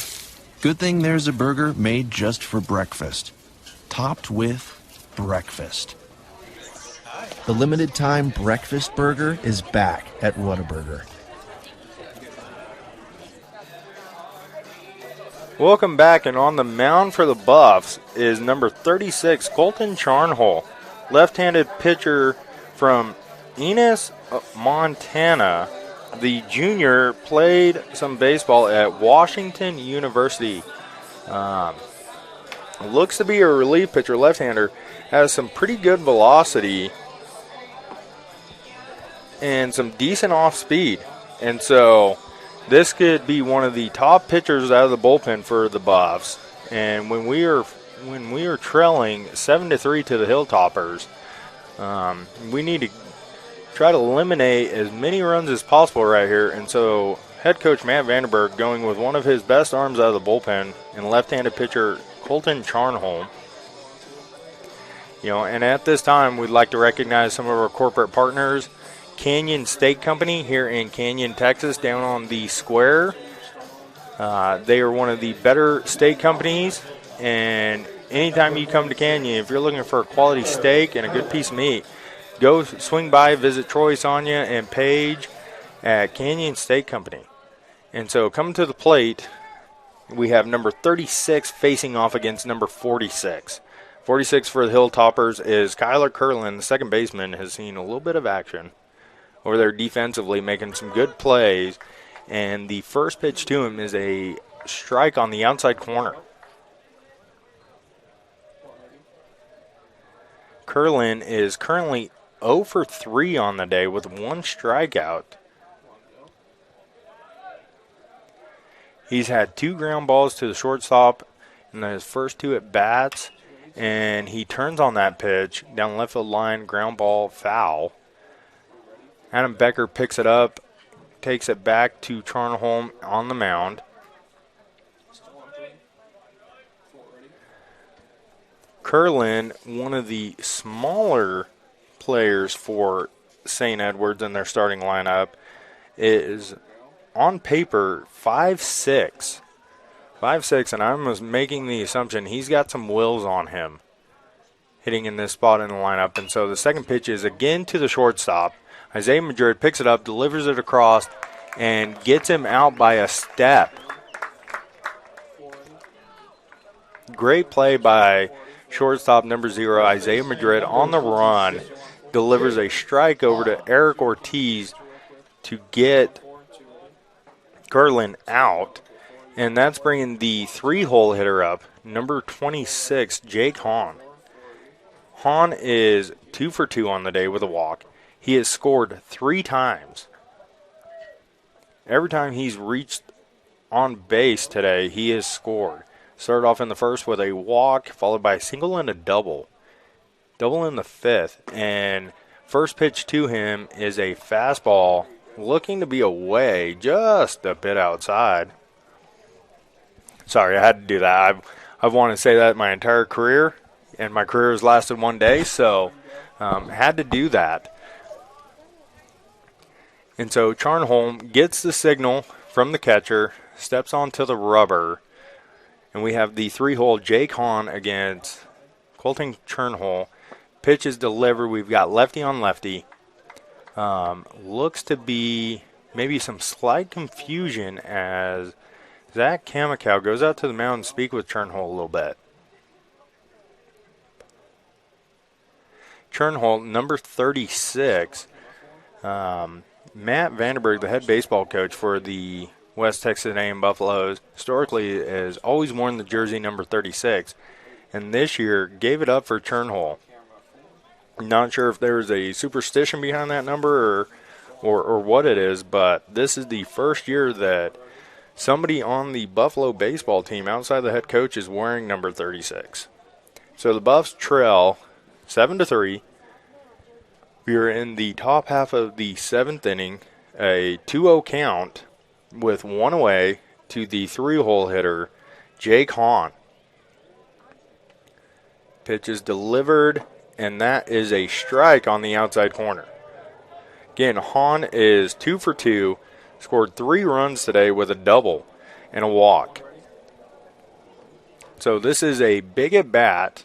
Good thing there's a burger made just for breakfast, topped with breakfast. The limited time breakfast burger is back at Whataburger. Welcome back, and on the mound for the Buffs is number 36, Colton Charnhole, left-handed pitcher from Ennis, Montana. The junior played some baseball at Washington University. Looks to be a relief pitcher, left-hander, has some pretty good velocity and some decent off-speed. And so this could be one of the top pitchers out of the bullpen for the Buffs. And when we are trailing 7-3 to the Hilltoppers, we need to try to eliminate as many runs as possible right here. And so head coach Matt Vandenberg going with one of his best arms out of the bullpen and left-handed pitcher Colton Charnholm. And at this time, we'd like to recognize some of our corporate partners. Canyon Steak Company here in Canyon, Texas, down on the square. They are one of the better steak companies, and anytime you come to Canyon, if you're looking for a quality steak and a good piece of meat, go swing by, visit Troy, Sonia, and Paige at Canyon Steak Company. And so coming to the plate, we have number 36 facing off against number 46. 46 for the Hilltoppers is Kyler Curlin, the second baseman, has seen a little bit of action over there defensively, making some good plays. And the first pitch to him is a strike on the outside corner. Curlin is currently 0 for 3 on the day with one strikeout. He's had 2 ground balls to the shortstop in his first 2 at-bats, and he turns on that pitch down left field line, ground ball, foul. Adam Becker picks it up, takes it back to Charnholm on the mound. Curlin, one of the smaller players for St. Edwards in their starting lineup, is on paper 5'6". 5'6", and I was making the assumption he's got some wheels on him hitting in this spot in the lineup. And so the second pitch is again to the shortstop. Isaiah Madrid picks it up, delivers it across, and gets him out by a step. Great play by shortstop number 0, Isaiah Madrid, on the run. Delivers a strike over to Eric Ortiz to get Curlin out. And that's bringing the 3-hole hitter up, number 26, Jake Hahn. Hahn is 2 for 2 on the day with a walk. He has scored 3 times. Every time he's reached on base today, he has scored. Started off in the first with a walk, followed by a single and a double. Double in the 5th. And first pitch to him is a fastball looking to be away just a bit outside. Sorry, I had to do that. I've wanted to say that my entire career, and my career has lasted 1 day, so had to do that. And so Charnholm gets the signal from the catcher, steps onto the rubber, and we have the 3-hole Jake Hahn against Colton Charnholm. Pitch is delivered. We've got lefty on lefty. Looks to be maybe some slight confusion as Zach Kamikow goes out to the mound and speak with Charnholm a little bit. Charnholm, number 36. Matt Vandenberg, the head baseball coach for the West Texas A&M Buffaloes, historically has always worn the jersey number 36, and this year gave it up for Charnholm. Not sure if there's a superstition behind that number or what it is, but this is the first year that somebody on the Buffalo baseball team outside the head coach is wearing number 36. So the Buffs trail 7-3. We are in the top half of the 7th inning, a 2-0 count with one away to the 3-hole hitter, Jake Hahn. Pitch is delivered, and that is a strike on the outside corner. Again, Hahn is 2 for 2, scored 3 runs today with a double and a walk. So this is a big at-bat,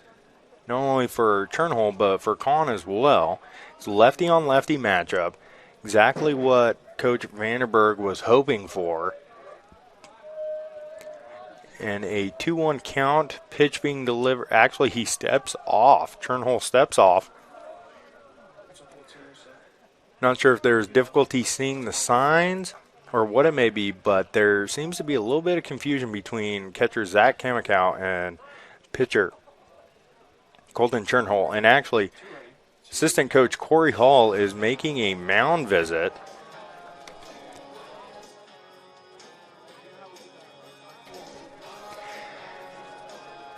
not only for Turnhull, but for Hahn as well. It's lefty-on-lefty matchup, exactly what Coach Vanderberg was hoping for. And a 2-1 count, pitch being delivered. Actually, he steps off. Turnhull steps off. Not sure if there's difficulty seeing the signs or what it may be, but there seems to be a little bit of confusion between catcher Zach Kamikow and pitcher Colton Turnhull. And actually, assistant coach Corey Hall is making a mound visit.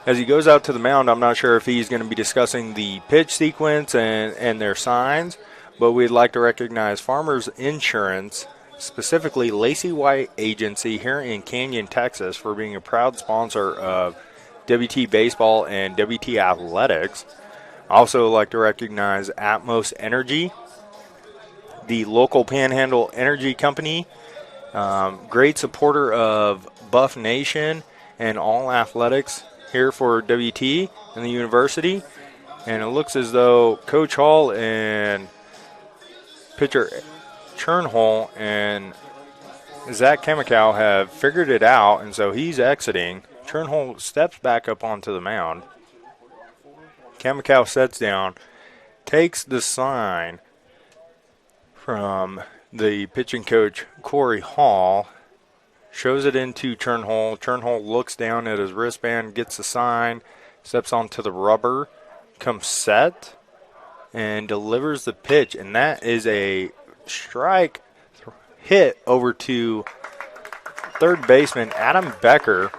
As he goes out to the mound, I'm not sure if he's going to be discussing the pitch sequence and their signs, but we'd like to recognize Farmers Insurance, specifically Lacey White Agency here in Canyon, Texas, for being a proud sponsor of WT Baseball and WT Athletics. Also like to recognize Atmos Energy, the local Panhandle Energy Company, great supporter of Buff Nation and all athletics here for WT and the university. And it looks as though Coach Hall and pitcher Turnhull and Zach Kamikow have figured it out, and so he's exiting. Turnhull steps back up onto the mound. Kamikow sets down, takes the sign from the pitching coach Corey Hall, shows it into Turnhull. Turnhull looks down at his wristband, gets the sign, steps onto the rubber, comes set, and delivers the pitch. And that is a strike hit over to third baseman Adam Becker.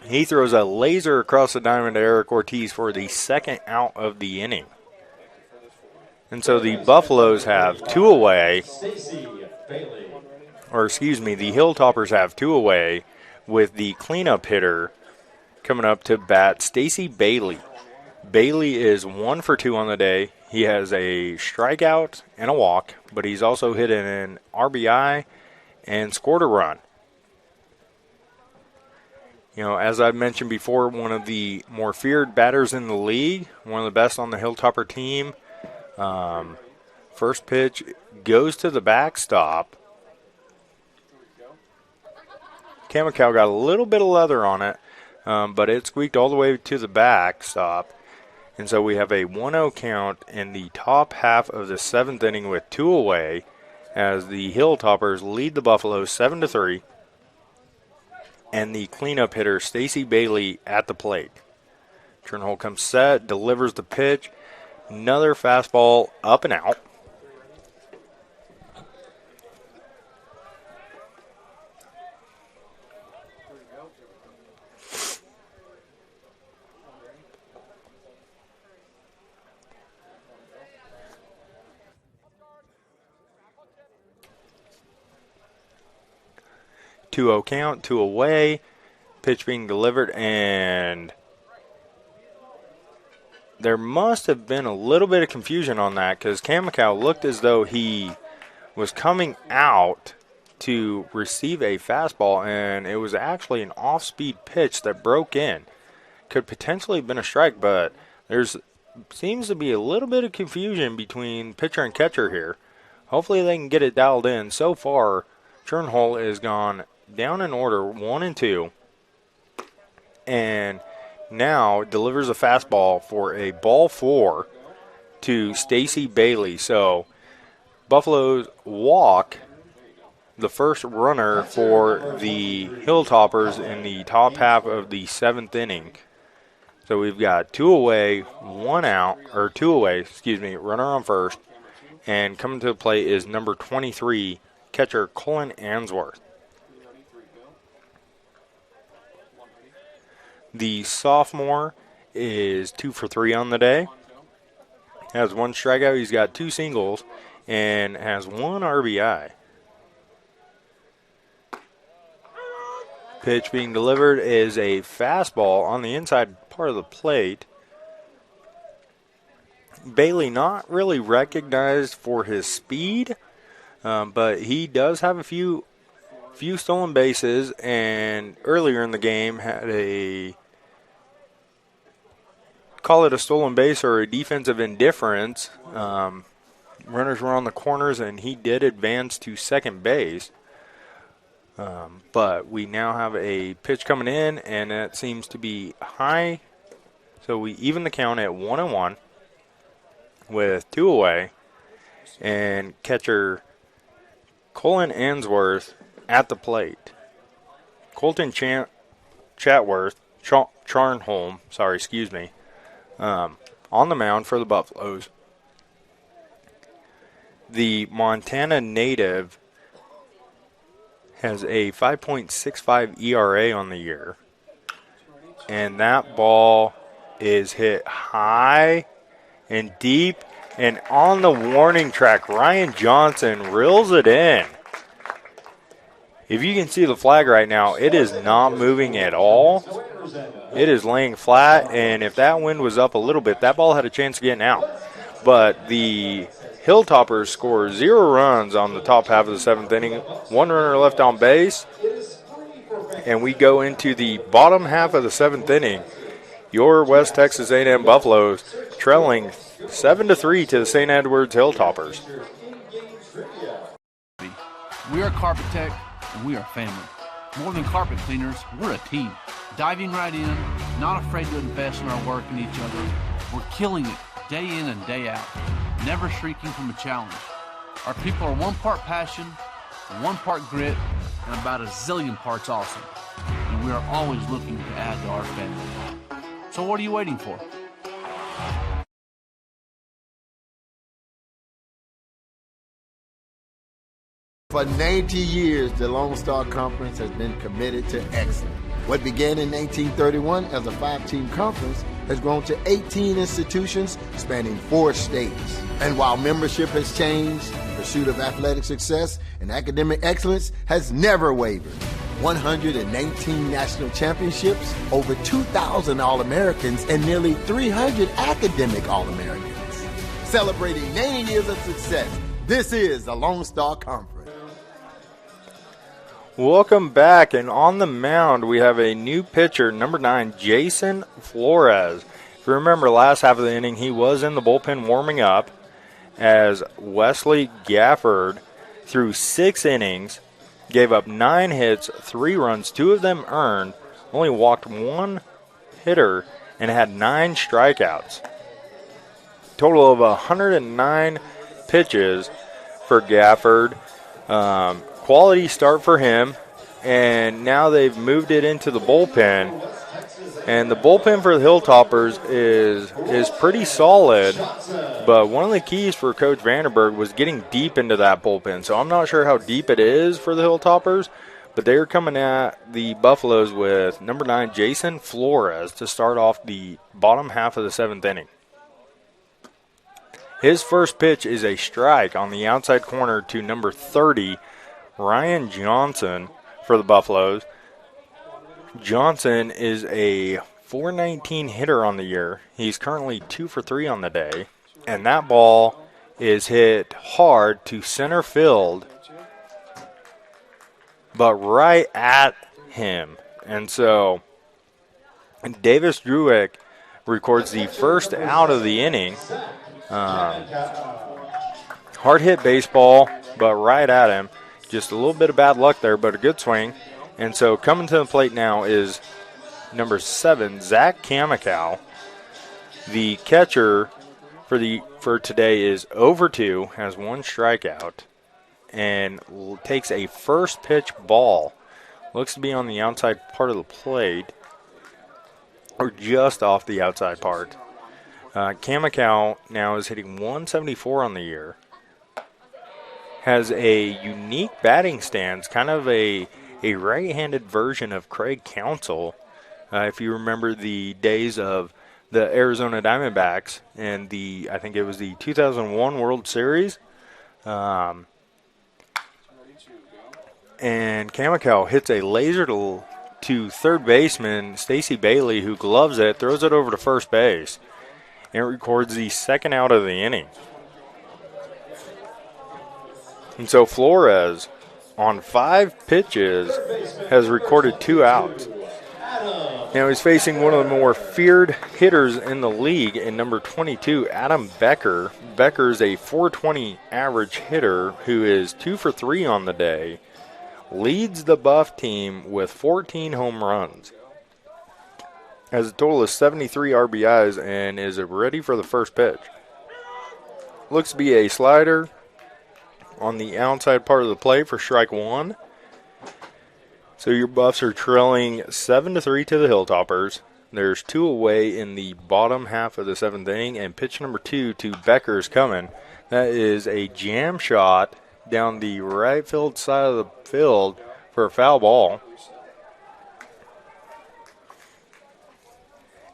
He throws a laser across the diamond to Eric Ortiz for the second out of the inning. And so the Buffaloes have 2 away. Or excuse me, the Hilltoppers have 2 away with the cleanup hitter coming up to bat, Stacy Bailey. Bailey is 1 for 2 on the day. He has a strikeout and a walk, but he's also hit an RBI and scored a run. You know, as I mentioned before, one of the more feared batters in the league, one of the best on the Hilltopper team. First pitch goes to the backstop. Kamikow got a little bit of leather on it, but it squeaked all the way to the backstop. And so we have a 1-0 count in the top half of the 7th inning with 2 away as the Hilltoppers lead the Buffaloes 7-3. And the cleanup hitter, Stacy Bailey, at the plate. Turnhull comes set, delivers the pitch. Another fastball up and out. Two-0 count, 2 away. Pitch being delivered, and there must have been a little bit of confusion on that because Kamikow looked as though he was coming out to receive a fastball, and it was actually an off-speed pitch that broke in. Could potentially have been a strike, but there's seems to be a little bit of confusion between pitcher and catcher here. Hopefully they can get it dialed in. So far, Turnhull is gone down in order, 1 and 2, and now delivers a fastball for a ball 4 to Stacy Bailey. So Buffaloes walk the first runner for the Hilltoppers in the top half of the 7th inning. So we've got 2 away, 1 out, or 2 away, runner on first. And coming to the plate is number 23, catcher Colin Answorth. The sophomore is 2 for 3 on the day. Has 1 strikeout. He's got 2 singles and has 1 RBI. Pitch being delivered is a fastball on the inside part of the plate. Bailey not really recognized for his speed, but he does have a few stolen bases, and earlier in the game had call it a stolen base or a defensive indifference. Runners were on the corners, and he did advance to second base. But we now have a pitch coming in, and that seems to be high. So we even the count at 1-1 with 2 away. And catcher Colin Answorth at the plate. Colton Charnholm, on the mound for the Buffaloes. The Montana native has a 5.65 ERA on the year. And that ball is hit high and deep and on the warning track. Ryan Johnson reels it in. If you can see the flag right now, it is not moving at all. It is laying flat, and if that wind was up a little bit, that ball had a chance of getting out. But the Hilltoppers score 0 runs on the top half of the 7th inning. 1 runner left on base, and we go into the bottom half of the 7th inning. Your West Texas A&M Buffaloes trailing 7-3 to the St. Edwards Hilltoppers. We are Carpet Tech, and we are family. More than carpet cleaners, we're a team. Diving right in, not afraid to invest in our work and each other. We're killing it day in and day out, never shrinking from a challenge. Our people are 1 part passion, 1 part grit, and about a zillion parts awesome. And we are always looking to add to our family. So what are you waiting for? For 90 years, the Lone Star Conference has been committed to excellence. What began in 1931 as a 5-team conference has grown to 18 institutions spanning 4 states. And while membership has changed, the pursuit of athletic success and academic excellence has never wavered. 119 national championships, over 2,000 All-Americans, and nearly 300 academic All-Americans. Celebrating 90 years of success, this is the Lone Star Conference. Welcome back, and on the mound we have a new pitcher, number 9, Jason Flores. If you remember last half of the inning, he was in the bullpen warming up as Wesley Gafford threw 6 innings, gave up 9 hits, 3 runs, 2 of them earned, only walked 1 hitter, and had 9 strikeouts. Total of 109 pitches for Gafford. Quality start for him, and now they've moved it into the bullpen. And the bullpen for the Hilltoppers is pretty solid, but one of the keys for Coach Vanderberg was getting deep into that bullpen. So I'm not sure how deep it is for the Hilltoppers, but they're coming at the Buffaloes with number 9, Jason Flores, to start off the bottom half of the 7th inning. His first pitch is a strike on the outside corner to number 30, Ryan Johnson for the Buffaloes. Johnson is a .419 hitter on the year. He's currently 2 for 3 on the day. And that ball is hit hard to center field, but right at him. And so Davis Druick records the first out of the inning. Hard hit baseball, but right at him. Just a little bit of bad luck there, but a good swing. And so coming to the plate now is number 7, Zach Kamikow. The catcher for today is over 2, has 1 strikeout, and takes a first pitch ball. Looks to be on the outside part of the plate. or just off the outside part. Kamikaze now is hitting 174 on the year. Has a unique batting stance, kind of a right-handed version of Craig Counsell. If you remember the days of the Arizona Diamondbacks and I think it was the 2001 World Series. And Kamikaze hits a laser to third baseman Stacey Bailey, who gloves it, throws it over to first base, and records the second out of the inning. And so Flores, on 5 pitches, has recorded 2 outs. Now he's facing one of the more feared hitters in the league in number 22, Adam Becker. Becker's a .420 average hitter who is 2 for 3 on the day. Leads the Buff team with 14 home runs. Has a total of 73 RBIs and is ready for the first pitch. Looks to be a slider on the outside part of the plate for strike 1. So your Buffs are trailing 7-3 to the Hilltoppers. There's 2 away in the bottom half of the 7th inning, and pitch number 2 to Becker's coming. That is a jam shot down the right field side of the field for a foul ball.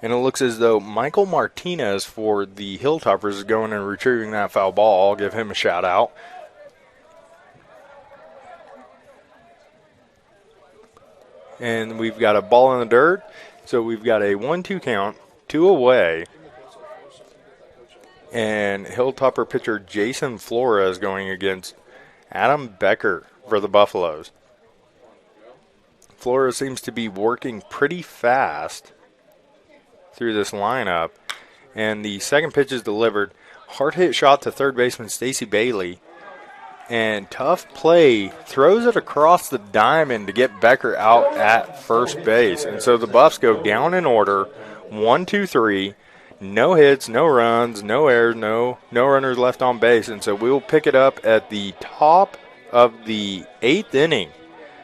And it looks as though Michael Martinez for the Hilltoppers is going and retrieving that foul ball. I'll give him a shout out. And we've got a ball in the dirt. So we've got a 1-2 count, 2 away. And Hilltopper pitcher Jason Flores going against Adam Becker for the Buffaloes. Flores seems to be working pretty fast through this lineup. And the second pitch is delivered. Hard hit shot to third baseman Stacey Bailey. And tough play, throws it across the diamond to get Becker out at first base. And so the Buffs go down in order, 1, 2, 3. No hits, no runs, no errors, no runners left on base. And so we'll pick it up at the top of the 8th inning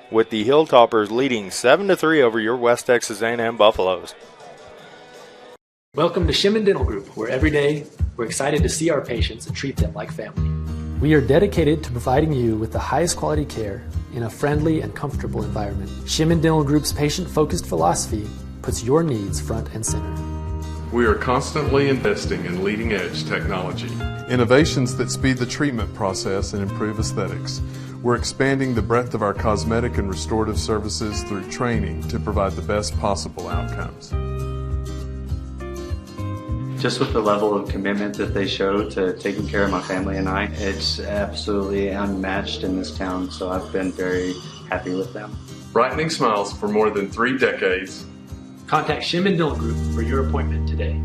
with the Hilltoppers leading 7-3 over your West Texas A&M Buffaloes. Welcome to Shimon Dental Group, where every day we're excited to see our patients and treat them like family. We are dedicated to providing you with the highest quality care in a friendly and comfortable environment. Shimon Dental Group's patient-focused philosophy puts your needs front and center. We are constantly investing in leading-edge technology. Innovations that speed the treatment process and improve aesthetics. We're expanding the breadth of our cosmetic and restorative services through training to provide the best possible outcomes. Just with the level of commitment that they show to taking care of my family and I, it's absolutely unmatched in this town, so I've been very happy with them. Brightening smiles for more than 3 decades. Contact Shimon Dental Group for your appointment today.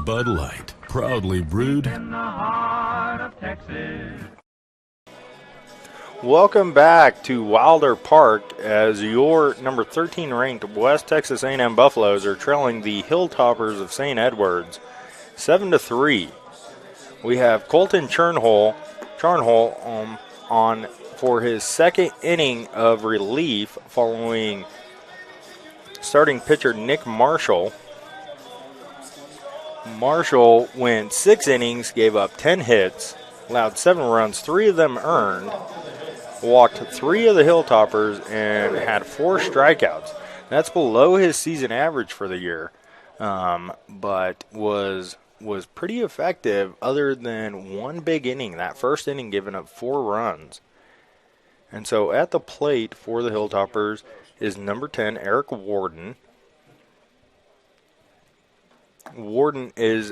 Bud Light, proudly brewed in the heart of Texas. Welcome back to Wilder Park as your number 13 ranked West Texas A&M Buffaloes are trailing the Hilltoppers of St. Edwards 7-3. We have Colton Charnhole on for his second inning of relief following starting pitcher Nick Marshall. Marshall went 6 innings, gave up 10 hits, allowed 7 runs, 3 of them earned, walked 3 of the Hilltoppers, and had 4 strikeouts. That's below his season average for the year, but was pretty effective other than 1 big inning. That first inning giving up 4 runs. And so at the plate for the Hilltoppers is number 10, Eric Warden. Warden is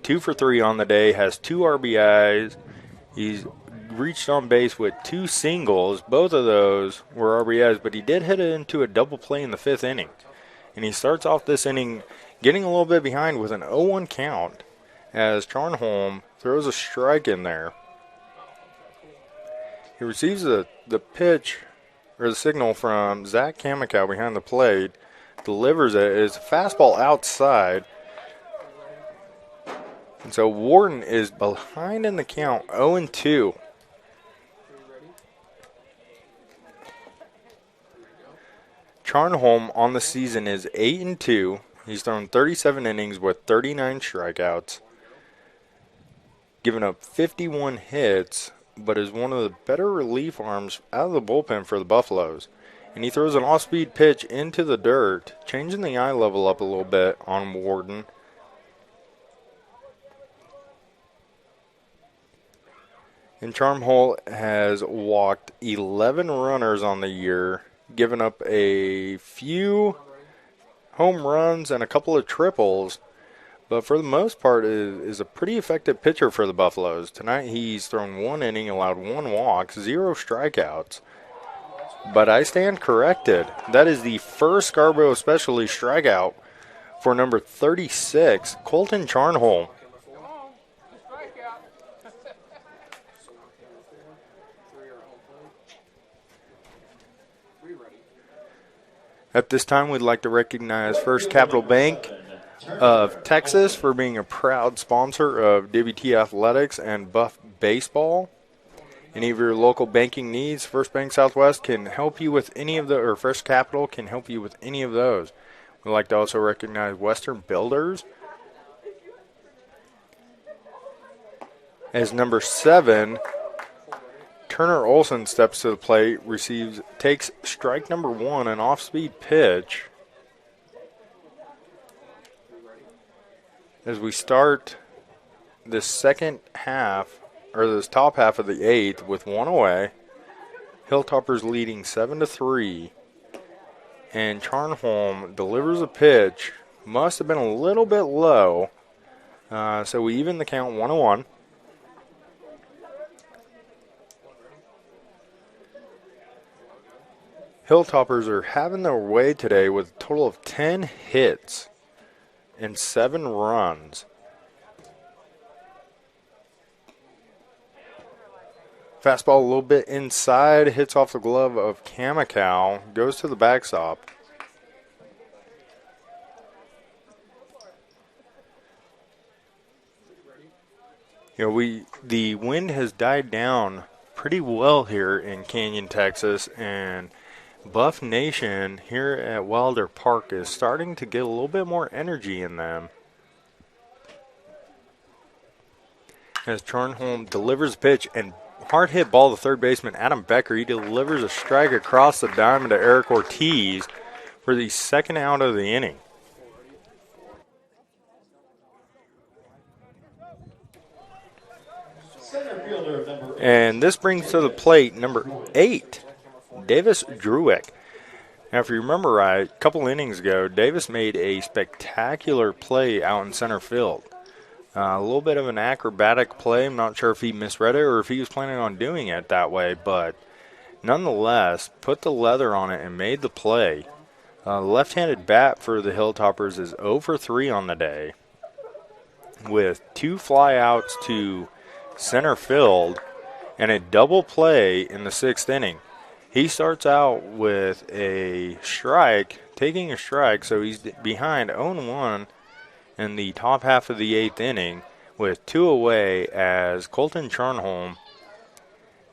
2 for 3 on the day, has 2 RBIs. He's reached on base with 2 singles. Both of those were RBIs, but he did hit it into a double play in the 5th inning. And he starts off this inning getting a little bit behind with an 0-1 count as Charnholm throws a strike in there. He receives the pitch or the signal from Zach Kamikaze behind the plate, delivers it. It's a fastball outside. And so Warden is behind in the count, 0-2. Charnholm on the season is 8-2. He's thrown 37 innings with 39 strikeouts, given up 51 hits, but is one of the better relief arms out of the bullpen for the Buffaloes. And he throws an off-speed pitch into the dirt, changing the eye level up a little bit on Warden. And Charnholm has walked 11 runners on the year, given up a few home runs and a couple of triples, but for the most part is a pretty effective pitcher for the Buffaloes. Tonight he's thrown 1 inning, allowed 1 walk, 0 strikeouts. But I stand corrected. That is the first Scarborough Specialty strikeout for number 36, Colton Charnholm. At this time, we'd like to recognize First Capital Bank of Texas for being a proud sponsor of WT Athletics and Buff Baseball. Any of your local banking needs, First Bank Southwest can help you with any of the, or First Capital can help you with any of those. We'd like to also recognize Western Builders as number 7. Turner Olson steps to the plate, takes strike number 1, an off-speed pitch. As we start this second half, or this top half of the 8th with 1 away, Hilltoppers leading 7-3, and Charnholm delivers a pitch, must have been a little bit low, so we even the count 1-1. Hilltoppers are having their way today with a total of 10 hits and 7 runs. Fastball a little bit inside, hits off the glove of Kamikow, goes to the backstop. The wind has died down pretty well here in Canyon, Texas, and Buff Nation here at Wilder Park is starting to get a little bit more energy in them. As Charnholm delivers a pitch and hard hit ball to third baseman Adam Becker. He delivers a strike across the diamond to Eric Ortiz for the second out of the inning. And this brings to the plate number 8, Davis Druick. Now, if you remember right, a couple innings ago, Davis made a spectacular play out in center field. A little bit of an acrobatic play. I'm not sure if he misread it or if he was planning on doing it that way, but nonetheless, put the leather on it and made the play. Left-handed bat for the Hilltoppers is 0 for 3 on the day, with 2 flyouts to center field and a double play in the 6th inning. He starts out with a strike, taking a strike, so he's behind 0-1 in the top half of the 8th inning with 2 away as Colton Charnholm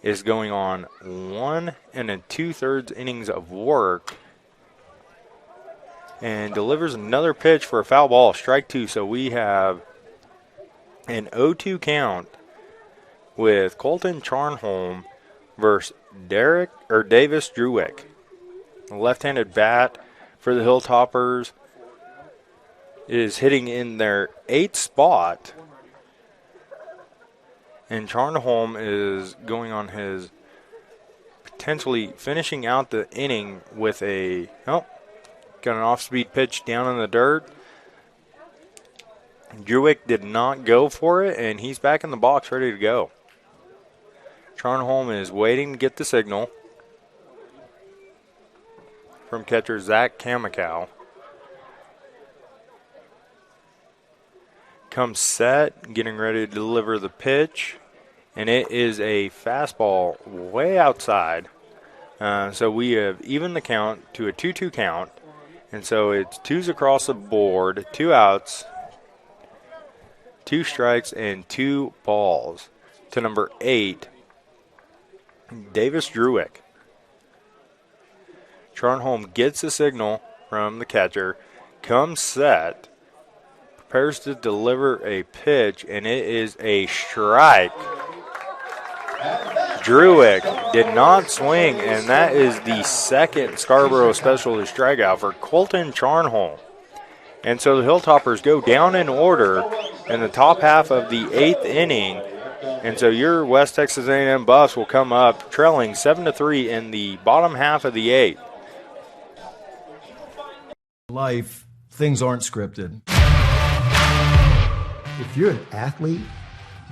is going on 1 2/3 innings of work and delivers another pitch for a foul ball, strike 2. So we have an 0-2 count with Colton Charnholm versus Davis Druick. A left-handed bat for the Hilltoppers is hitting in their 8th spot, and Charnholm is going on his potentially finishing out the inning with got an off-speed pitch down in the dirt. Druick did not go for it, and he's back in the box ready to go. Charnholm is waiting to get the signal from catcher Zach Kamikow. Comes set, getting ready to deliver the pitch, and it is a fastball way outside. So we have evened the count to a 2-2 count, and so it's 2s across the board, 2 outs 2 strikes and 2 balls to number 8, Davis Druick. Charnholm gets the signal from the catcher, comes set, prepares to deliver a pitch, and it is a strike. Druick did not swing, and that is the second Scarborough Specialty strikeout for Colton Charnholm. And so the Hilltoppers go down in order in the top half of the 8th inning. And so your West Texas A&M Buffs will come up trailing 7-3 in the bottom half of the 8th. Life, things aren't scripted. If you're an athlete,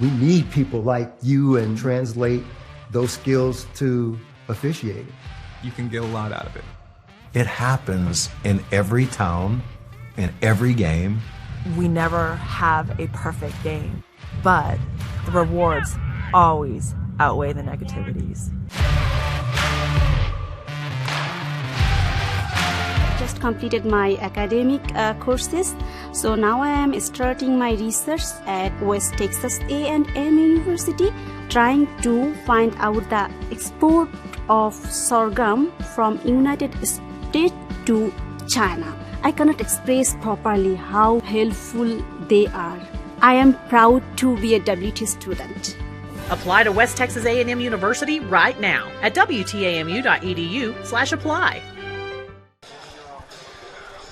we need people like you and translate those skills to officiating. You can get a lot out of it. It happens in every town, in every game. We never have a perfect game, but the rewards always outweigh the negativities. Just completed my academic courses, so now I am starting my research at West Texas A&M University, trying to find out the export of sorghum from United States to China. I cannot express properly how helpful they are. I am proud to be a WT student. Apply to West Texas A&M University right now at wtamu.edu/apply.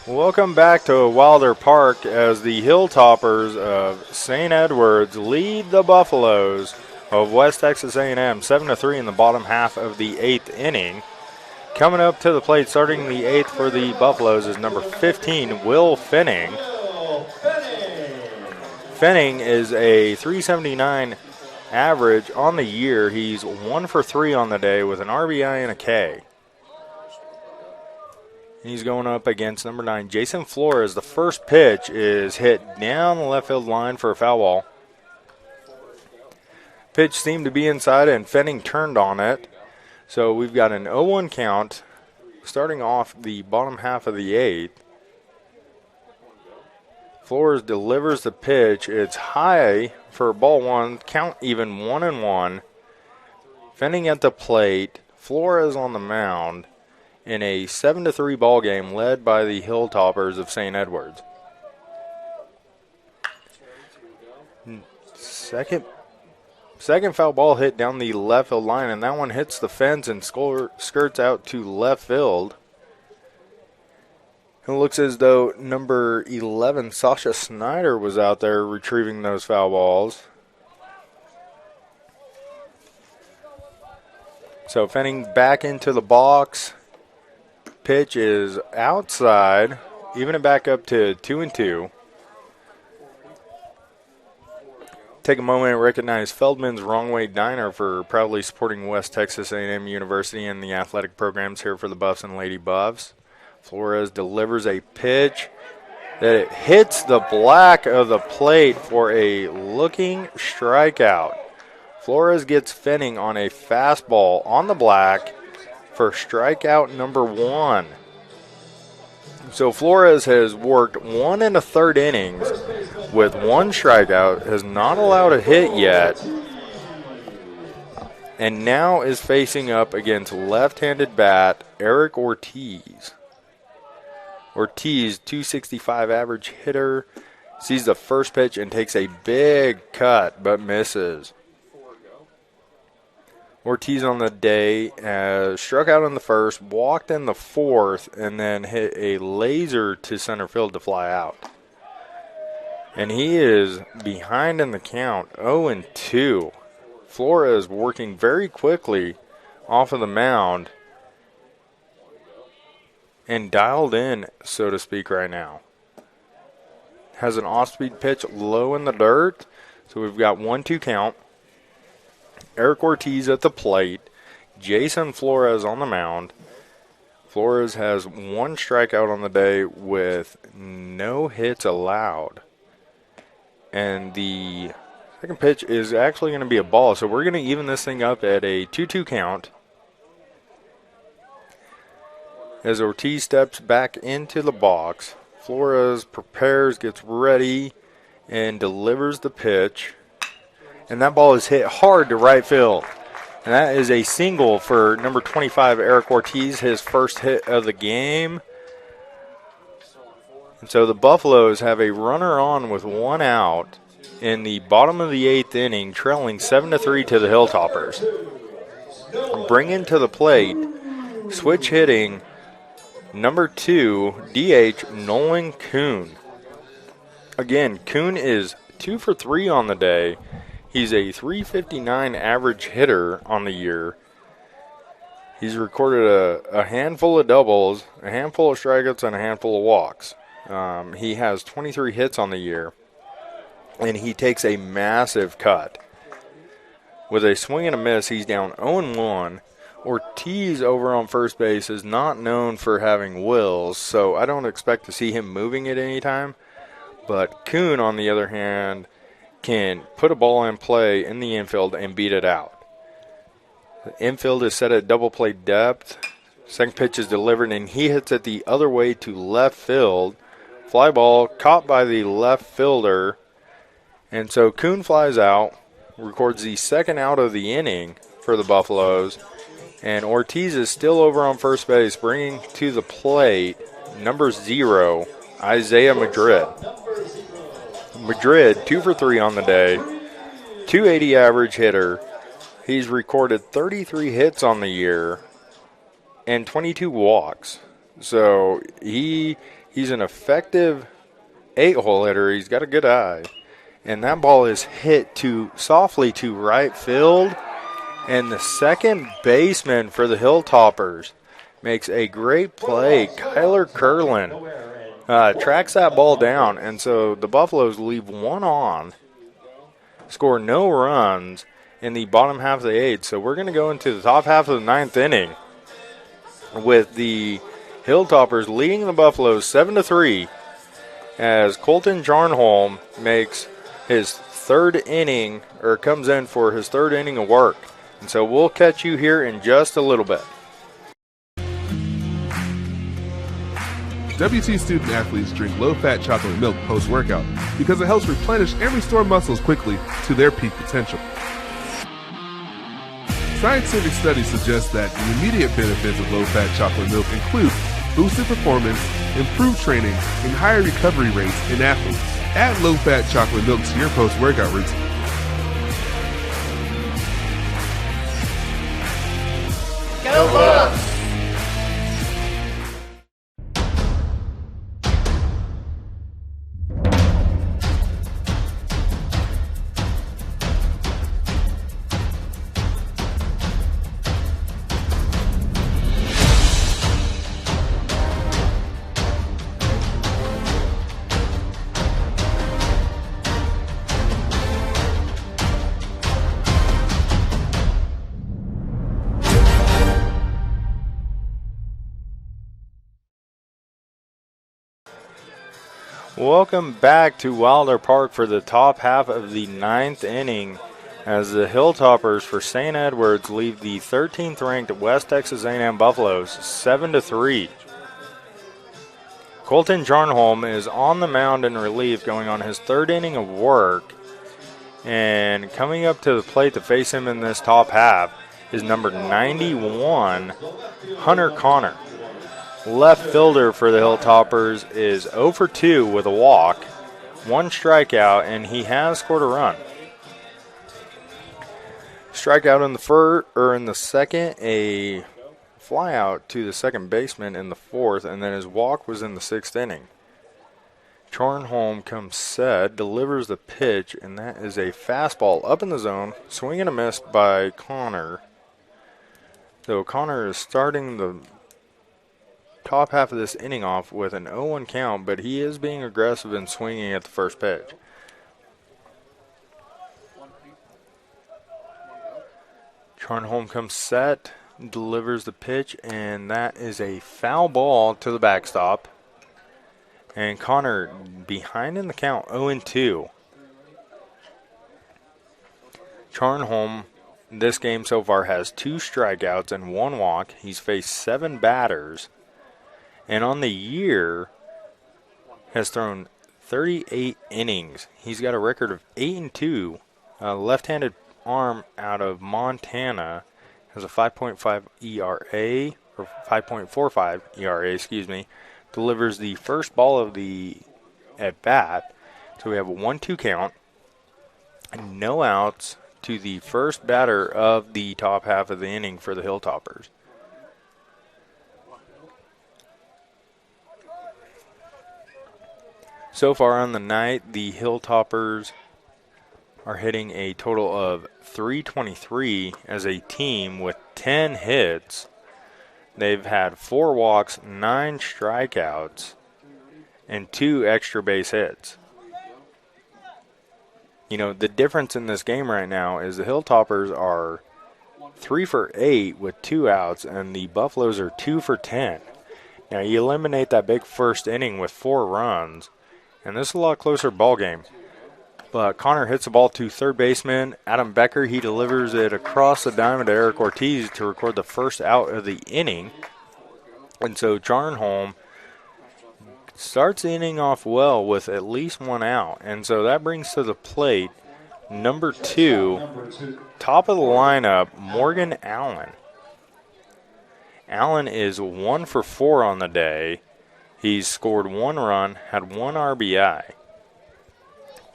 Welcome back to Wilder Park as the Hilltoppers of St. Edwards lead the Buffaloes of West Texas A&M 7-3 in the bottom half of the 8th inning. Coming up to the plate, starting the 8th for the Buffaloes, is number 15, Will Finning. Finning is a .379 average on the year. He's 1 for 3 on the day with an RBI and a K. He's going up against number 9, Jason Flores. The first pitch is hit down the left field line for a foul ball. Pitch seemed to be inside, and Finning turned on it. So we've got an 0-1 count starting off the bottom half of the 8th. Flores delivers the pitch. It's high for ball 1, count even 1-1. Finning at the plate, Flores on the mound in a 7-3 ball game led by the Hilltoppers of St. Edwards. Second foul ball hit down the left field line, and that one hits the fence and skirts out to left field. It looks as though number 11, Sasha Snyder, was out there retrieving those foul balls. So Finning back into the box. Pitch is outside, even it back up to 2-2. Take a moment and recognize Feldman's Wrong Way Diner for proudly supporting West Texas A&M University and the athletic programs here for the Buffs and Lady Buffs. Flores delivers a pitch that it hits the black of the plate for a looking strikeout. Flores gets Finning on a fastball on the black for strikeout number 1. So Flores has worked 1 1/3 innings with 1 strikeout, has not allowed a hit yet, and now is facing up against left-handed bat Eric Ortiz. Ortiz, .265 average hitter, sees the first pitch and takes a big cut but misses. Ortiz on the day struck out in the first, walked in the 4th, and then hit a laser to center field to fly out. And he is behind in the count, 0-2. Flores working very quickly off of the mound and dialed in, so to speak, right now. Has an off-speed pitch low in the dirt, so we've got 1-2 count. Eric Ortiz at the plate, Jason Flores on the mound. Flores has 1 strikeout on the day with no hits allowed. And the second pitch is actually going to be a ball, so we're going to even this thing up at a 2-2 count. As Ortiz steps back into the box, Flores prepares, gets ready, and delivers the pitch. And that ball is hit hard to right field. And that is a single for number 25, Eric Ortiz, his first hit of the game. And so the Buffaloes have a runner on with one out in the bottom of the 8th inning, trailing 7-3 to the Hilltoppers. Bringing to the plate, switch hitting, number 2, DH, Nolan Kuhn. Again, Kuhn is 2 for 3 on the day. He's a .359 average hitter on the year. He's recorded a handful of doubles, a handful of strikeouts, and a handful of walks. He has 23 hits on the year, and he takes a massive cut. With a swing and a miss, he's down 0-1. Ortiz over on first base is not known for having wills, so I don't expect to see him moving at any time. But Kuhn, on the other hand, can put a ball in play in the infield and beat it out. The infield is set at double play depth. Second pitch is delivered, and he hits it the other way to left field. Fly ball caught by the left fielder. And so Kuhn flies out, records the second out of the inning for the Buffaloes. And Ortiz is still over on first base, bringing to the plate number 0, Isaiah Madrid. Madrid, 2 for 3 on the day, .280 average hitter. He's recorded 33 hits on the year and 22 walks. So he's an effective 8-hole hitter. He's got a good eye. And that ball is hit softly to right field. And the second baseman for the Hilltoppers makes a great play. Kyler Curlin tracks that ball down, and so the Buffaloes leave one on, score no runs in the bottom half of the 8th. So we're going to go into the top half of the 9th inning with the Hilltoppers leading the Buffaloes 7-3 as Colton Jarnholm makes his third inning, or comes in for his third inning of work. And so we'll catch you here in just a little bit. WT student athletes drink low-fat chocolate milk post-workout because it helps replenish and restore muscles quickly to their peak potential. Scientific studies suggest that the immediate benefits of low-fat chocolate milk include boosted performance, improved training, and higher recovery rates in athletes. Add low-fat chocolate milk to your post-workout routine. Go Bucks! Welcome back to Wilder Park for the top half of the 9th inning as the Hilltoppers for St. Edwards leave the 13th ranked West Texas A&M Buffaloes 7-3. Colton Jarnholm is on the mound in relief, going on his third inning of work, and coming up to the plate to face him in this top half is number 91, Hunter Connor. Left fielder for the Hilltoppers is 0 for 2 with a walk, 1 strikeout, and he has scored a run. Strikeout in the second, a fly out to the second baseman in the 4th, and then his walk was in the 6th inning. Jarnholm comes set, delivers the pitch, and that is a fastball up in the zone, swing and a miss by Connor. So Connor is starting the top half of this inning off with an 0-1 count, but he is being aggressive and swinging at the first pitch. Jarnholm comes set, delivers the pitch, and that is a foul ball to the backstop. And Connor behind in the count, 0-2. Jarnholm this game so far has 2 strikeouts and 1 walk. He's faced 7 batters. And on the year has thrown 38 innings. He's got a record of 8-2. Left-handed arm out of Montana, has a 5.5 ERA, or 5.45 ERA, excuse me. Delivers the first ball of the at-bat. So we have a 1-2 count. No outs to the first batter of the top half of the inning for the Hilltoppers. So far on the night, the Hilltoppers are hitting a total of .323 as a team with 10 hits. They've had 4 walks, 9 strikeouts, and 2 extra base hits. You know, the difference in this game right now is the Hilltoppers are 3 for 8 with 2 outs, and the Buffaloes are 2 for 10. Now, you eliminate that big first inning with 4 runs, and this is a lot closer ball game. But Connor hits the ball to third baseman Adam Becker. He delivers it across the diamond to Eric Ortiz to record the first out of the inning. And so Charnholm starts the inning off well with at least 1 out. And so that brings to the plate number 2, top of the lineup, Morgan Allen. Allen is 1 for 4 on the day. He's scored 1 run, had 1 RBI.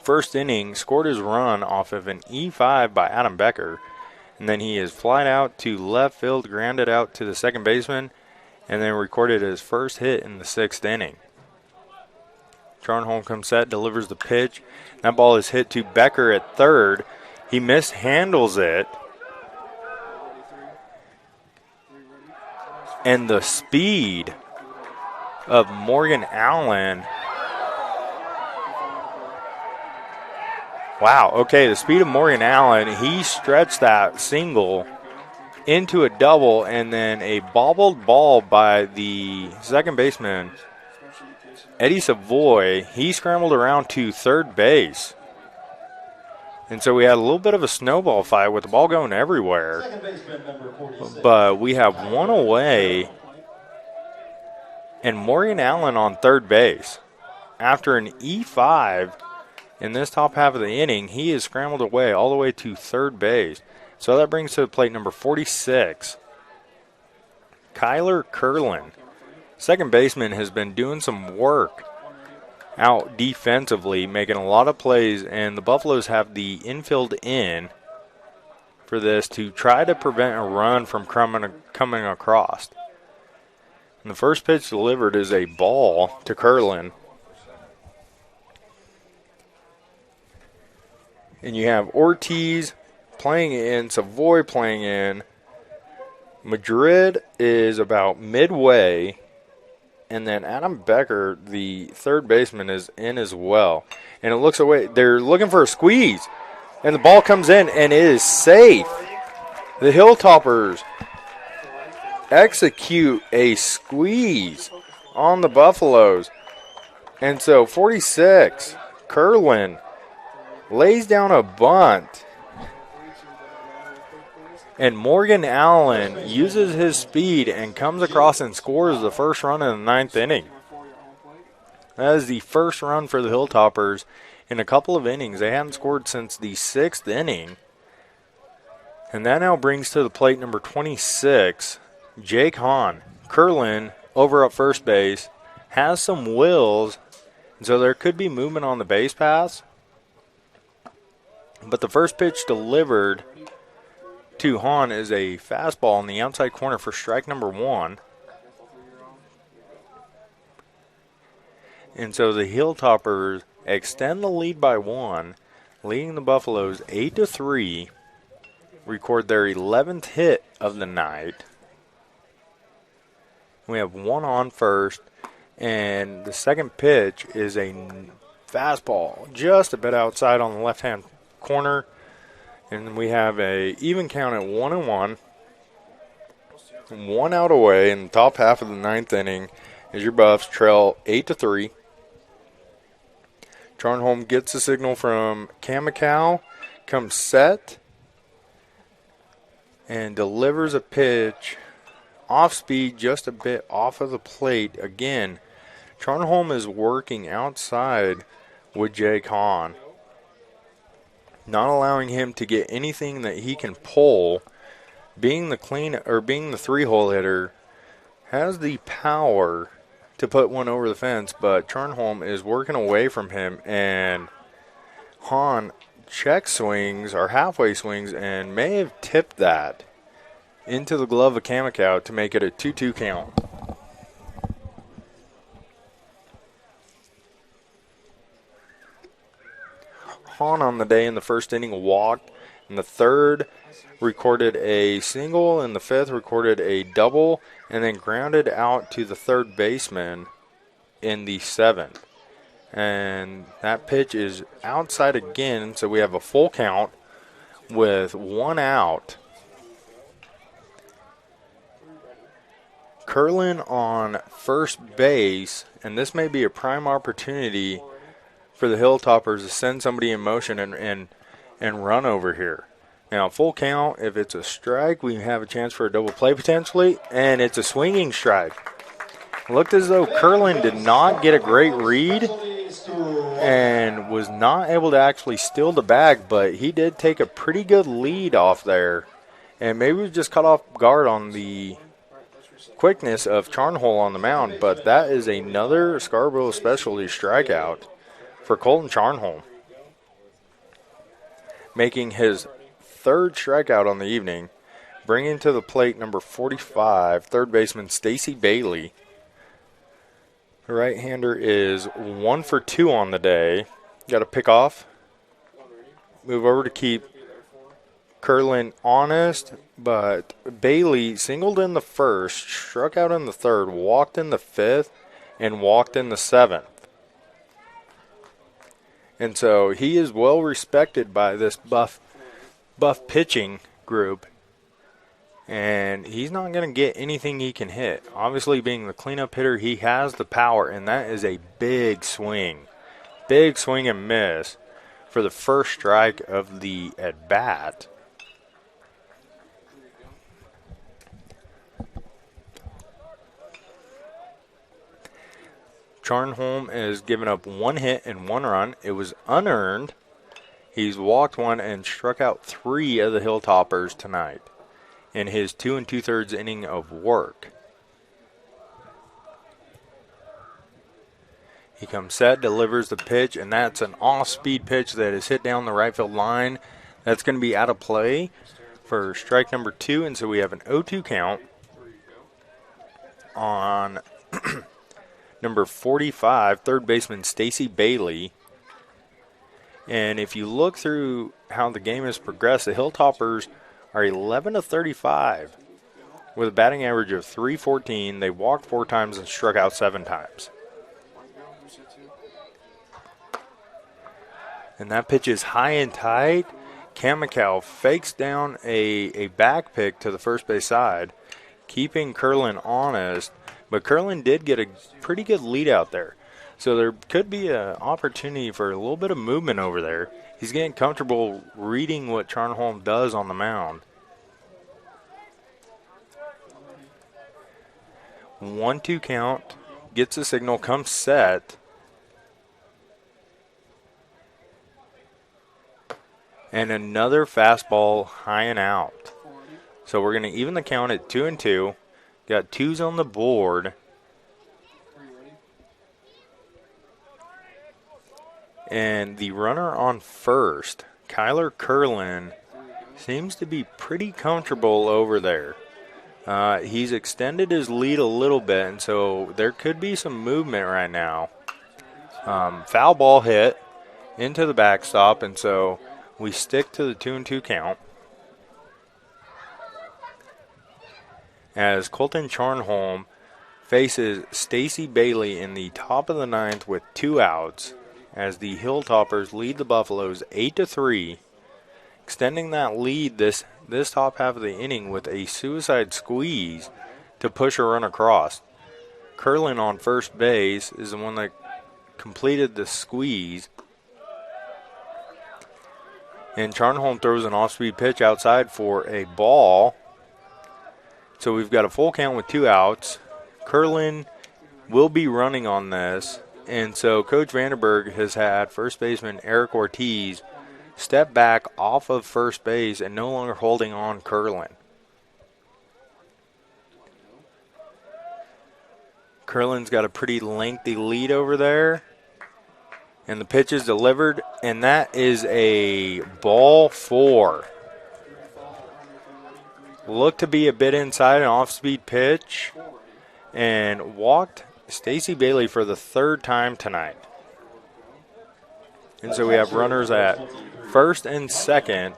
First inning, scored his run off of an E5 by Adam Becker, and then he is flied out to left field, grounded out to the second baseman, and then recorded his first hit in the 6th inning. Charnholm comes set, delivers the pitch. That ball is hit to Becker at third. He mishandles it. And the speed of Morgan Allen. Wow, okay, the speed of Morgan Allen, he stretched that single into a double, and then a bobbled ball by the second baseman, Eddie Savoy. He scrambled around to third base. And so we had a little bit of a snowball fight with the ball going everywhere. But we have 1 away, and Morgan Allen on third base. After an E5 in this top half of the inning, he is scrambled away all the way to third base. So that brings to the plate number 46, Kyler Curlin. Second baseman has been doing some work out defensively, making a lot of plays, and the Buffaloes have the infield in for this to try to prevent a run from coming across. And the first pitch delivered is a ball to Curlin. And you have Ortiz playing in, Savoy playing in. Madrid is about midway. And then Adam Becker, the third baseman, is in as well. And it looks away. They're looking for a squeeze. And the ball comes in, and it is safe. The Hilltoppers execute a squeeze on the Buffaloes. And so 46, Curlin lays down a bunt, and Morgan Allen uses his speed and comes across and scores the first run in the 9th inning. That is the first run for the Hilltoppers in a couple of innings. They hadn't scored since the 6th inning. And that now brings to the plate number 26, Jake Hahn. Curlin over at first base, has some wills, and so there could be movement on the base paths. But the first pitch delivered to Hahn is a fastball in the outside corner for strike number 1. And so the Hilltoppers extend the lead by 1, leading the Buffaloes 8-3, record their 11th hit of the night. We have 1 on first, and the second pitch is a fastball just a bit outside on the left-hand corner, and we have a even count at 1-1. 1 out away in the top half of the 9th inning as your Buffs trail 8-3. Charnholm gets a signal from Kamikow, comes set, and delivers a pitch off speed, just a bit off of the plate. Again, Charnholm is working outside with Jake Hahn, not allowing him to get anything that he can pull. Being the 3-hole hitter, has the power to put one over the fence, but Charnholm is working away from him, and Hahn check swings or halfway swings and may have tipped that into the glove of Kamikow to make it a 2-2 count. Hahn on the day in the first inning walked. In the third, recorded a single. In the fifth, recorded a double, and then grounded out to the third baseman in the seventh. And that pitch is outside again, so we have a full count with 1 out. Curlin on first base, and this may be a prime opportunity for the Hilltoppers to send somebody in motion and run over here. Now, full count, if it's a strike, we have a chance for a double play potentially, and it's a swinging strike. Looked as though Curlin did not get a great read and was not able to actually steal the bag, but he did take a pretty good lead off there, and maybe was just caught off guard on the quickness of Charnhole on the mound, but that is another Scarborough specialty strikeout for Colton Charnholm, making his third strikeout on the evening, bringing to the plate number 45, third baseman Stacy Bailey. The right-hander is 1 for 2 on the day. Got to pick off, move over to keep Curlin honest, but Bailey singled in the first, struck out in the third, walked in the fifth, and walked in the seventh. And so he is well respected by this buff pitching group, and he's not going to get anything he can hit. Obviously, being the cleanup hitter, he has the power, and that is a big swing and miss for the first strike of the at-bat. Charnholm has given up 1 hit and 1 run. It was unearned. He's walked 1 and struck out 3 of the Hilltoppers tonight in his 2 2/3 inning of work. He comes set, delivers the pitch, and that's an off-speed pitch that is hit down the right field line. That's going to be out of play for strike number 2, and so we have an 0-2 count on number 45, third baseman Stacy Bailey. And if you look through how the game has progressed, the Hilltoppers are 11 of 35 with a batting average of .314. They walked 4 times and struck out 7 times. And that pitch is high and tight. Kamikow fakes down a back pick to the first base side, keeping Curlin honest. But Curlin did get a pretty good lead out there. So there could be an opportunity for a little bit of movement over there. He's getting comfortable reading what Charnholm does on the mound. 1-2 count. Gets a signal, comes set. And another fastball high and out. So we're going to even the count at 2-2. Got 2s on the board. And the runner on first, Kyler Curlin, seems to be pretty comfortable over there. He's extended his lead a little bit, and so there could be some movement right now. Foul ball hit into the backstop, and so we stick to the 2-2 count. As Colton Charnholm faces Stacy Bailey in the top of the 9th with 2 outs, as the Hilltoppers lead the Buffaloes 8-3, extending that lead this top half of the inning with a suicide squeeze to push a run across. Curlin on first base is the one that completed the squeeze. And Charnholm throws an off-speed pitch outside for a ball. So we've got a full count with 2 outs. Curlin will be running on this. And so Coach Vanderberg has had first baseman Eric Ortiz step back off of first base and no longer holding on Curlin. Curlin's got a pretty lengthy lead over there. And the pitch is delivered, and that is a ball 4. Looked to be a bit inside, an off-speed pitch, and walked Stacy Bailey for the 3rd time tonight. And so we have runners at first and second.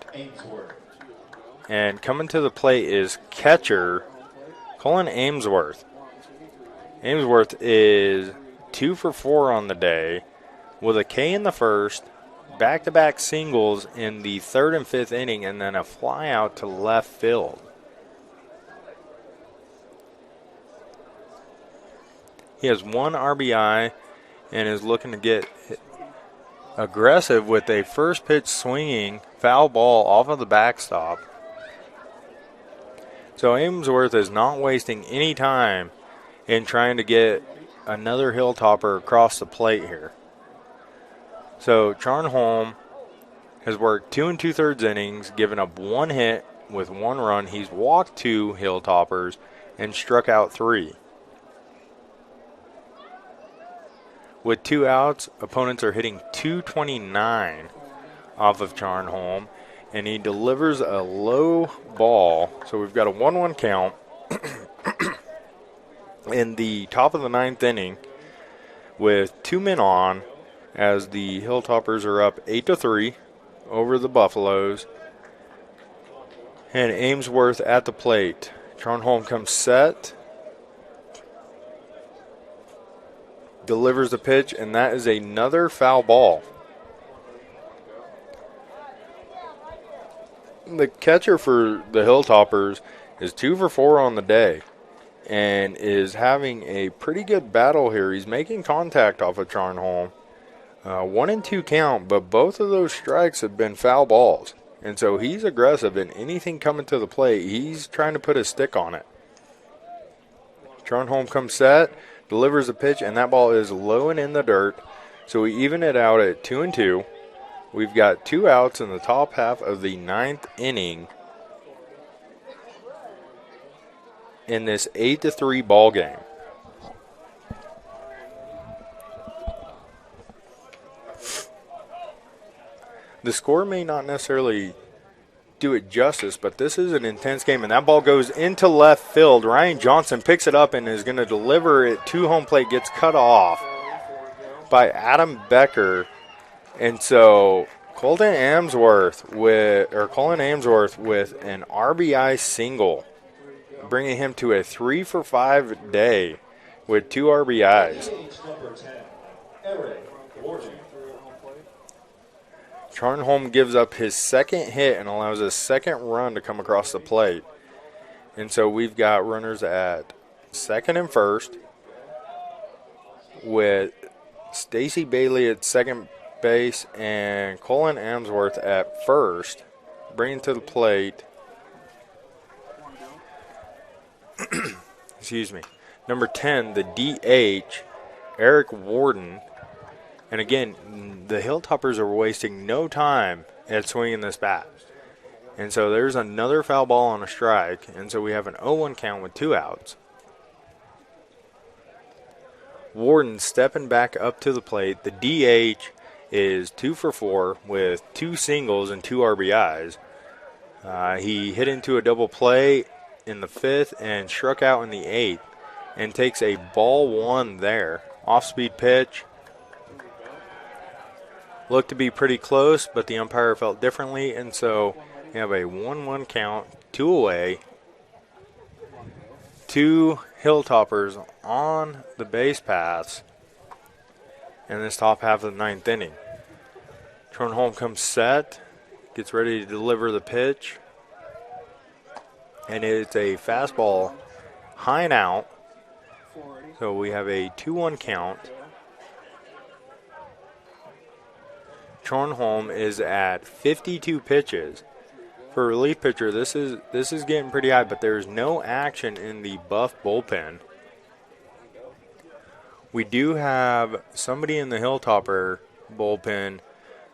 And coming to the plate is catcher Colin Amesworth. Amesworth is 2 for 4 on the day with a K in the first, back-to-back singles in the 3rd and 5th inning, and then a fly out to left field. He has 1 RBI and is looking to get aggressive with a first pitch swinging foul ball off of the backstop. So Amesworth is not wasting any time in trying to get another Hilltopper across the plate here. So Charnholm has worked 2 2/3 innings, given up 1 hit with 1 run. He's walked 2 Hilltoppers and struck out 3. With 2 outs, opponents are hitting .229 off of Charnholm, and he delivers a low ball. So we've got a 1-1 count in the top of the 9th inning with 2 men on, as the Hilltoppers are up 8-3 over the Buffaloes. And Amesworth at the plate. Charnholm comes set, delivers the pitch, and that is another foul ball. The catcher for the Hilltoppers is 2 for 4 on the day and is having a pretty good battle here. He's making contact off of Charnholm. 1-2 count, but both of those strikes have been foul balls. And so he's aggressive, and anything coming to the plate, he's trying to put his stick on it. Charnholm comes set, delivers a pitch, and that ball is low and in the dirt. So we even it out at 2-2. We've got 2 outs in the top half of the 9th inning in this 8-3 ball game. The score may not necessarily do it justice, but this is an intense game, and that ball goes into left field. Ryan Johnson picks it up and is going to deliver it to home plate, gets cut off by Adam Becker. And so Colin Amesworth with an RBI single, bringing him to a 3 for 5 day with 2 RBIs. Charnholm gives up his 2nd hit and allows a 2nd run to come across the plate. And so we've got runners at 2nd and 1st with Stacy Bailey at 2nd base and Colin Amesworth at 1st. Bringing to the plate, excuse me, number 10, the DH, Eric Warden. And again, the Hilltoppers are wasting no time at swinging this bat. And so there's another foul ball on a strike. And so we have an 0-1 count with 2 outs. Warden stepping back up to the plate. The DH is 2 for 4 with 2 singles and 2 RBIs. He hit into a double play in the 5th and struck out in the 8th and takes a ball 1 there. Off-speed pitch. Looked to be pretty close, but the umpire felt differently, and so we have a 1-1 count, 2 away. 2 Hilltoppers on the base paths in this top half of the 9th inning. Charnholm comes set, gets ready to deliver the pitch, and it's a fastball high and out. So we have a 2-1 count. Charnholm is at 52 pitches. For a relief pitcher, this is getting pretty high, but there's no action in the Buff bullpen. We do have somebody in the Hilltopper bullpen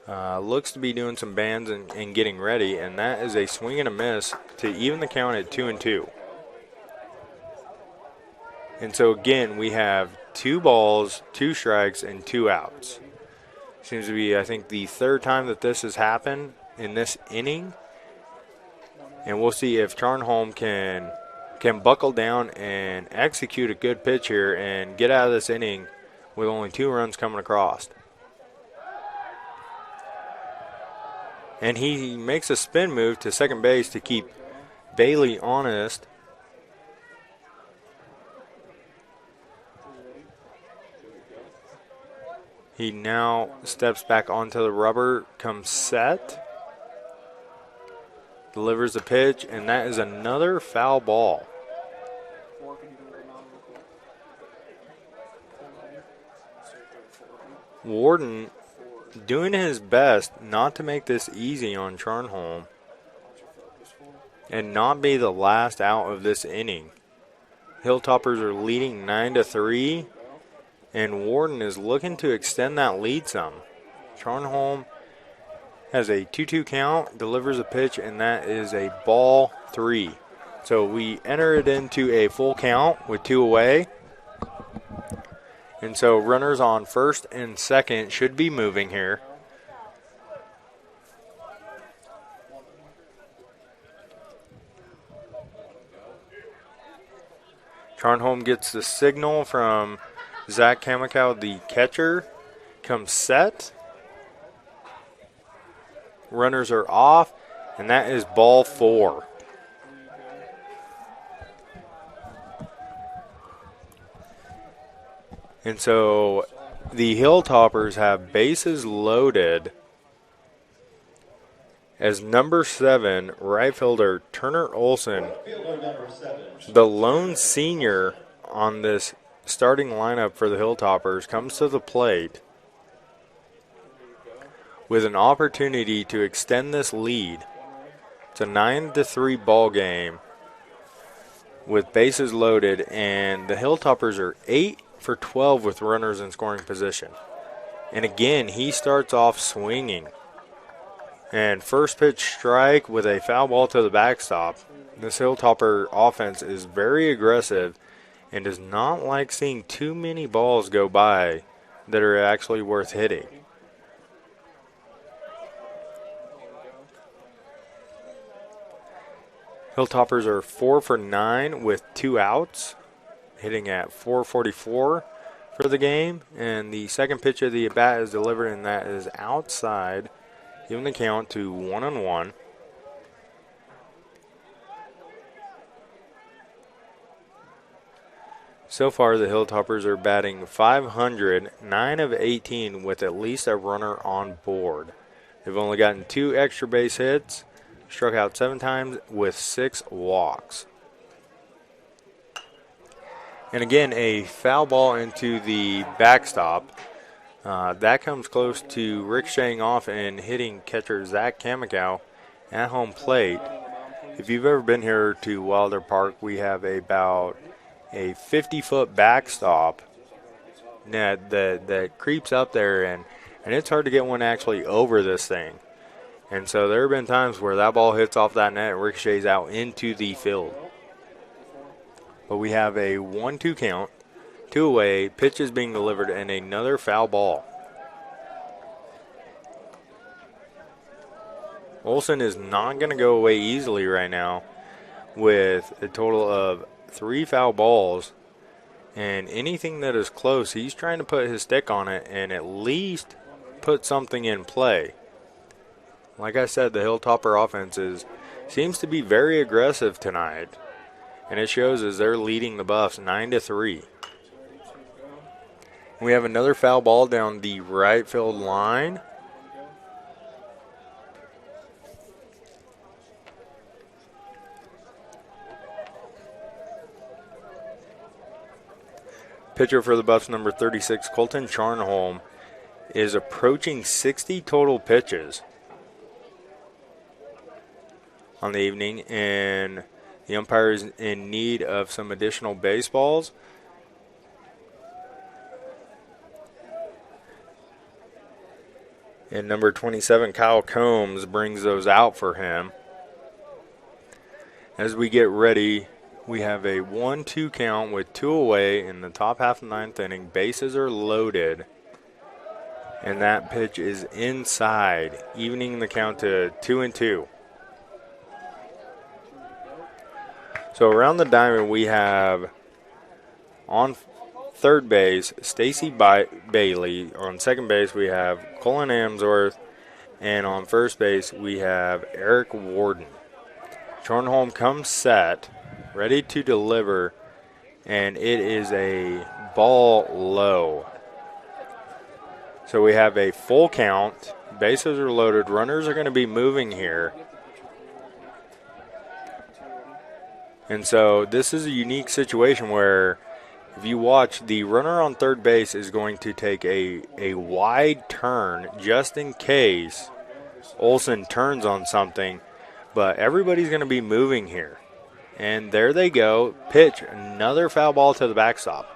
looks to be doing some bands and getting ready, and that is a swing and a miss to even the count at 2-2. And so again, we have 2 balls, 2 strikes, and 2 outs. Seems to be, I think, the third time that this has happened in this inning. And we'll see if Charnholm can buckle down and execute a good pitch here and get out of this inning with only 2 runs coming across. And he makes a spin move to second base to keep Bailey honest. He now steps back onto the rubber, comes set, delivers the pitch, and that is another foul ball. Warden doing his best not to make this easy on Charnholm and not be the last out of this inning. Hilltoppers are leading 9-3, and Warden is looking to extend that lead some. Charnholm has a 2-2 count, delivers a pitch, and that is a ball 3. So we enter it into a full count with 2 away. And so runners on first and second should be moving here. Charnholm gets the signal from Zach Kamikow, the catcher, comes set. Runners are off, and that is ball 4. And so the Hilltoppers have bases loaded as number 7 right fielder Turner Olson, the lone senior on this starting lineup for the Hilltoppers, comes to the plate with an opportunity to extend this lead. It's a 9-3 ball game with bases loaded, and the Hilltoppers are 8 for 12 with runners in scoring position. And again, he starts off swinging. And first pitch strike with a foul ball to the backstop. This Hilltopper offense is very aggressive and does not like seeing too many balls go by that are actually worth hitting. Hilltoppers are 4 for 9 with 2 outs, hitting at .444 for the game. And the second pitch of the at-bat is delivered, and that is outside, giving the count to 1-1. So far, the Hilltoppers are batting .500, 9 of 18 with at least a runner on board. They've only gotten 2 extra base hits, struck out 7 times with 6 walks. And again, a foul ball into the backstop. That comes close to ricocheting off and hitting catcher Zach Kamikow at home plate. If you've ever been here to Wilder Park, we have about a 50-foot backstop net that creeps up there, and it's hard to get one actually over this thing. And so there have been times where that ball hits off that net and ricochets out into the field. But we have a 1-2 count, 2 away, pitch is being delivered, and another foul ball. Olson is not going to go away easily right now with a total of 3 foul balls. And anything that is close, he's trying to put his stick on it and at least put something in play. Like I said, the Hilltopper offense seems to be very aggressive tonight. And it shows as they're leading the Buffs 9-3. We have another foul ball down the right field line. Pitcher for the Buffs, number 36, Colton Charnholm, is approaching 60 total pitches on the evening, and the umpire is in need of some additional baseballs. And number 27, Kyle Combs, brings those out for him. As we get ready, we have a 1-2 count with 2 away in the top half of the 9th inning. Bases are loaded. And that pitch is inside, evening the count to 2-2. So around the diamond, we have on third base, Stacy Bailey. On second base, we have Colin Amsworth. And on first base, we have Eric Warden. Charnholm comes set, ready to deliver, and it is a ball low. So we have a full count. Bases are loaded. Runners are going to be moving here. And so this is a unique situation where if you watch, the runner on third base is going to take a wide turn just in case Olsen turns on something. But everybody's going to be moving here. And there they go. Pitch, another foul ball to the backstop.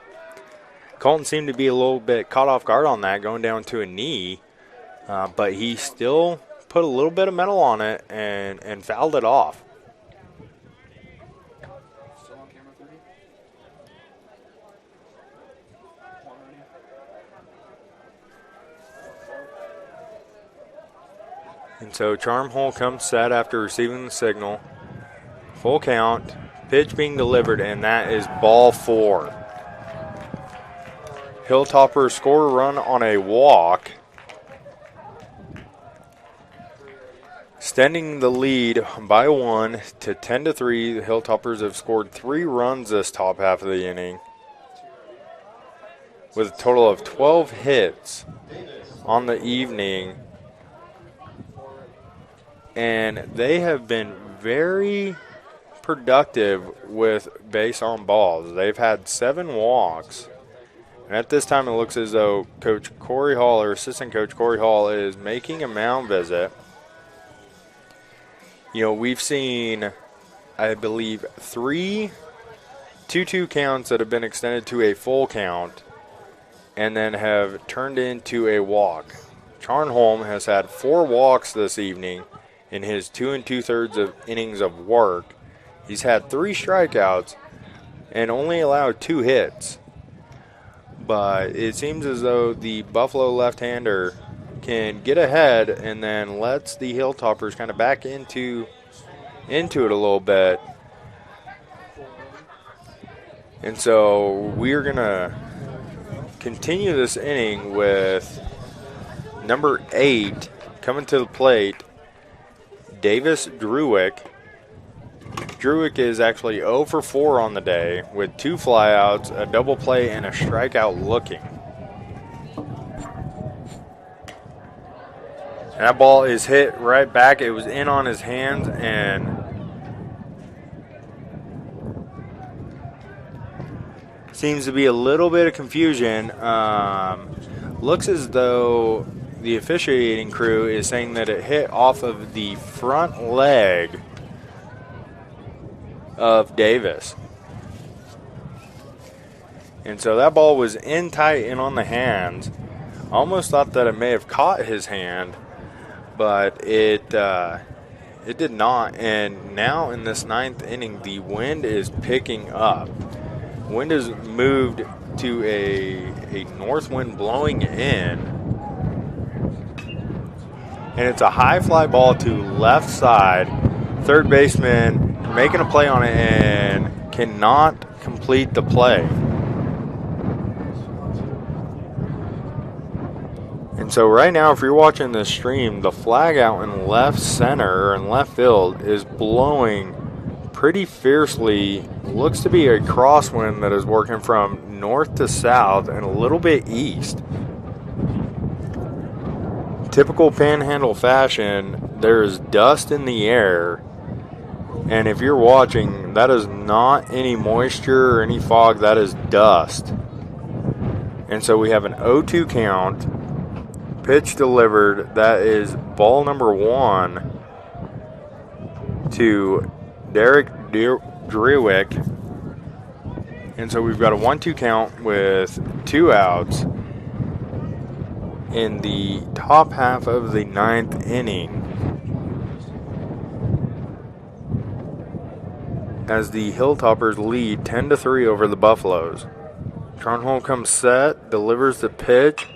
Colton seemed to be a little bit caught off guard on that, going down to a knee. But he still put a little bit of metal on it and fouled it off. And so Charnholm comes set after receiving the signal. Full count, pitch being delivered, and that is ball 4. Hilltoppers score a run on a walk, extending the lead by 1 to 10-3. The Hilltoppers have scored 3 runs this top half of the inning, with a total of 12 hits on the evening. And they have been very productive with base on balls. They've had 7 walks. And at this time, it looks as though Coach Corey Hall, or Assistant Coach Corey Hall, is making a mound visit. You know, we've seen, I believe, 3 2-2 counts that have been extended to a full count and then have turned into a walk. Charnholm has had 4 walks this evening in his 2 2/3 of innings of work. He's had 3 strikeouts and only allowed 2 hits. But it seems as though the Buffalo left-hander can get ahead and then lets the Hilltoppers kind of back into it a little bit. And so we're going to continue this inning with number 8 coming to the plate, Davis Druick. Druick is actually 0 for 4 on the day with 2 flyouts, a double play, and a strikeout looking. And that ball is hit right back. It was in on his hands, and seems to be a little bit of confusion. Looks as though the officiating crew is saying that it hit off of the front leg of Davis. And so that ball was in tight and on the hands. I almost thought that it may have caught his hand, but it did not. And now in this 9th inning, the wind is picking up. Wind has moved to a north wind blowing in. And it's a high fly ball to left side. Third baseman making a play on it and cannot complete the play. And so right now, if you're watching this stream, the flag out in left center or in left field is blowing pretty fiercely. Looks to be a crosswind that is working from north to south and a little bit east. Typical panhandle fashion, there's dust in the air, and if you're watching, that is not any moisture or any fog, that is dust. And so we have an 0-2 count, pitch delivered, that is ball number 1 to Derek Druick. And so we've got a 1-2 count with 2 outs. in the top half of the 9th inning as the Hilltoppers lead 10-3 over the Buffaloes. Tronholm comes set, delivers the pitch,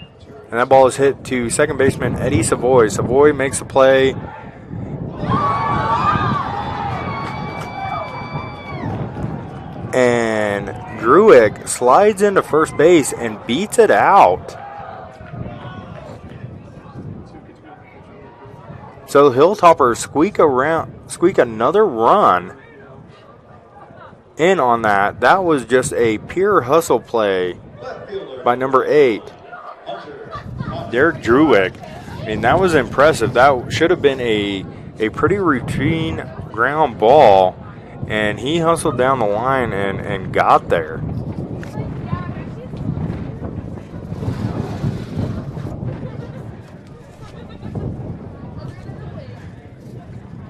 and that ball is hit to second baseman Eddie Savoy. Savoy makes the play. And Druick slides into first base and beats it out. So the Hilltoppers squeak another run in on that. That was just a pure hustle play by number 8, Derek Druick. I mean, that was impressive. That should have been a pretty routine ground ball, and he hustled down the line and got there.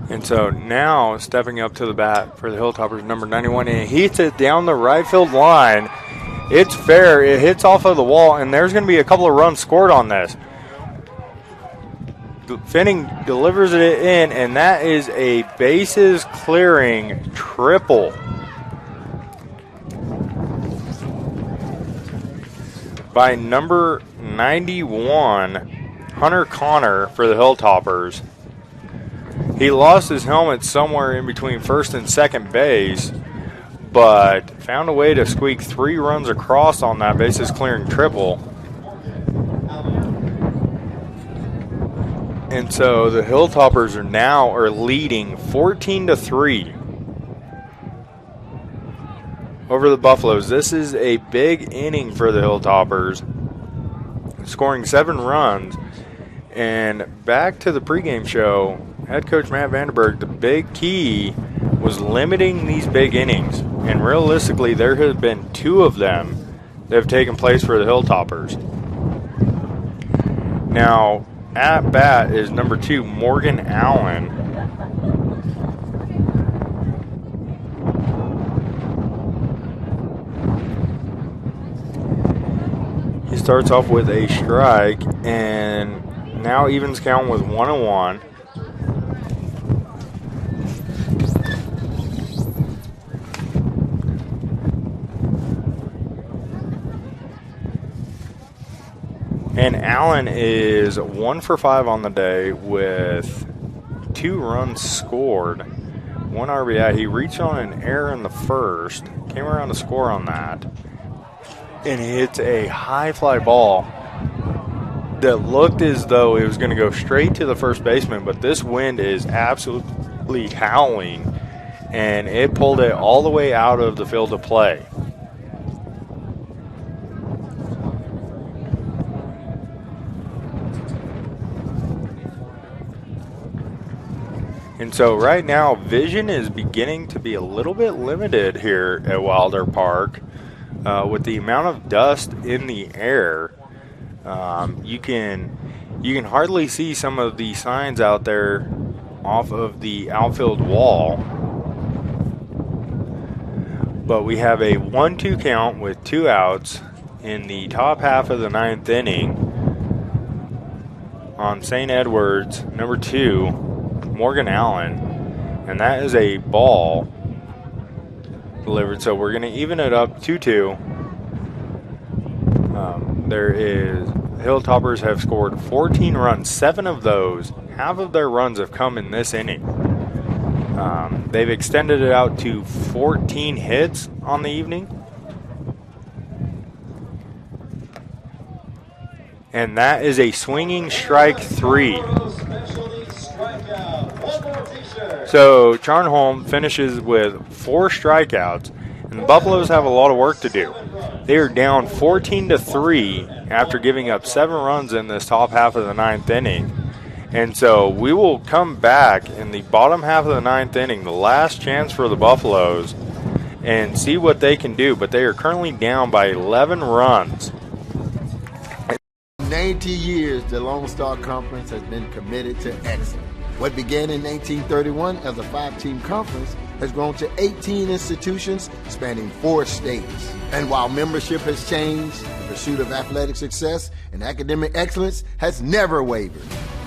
And so now stepping up to the bat for the Hilltoppers, number 91, and he hits it down the right field line. It's fair. It hits off of the wall, and there's going to be a couple of runs scored on this. Finning delivers it in, and that is a bases clearing triple by number 91, Hunter Connor, for the Hilltoppers. He lost his helmet somewhere in between first and second base, but found a way to squeak 3 runs across on that bases clearing triple. And so the Hilltoppers are leading 14-3 over the Buffaloes. This is a big inning for the Hilltoppers, scoring 7 runs. And back to the pregame show, head coach Matt Vandenberg, the big key was limiting these big innings. And realistically, there have been 2 of them that have taken place for the Hilltoppers. Now, at bat is number 2, Morgan Allen. He starts off with a strike and now evens count with 1-1. And Allen is 1 for 5 on the day with 2 runs scored, 1 RBI. He reached on an error in the first, came around to score on that, and hits a high fly ball that looked as though it was going to go straight to the first baseman, but this wind is absolutely howling, and it pulled it all the way out of the field of play. And so right now, vision is beginning to be a little bit limited here at Wilder Park with the amount of dust in the air. You can hardly see some of the signs out there off of the outfield wall. But we have a 1-2 count with 2 outs in the top half of the 9th inning on St. Edwards, number 2, Morgan Allen. And that is a ball delivered. So we're going to even it up 2-2. Hilltoppers have scored 14 runs. 7 of those, half of their runs have come in this inning. They've extended it out to 14 hits on the evening. And that is a swinging strike 3. So Charnholm finishes with 4 strikeouts, and the Buffaloes have a lot of work to do. They are down 14-3 after giving up 7 runs in this top half of the 9th inning. And so we will come back in the bottom half of the 9th inning, the last chance for the Buffaloes, and see what they can do. But they are currently down by 11 runs. 90 years, the Lone Star Conference has been committed to excellence. What began in 1931 as a 5-team conference has grown to 18 institutions spanning 4 states. And while membership has changed, the pursuit of athletic success and academic excellence has never wavered.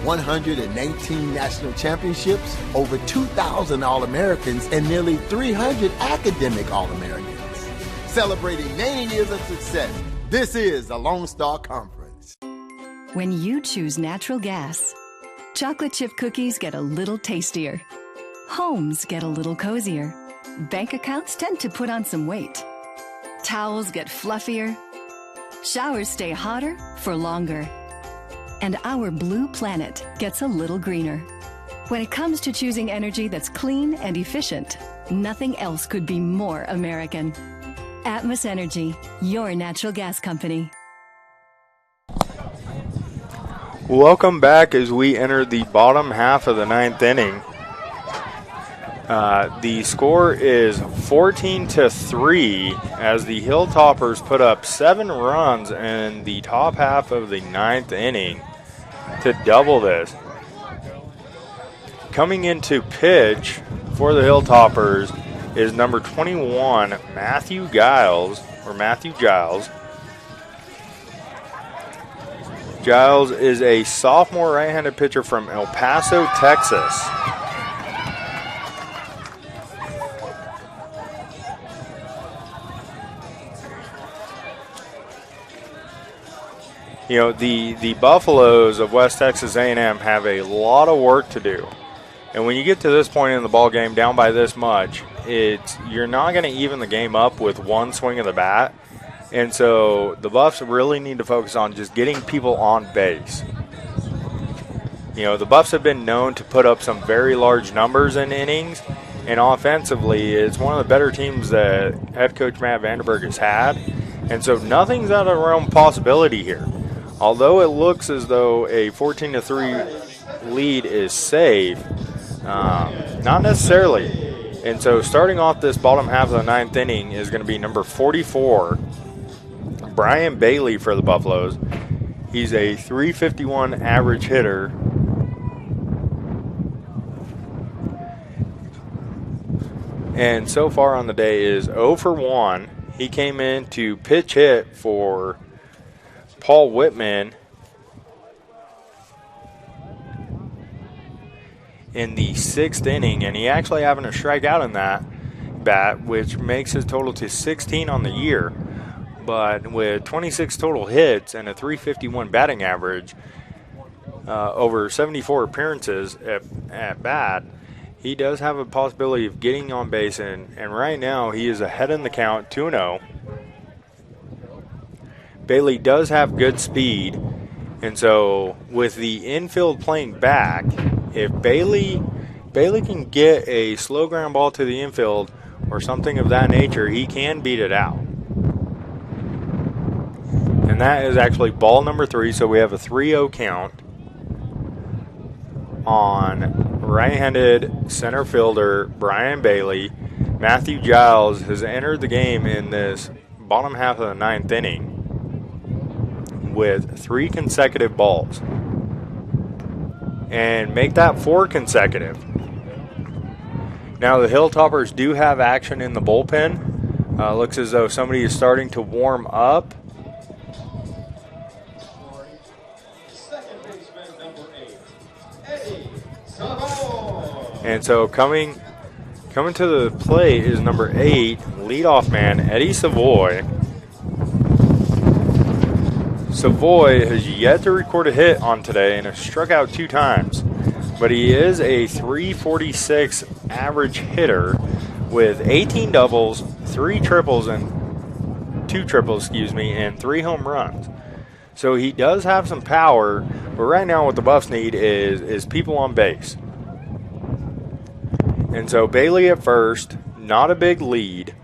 118 national championships, over 2,000 All-Americans, and nearly 300 academic All-Americans. Celebrating 90 years of success, this is the Lone Star Conference. When you choose natural gas, chocolate chip cookies get a little tastier. Homes get a little cozier. Bank accounts tend to put on some weight. Towels get fluffier. Showers stay hotter for longer. And our blue planet gets a little greener. When it comes to choosing energy that's clean and efficient, nothing else could be more American. Atmos Energy, your natural gas company. Welcome back as we enter the bottom half of the 9th inning. The score is 14-3 as the Hilltoppers put up 7 runs in the top half of the 9th inning to double this. Coming into pitch for the Hilltoppers is number 21, Matthew Giles. Giles is a sophomore right-handed pitcher from El Paso, Texas. You know, the Buffaloes of West Texas A&M have a lot of work to do. And when you get to this point in the ball game, down by this much, you're not going to even the game up with one swing of the bat. And so the Buffs really need to focus on just getting people on base. You know, the Buffs have been known to put up some very large numbers in innings. And offensively, it's one of the better teams that head coach Matt Vanderberg has had. And so nothing's out of the realm of possibility here. Although it looks as though a 14-3 lead is safe, not necessarily. And so starting off this bottom half of the 9th inning is going to be number 44, Brian Bailey for the Buffaloes. He's a .351 average hitter. And so far on the day is 0 for 1. He came in to pitch hit for Paul Whitman in the 6th inning, and he actually having a strikeout in that bat, which makes his total to 16 on the year. But with 26 total hits and a .351 batting average, over 74 appearances at bat, he does have a possibility of getting on base, and right now he is ahead in the count, 2-0. Bailey does have good speed, and so with the infield playing back, if Bailey can get a slow ground ball to the infield or something of that nature, he can beat it out. And that is actually ball number 3, so we have a 3-0 count on right-handed center fielder Brian Bailey. Matthew Giles has entered the game in this bottom half of the 9th inning with 3 consecutive balls. And make that 4 consecutive. Now the Hilltoppers do have action in the bullpen. Looks as though somebody is starting to warm up. And so coming to the plate is number 8, leadoff man Eddie Savoy. Savoy has yet to record a hit on today and has struck out 2 times. But he is a .346 average hitter with 18 doubles, 2 triples, and 3 home runs. So he does have some power, but right now what the Buffs need is people on base. And so Bailey at first, not a big lead.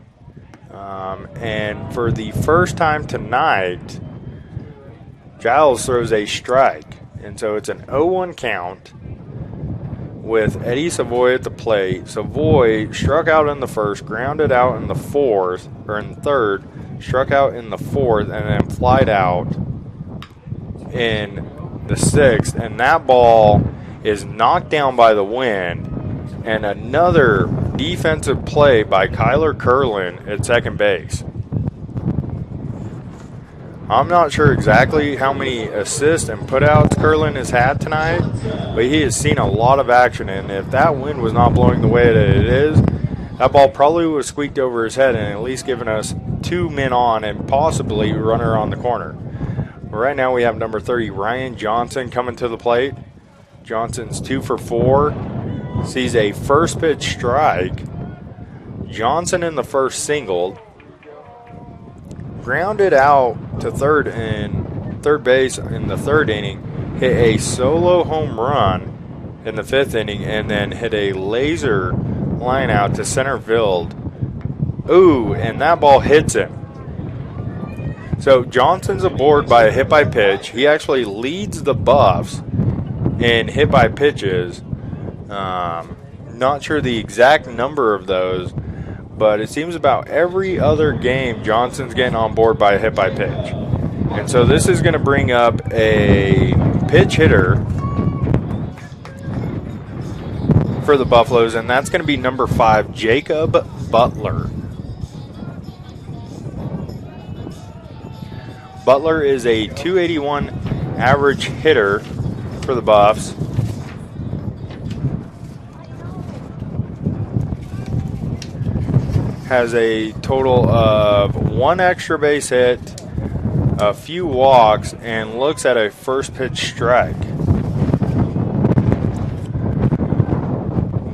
And for the first time tonight, Giles throws a strike. And so it's an 0-1 count with Eddie Savoy at the plate. Savoy struck out in the first, grounded out in the third, struck out in the 4th, and then flied out in the 6th. And that ball is knocked down by the wind, and another defensive play by Kyler Curlin at second base. I'm not sure exactly how many assists and putouts Curlin has had tonight, but he has seen a lot of action, and if that wind was not blowing the way that it is, that ball probably would have squeaked over his head and at least given us 2 men on and possibly a runner on the corner. But right now we have number 30, Ryan Johnson, coming to the plate. Johnson's 2 for 4, sees a first pitch strike. Johnson in the first singled. Grounded out to third base in the 3rd inning, hit a solo home run in the 5th inning, and then hit a laser line out to center field. Ooh, and that ball hits him. So Johnson's aboard by a hit by pitch. He actually leads the Buffs in hit by pitches. Not sure the exact number of those, but it seems about every other game Johnson's getting on board by a hit by pitch. And so this is going to bring up a pitch hitter for the Buffaloes, and that's going to be number 5, Jacob Butler. Butler is a .281 average hitter for the Buffs. Has a total of 1 extra base hit, a few walks, and looks at a first pitch strike.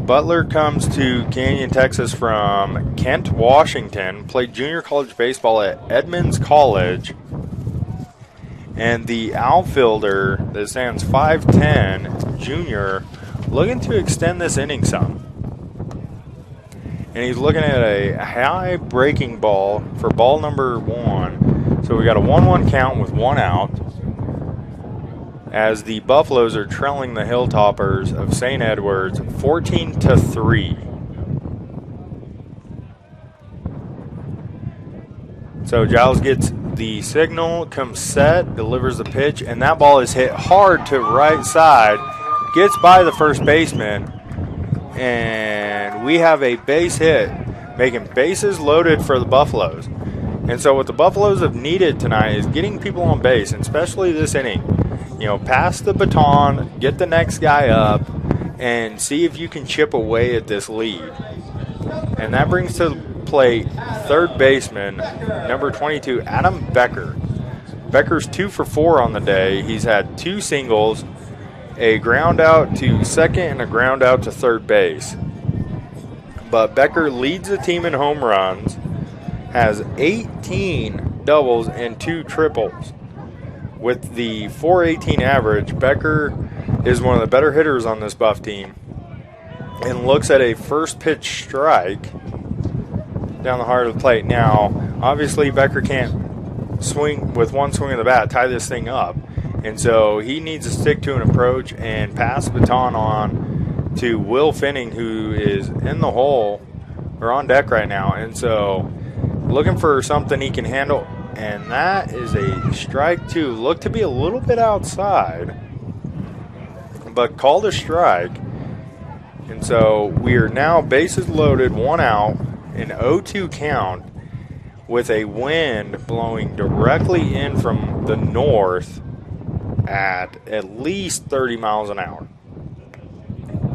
Butler comes to Canyon, Texas from Kent, Washington, played junior college baseball at Edmonds College, and the outfielder that stands 5'10", junior, looking to extend this inning some. And he's looking at a high breaking ball for ball number 1. So we got a 1-1 count with 1 out, as the Buffaloes are trailing the Hilltoppers of St. Edwards 14-3. So Giles gets the signal, comes set, delivers the pitch, and that ball is hit hard to right side, gets by the first baseman, and we have a base hit, making bases loaded for the Buffaloes. And so what the Buffaloes have needed tonight is getting people on base, and especially this inning. You know, pass the baton, get the next guy up, and see if you can chip away at this lead. And that brings to the plate third baseman, number 22, Adam Becker. Becker's 2 for 4 on the day. He's had 2 singles, a ground out to second and a ground out to third base. But Becker leads the team in home runs, has 18 doubles and 2 triples. With the .418 average, Becker is one of the better hitters on this Buff team, and looks at a first pitch strike down the heart of the plate. Now, obviously, Becker can't swing with one swing of the bat, tie this thing up. And so he needs to stick to an approach and pass the baton on to Will Finning, who is in the hole or on deck right now. And so looking for something he can handle. And that is a strike 2. Looked to be a little bit outside, but called a strike. And so we are now bases loaded, 1 out, an 0-2 count, with a wind blowing directly in from the north at least 30 miles an hour.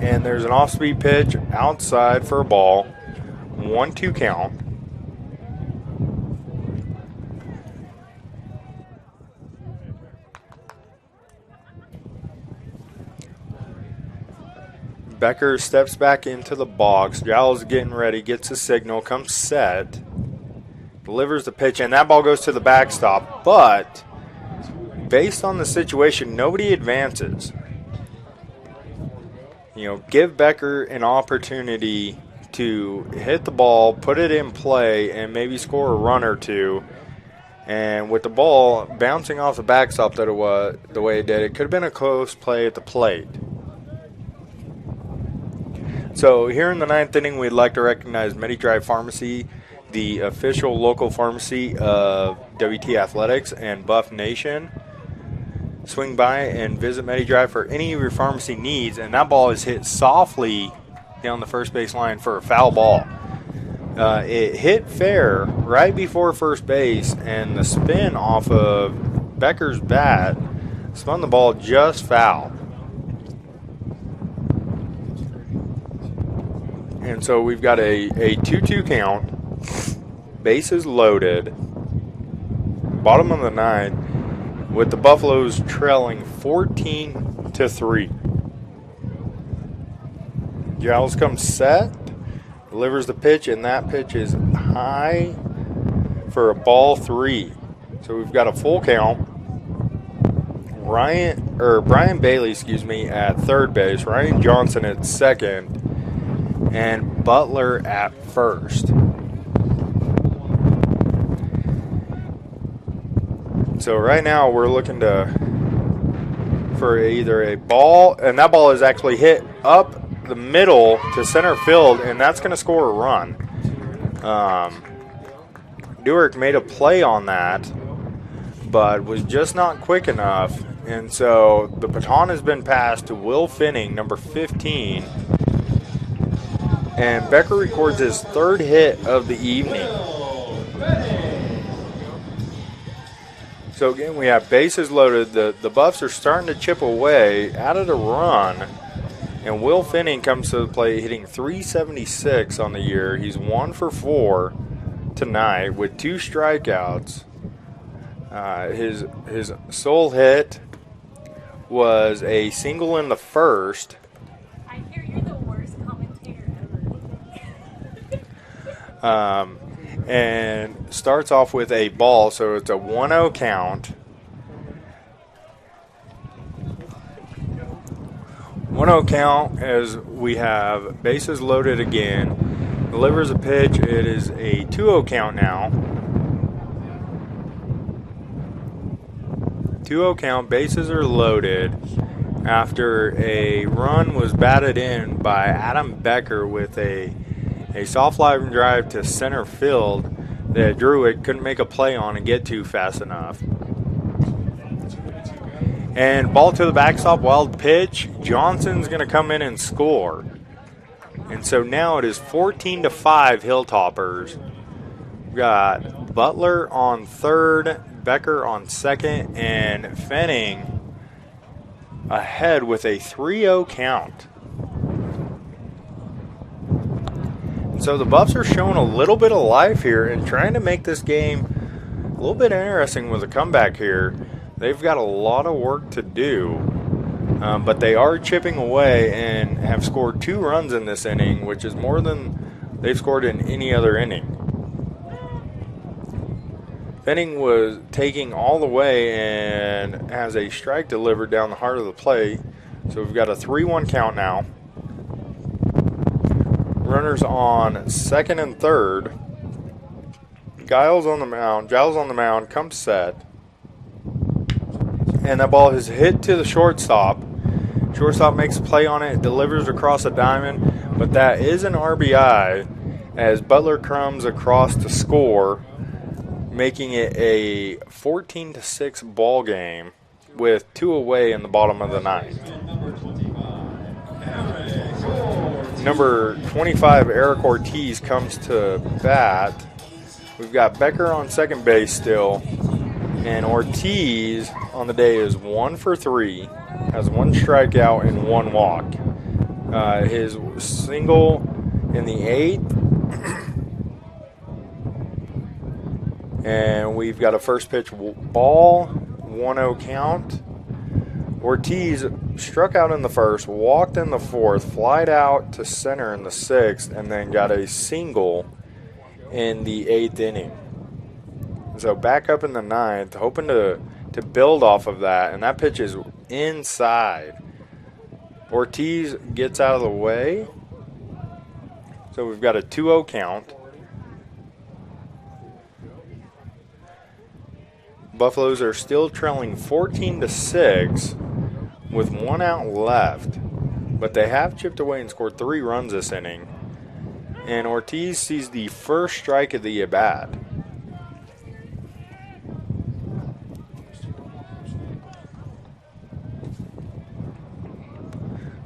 And there's an off-speed pitch outside for a ball, 1-2 count. Becker steps back into the box. Giles getting ready, gets a signal, comes set, delivers the pitch, and that ball goes to the backstop. But based on the situation, nobody advances. You know, give Becker an opportunity to hit the ball, put it in play, and maybe score a run or two. And with the ball bouncing off the backstop that it was, the way it did, it could have been a close play at the plate. So here in the 9th inning, we'd like to recognize MediDrive Pharmacy, the official local pharmacy of WT Athletics and Buff Nation. swing by and visit MediDrive for any of your pharmacy needs. And that ball is hit softly down the first base line for a foul ball. It hit fair right before first base, and the spin off of Becker's bat spun the ball just foul. And so we've got a 2-2 count, bases loaded, bottom of the ninth, with the Buffaloes trailing 14-3. Giles comes set, delivers the pitch, and that pitch is high for a ball 3. So we've got a full count. Brian Bailey, at third base, Ryan Johnson at second, and Butler at first. So right now we're looking for either a ball, and that ball is actually hit up the middle to center field, and that's going to score a run. Newark made a play on that, but was just not quick enough, and so the baton has been passed to Will Finning, number 15, and Becker records his third hit of the evening. So again, we have bases loaded. The Buffs are starting to chip away, added a run, and Will Finning comes to the plate hitting .376 on the year. He's 1 for 4 tonight with 2 strikeouts. His sole hit was a single in the first. I hear you're the worst commentator ever. And starts off with a ball, so it's a 1-0 count. 1-0 count as we have bases loaded again. Delivers a pitch. It is a 2-0 count now. 2-0 count. Bases are loaded after a run was batted in by Adam Becker with a soft line drive to center field that Druitt couldn't make a play on and get to fast enough. And ball to the backstop, wild pitch. Johnson's going to come in and score. And so now it is 14-5 Hilltoppers. We've got Butler on third, Becker on second, and Fenning ahead with a 3-0 count. So the Buffs are showing a little bit of life here and trying to make this game a little bit interesting with a comeback here. They've got a lot of work to do, but they are chipping away and have scored 2 runs in this inning, which is more than they've scored in any other inning. Fenning was taking all the way and has a strike delivered down the heart of the plate. So we've got a 3-1 count now. Runners on second and third. Giles on the mound, comes set. And that ball is hit to the shortstop. Shortstop makes a play on it, delivers across a diamond, but that is an RBI as Butler comes across to score, making it a 14-6 ball game with 2 away in the bottom of the ninth. Number 25, Eric Ortiz, comes to bat. We've got Becker on second base still. And Ortiz on the day is 1 for 3, has 1 strikeout and 1 walk. His single in the 8th. And we've got a first pitch ball, 1-0 count. Ortiz struck out in the first, walked in the 4th, flied out to center in the 6th, and then got a single in the 8th inning. So back up in the 9th, hoping to build off of that, and that pitch is inside. Ortiz gets out of the way. So we've got a 2-0 count. Buffaloes are still trailing 14-6 with 1 out left, but they have chipped away and scored 3 runs this inning. And Ortiz sees the first strike of the at-bat.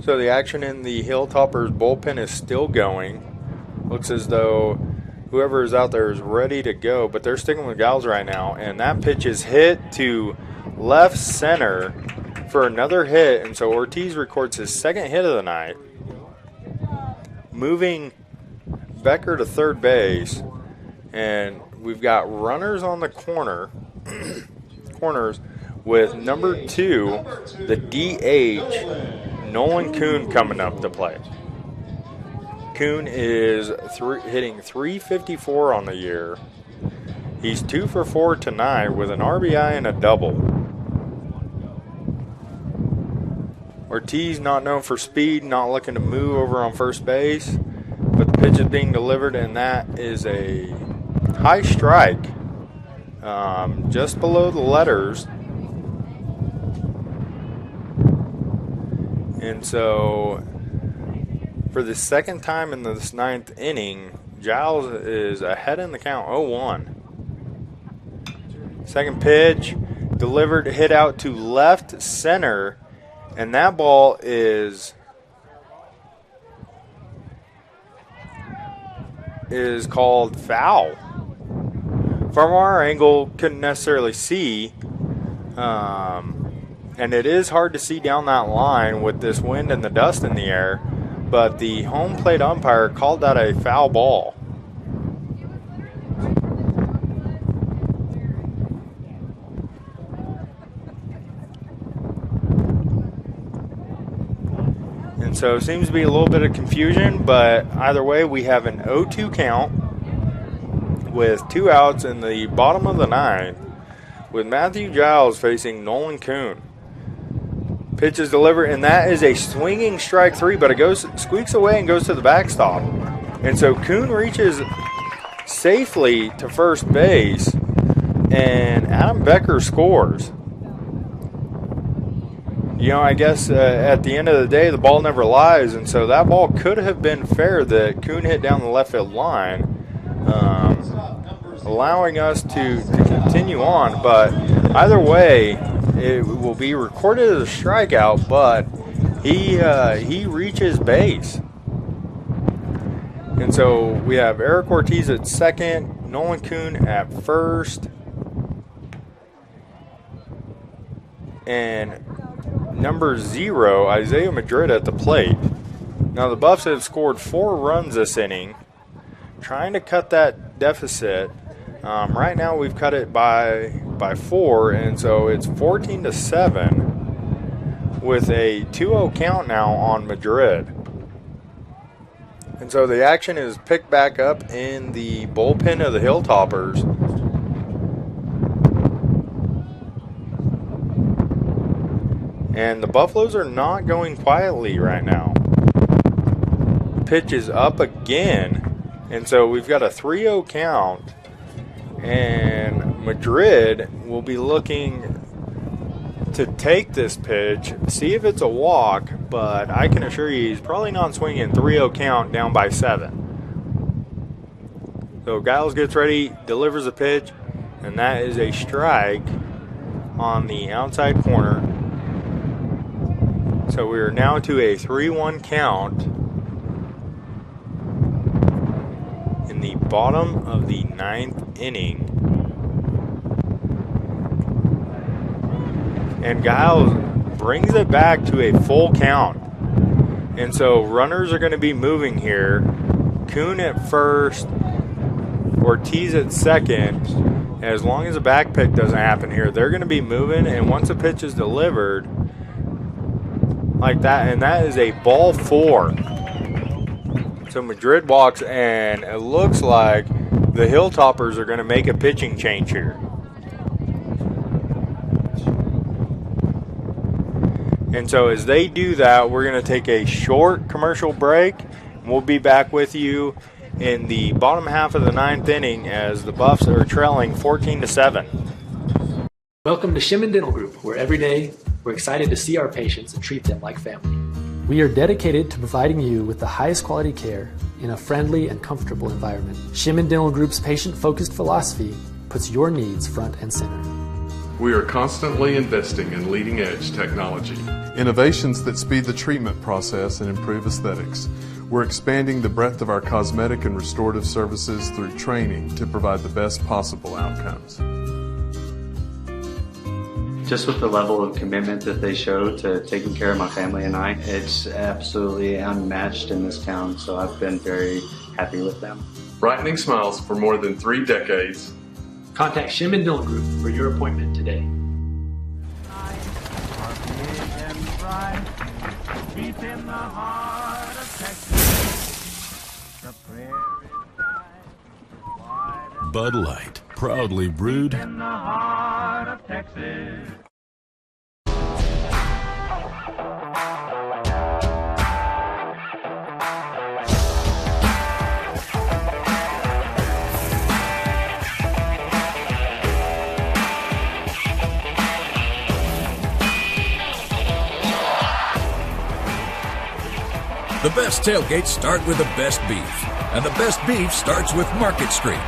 So the action in the Hilltoppers bullpen is still going. Looks as though whoever is out there is ready to go, but they're sticking with Giles right now. And that pitch is hit to left center for another hit. And so Ortiz records his second hit of the night, moving Becker to third base. And we've got runners on the corners with number 2, the DH, Nolan Kuhn, coming up to play. Kuhn is hitting .354 on the year. He's 2 for 4 tonight with an RBI and a double. Ortiz, not known for speed, not looking to move over on first base, but the pitch is being delivered, and that is a high strike, just below the letters. And so, for the second time in this 9th inning, Giles is ahead in the count, 0-1. Second pitch, delivered, hit out to left center, and that ball is called foul. From our angle, couldn't necessarily see, and it is hard to see down that line with this wind and the dust in the air, but the home plate umpire called that a foul ball. And so it seems to be a little bit of confusion, but either way, we have an 0-2 count with 2 outs in the bottom of the 9th, with Matthew Giles facing Nolan Kuhn. Pitch is delivered, and that is a swinging strike 3, but it squeaks away and goes to the backstop. And so Kuhn reaches safely to first base, and Adam Becker scores. You know, I guess at the end of the day, the ball never lies, and so that ball could have been fair that Kuhn hit down the left field line, allowing us to continue on. But either way, it will be recorded as a strikeout, but he reaches base. And so we have Eric Ortiz at second, Nolan Kuhn at first, and number 0, Isaiah Madrid, at the plate. Now the Buffs have scored 4 runs this inning, trying to cut that deficit. Right now we've cut it by 4, and so it's 14-7 with a 2-0 count now on Madrid. And so the action is picked back up in the bullpen of the Hilltoppers. And the Buffaloes are not going quietly right now. Pitch is up again. And so we've got a 3-0 count. And Madrid will be looking to take this pitch, see if it's a walk, but I can assure you he's probably not swinging. 3-0 count, down by 7. So Giles gets ready, delivers a pitch, and that is a strike on the outside corner. So we are now to a 3-1 count in the bottom of the 9th inning. And Giles brings it back to a full count. And so runners are going to be moving here. Kuhn at first, Ortiz at second. As long as a back pick doesn't happen here, they're going to be moving, and once a pitch is delivered like that, and that is a ball 4. So Madrid walks, and it looks like the Hilltoppers are going to make a pitching change here. And so as they do that, we're going to take a short commercial break, and we'll be back with you in the bottom half of the 9th inning as the Buffs are trailing 14-7. Welcome to Shimon Dental Group, where every day we're excited to see our patients and treat them like family. We are dedicated to providing you with the highest quality care in a friendly and comfortable environment. Shimon Dental Group's patient-focused philosophy puts your needs front and center. We are constantly investing in leading-edge technology, innovations that speed the treatment process and improve aesthetics. We're expanding the breadth of our cosmetic and restorative services through training to provide the best possible outcomes. Just with the level of commitment that they show to taking care of my family and I, it's absolutely unmatched in this town, so I've been very happy with them. Brightening smiles for more than 3 decades. Contact Shim and Dillon Group for your appointment today. Deep in the heart of Texas, the prairie lies Bud Light, proudly brewed in the heart of Texas. The best tailgates start with the best beef, and the best beef starts with Market Street.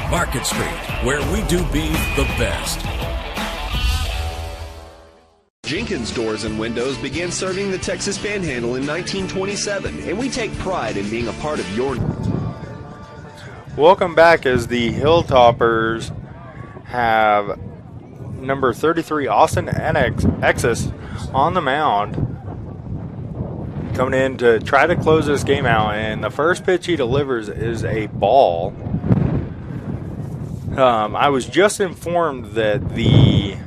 Market Street, where we do beef the best. Jenkins Doors and Windows began serving the Texas Panhandle in 1927, and we take pride in being a part of your... Welcome back as the Hilltoppers have number 33 Austin Exis on the mound, coming in to try to close this game out, and the first pitch he delivers is a ball. I was just informed that the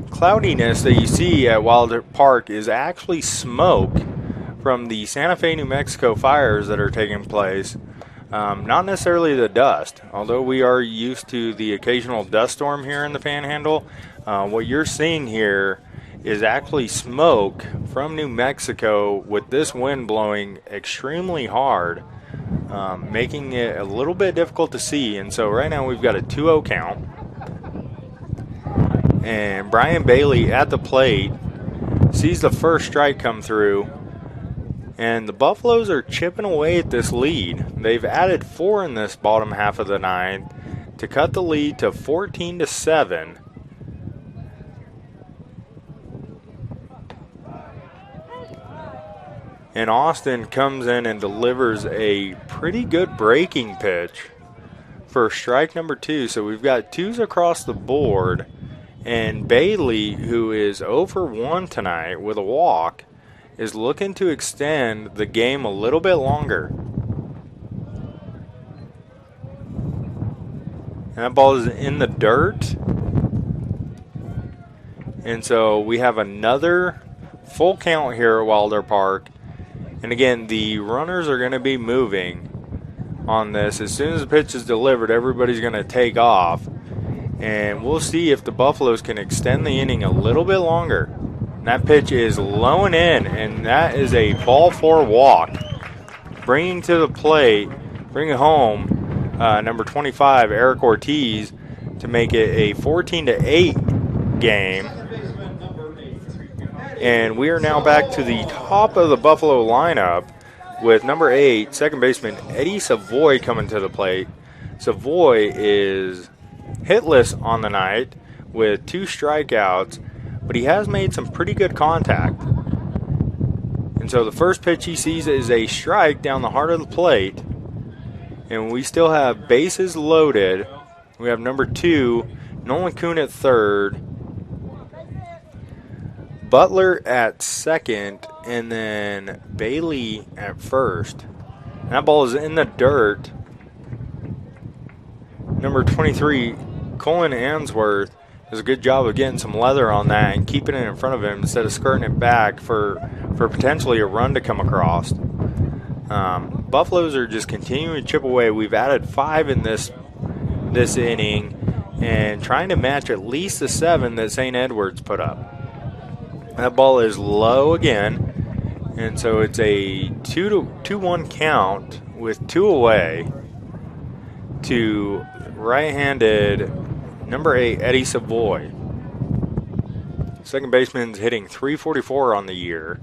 cloudiness that you see at Wilder Park is actually smoke from the Santa Fe, New Mexico fires that are taking place. Not necessarily the dust, although we are used to the occasional dust storm here in the Panhandle. What you're seeing here is actually smoke from New Mexico with this wind blowing extremely hard, making it a little bit difficult to see. And so right now we've got a 2-0 count. And Brian Bailey at the plate sees the first strike come through. And the Buffaloes are chipping away at this lead. They've added 4 in this bottom half of the 9th to cut the lead to 14-7. And Austin comes in and delivers a pretty good breaking pitch for strike number 2. So we've got 2s across the board. And Bailey, who is 0 for 1 tonight with a walk, is looking to extend the game a little bit longer. And that ball is in the dirt. And so we have another full count here at Wilder Park. And again, the runners are going to be moving on this. As soon as the pitch is delivered, everybody's going to take off. And we'll see if the Buffaloes can extend the inning a little bit longer. And that pitch is low and in, and that is a ball 4 walk. Bringing to the plate, bringing home number 25, Eric Ortiz, to make it a 14-8 game. And we are now back to the top of the Buffalo lineup with number 8, second baseman Eddie Savoy coming to the plate. Savoy is hitless on the night with 2 strikeouts, but he has made some pretty good contact. And so the first pitch he sees is a strike down the heart of the plate. And we still have bases loaded. We have number 2, Nolan Kuhn at third, Butler at second, and then Bailey at first. And that ball is in the dirt. Number 23, Colin Answorth, does a good job of getting some leather on that and keeping it in front of him instead of skirting it back for potentially a run to come across. Buffaloes are just continuing to chip away. We've added 5 in this inning and trying to match at least the 7 that St. Edwards put up. That ball is low again, and so it's a 2-1 count with 2 away to right-handed number 8, Eddie Savoy. Second baseman's hitting .344 on the year.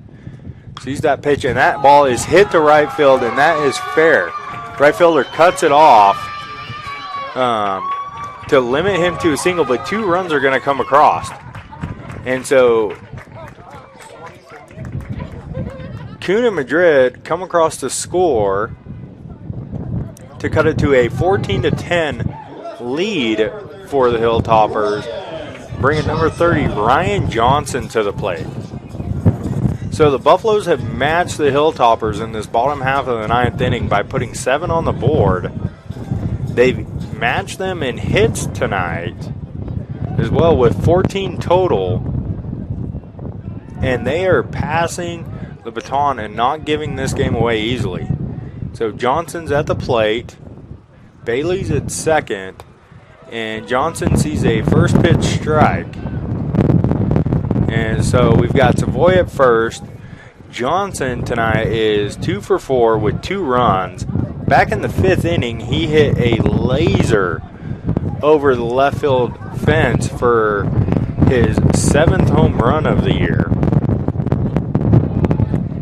Sees that pitch, and that ball is hit to right field, and that is fair. Right fielder cuts it off to limit him to a single, but 2 runs are going to come across. And so Kuhn and Madrid come across to score to cut it to a 14-10 lead for the Hilltoppers, bringing number 30, Ryan Johnson, to the plate. So the Buffaloes have matched the Hilltoppers in this bottom half of the ninth inning by putting 7 on the board. They've matched them in hits tonight as well with 14 total. And they are passing the baton and not giving this game away easily. So Johnson's at the plate, Bailey's at second, and Johnson sees a first pitch strike. And so we've got Savoy at first. Johnson tonight is 2 for 4 with 2 runs. Back in the 5th inning, he hit a laser over the left field fence for his 7th home run of the year.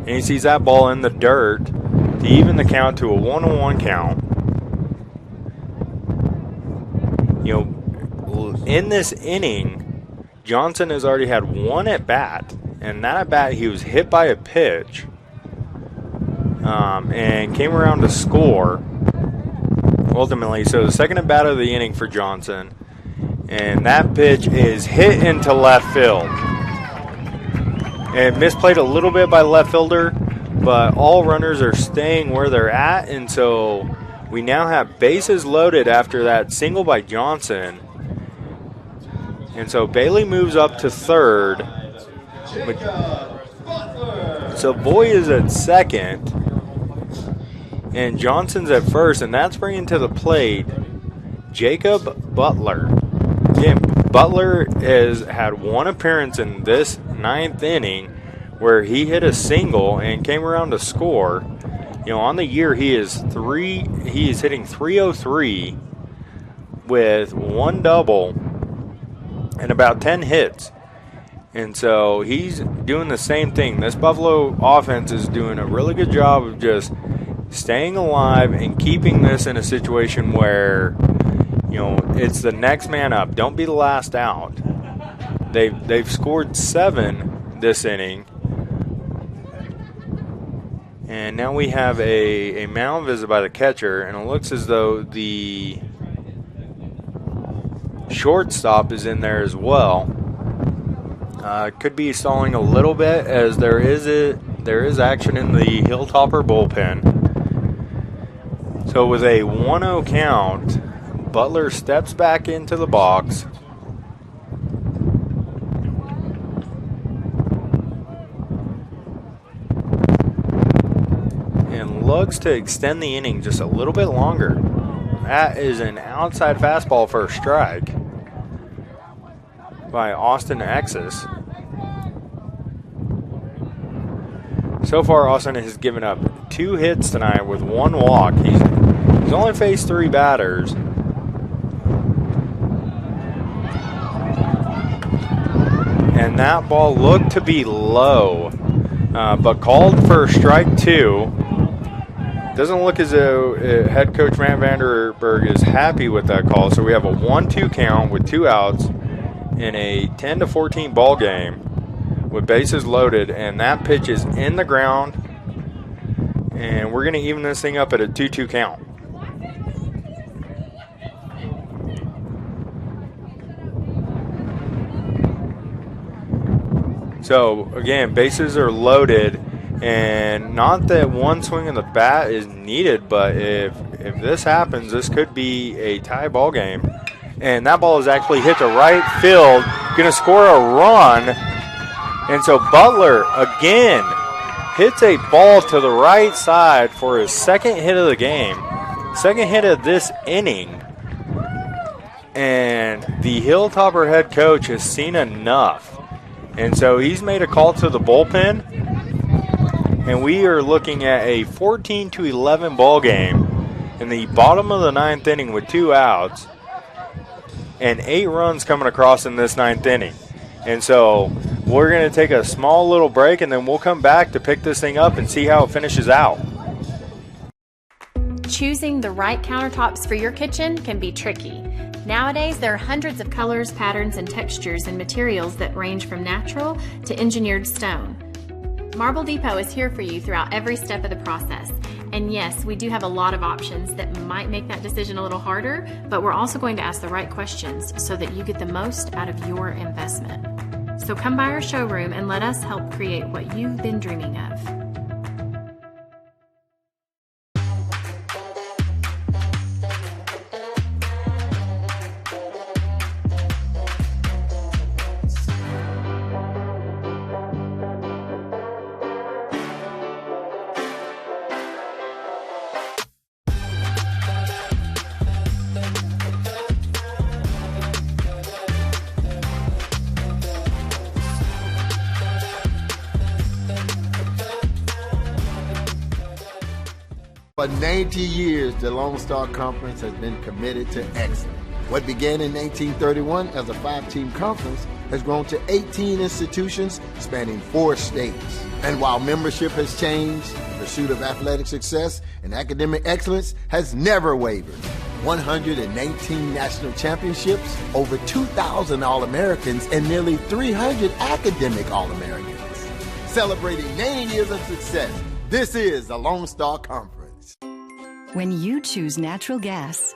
And he sees that ball in the dirt to even the count to a 1-1 count. You know, in this inning, Johnson has already had 1 at bat, and that at bat he was hit by a pitch and came around to score ultimately. So the second at bat of the inning for Johnson, and that pitch is hit into left field. And misplayed a little bit by the left fielder, but all runners are staying where they're at, and so we now have bases loaded after that single by Johnson. And so Bailey moves up to third. Savoy is at second, and Johnson's at first, and that's bringing to the plate Jacob Butler. Again, Butler has had 1 appearance in this 9th inning where he hit a single and came around to score. You know, on the year he is hitting .303 with 1 double and about 10 hits. And so he's doing the same thing. This Buffalo offense is doing a really good job of just staying alive and keeping this in a situation where, you know, it's the next man up. Don't be the last out. They've scored 7 this inning. And now we have a mound visit by the catcher, and it looks as though the shortstop is in there as well. Could be stalling a little bit as there is action in the Hilltopper bullpen. So with a 1-0 count, Butler steps back into the box. And looks to extend the inning just a little bit longer. That is an outside fastball for a strike by Austin Exis. So far, Austin has given up 2 hits tonight with 1 walk. He's only faced 3 batters. And that ball looked to be low, but called for strike 2. Doesn't look as though head coach Matt Vanderberg is happy with that call. So we have a 1-2 count with 2 outs in a 10-14 ball game with bases loaded, and that pitch is in the ground, and we're going to even this thing up at a 2-2 count. So again, bases are loaded, and not that 1 swing of the bat is needed, but if this happens, this could be a tie ball game. And that ball is actually hit to right field, going to score a run. And so Butler again hits a ball to the right side for his 2nd hit of the game, 2nd hit of this inning. And the Hilltopper head coach has seen enough. And so he's made a call to the bullpen. And we are looking at a 14-11 ball game in the bottom of the 9th inning with 2 outs. And 8 runs coming across in this 9th inning. And so we're going to take a small little break, and then we'll come back to pick this thing up and see how it finishes out. Choosing the right countertops for your kitchen can be tricky. Nowadays, there are hundreds of colors, patterns, and textures and materials that range from natural to engineered stone. Marble Depot is here for you throughout every step of the process. And yes, we do have a lot of options that might make that decision a little harder, but we're also going to ask the right questions so that you get the most out of your investment. So come by our showroom and let us help create what you've been dreaming of. For 90 years, the Lone Star Conference has been committed to excellence. What began in 1831 as a 5-team conference has grown to 18 institutions spanning 4 states. And while membership has changed, the pursuit of athletic success and academic excellence has never wavered. 118 national championships, over 2,000 All-Americans, and nearly 300 academic All-Americans. Celebrating 90 years of success, this is the Lone Star Conference. When you choose natural gas,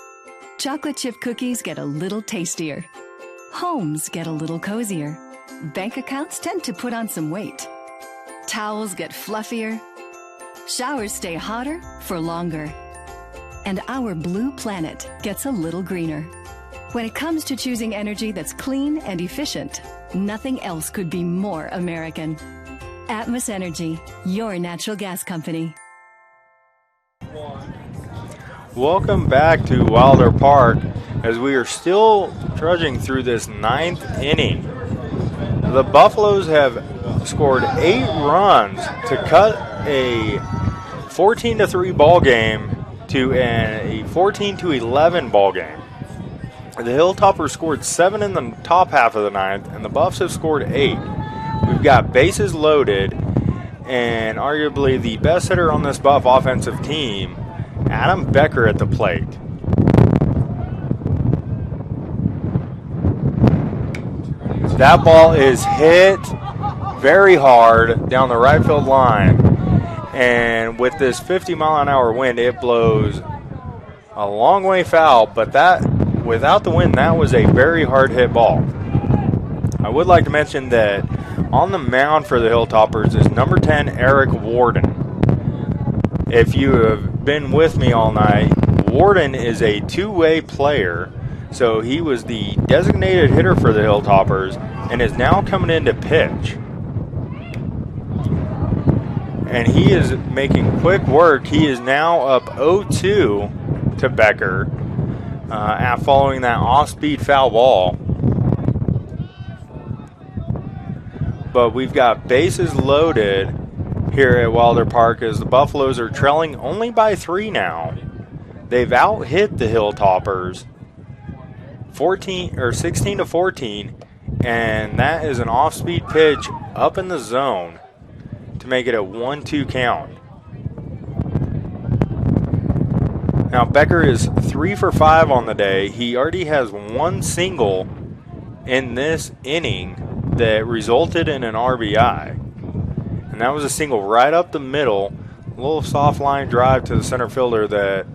chocolate chip cookies get a little tastier. Homes get a little cozier. Bank accounts tend to put on some weight. Towels get fluffier. Showers stay hotter for longer. And our blue planet gets a little greener. When it comes to choosing energy that's clean and efficient, nothing else could be more American. Atmos Energy, your natural gas company. Welcome back to Wilder Park as we are still trudging through this 9th inning. The Buffaloes have scored 8 runs to cut a 14-3 ball game to a 14-11 ball game. The Hilltoppers scored 7 in the top half of the 9th, and the Buffs have scored 8. We've got bases loaded, and arguably the best hitter on this Buff offensive team, Adam Becker, at the plate. That ball is hit very hard down the right field line, and with this 50-mile-an-hour wind, it blows a long way foul, but that, without the wind, that was a very hard hit ball. I would like to mention that on the mound for the Hilltoppers is number 10, Eric Warden. If you have been with me all night, Warden is a two-way player, so he was the designated hitter for the Hilltoppers and is now coming in to pitch. And he is making quick work. He is now up 0-2 to Becker following that off-speed foul ball. But we've got bases loaded here at Wilder Park as the Buffaloes are trailing only by 3 now. They've out-hit the Hilltoppers 16-14, and that is an off-speed pitch up in the zone to make it a 1-2 count. Now Becker is 3 for 5 on the day. He already has 1 single in this inning that resulted in an RBI. And that was a single right up the middle, a little soft line drive to the center fielder that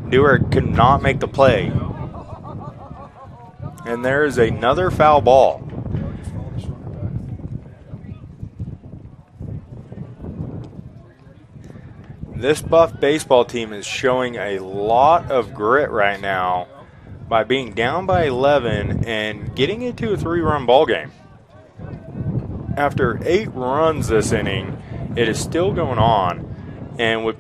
Newark could not make the play. And there is another foul ball. This Buff baseball team is showing a lot of grit right now by being down by 11 and getting into a 3-run ball game. After 8 runs this inning, it is still going on. And with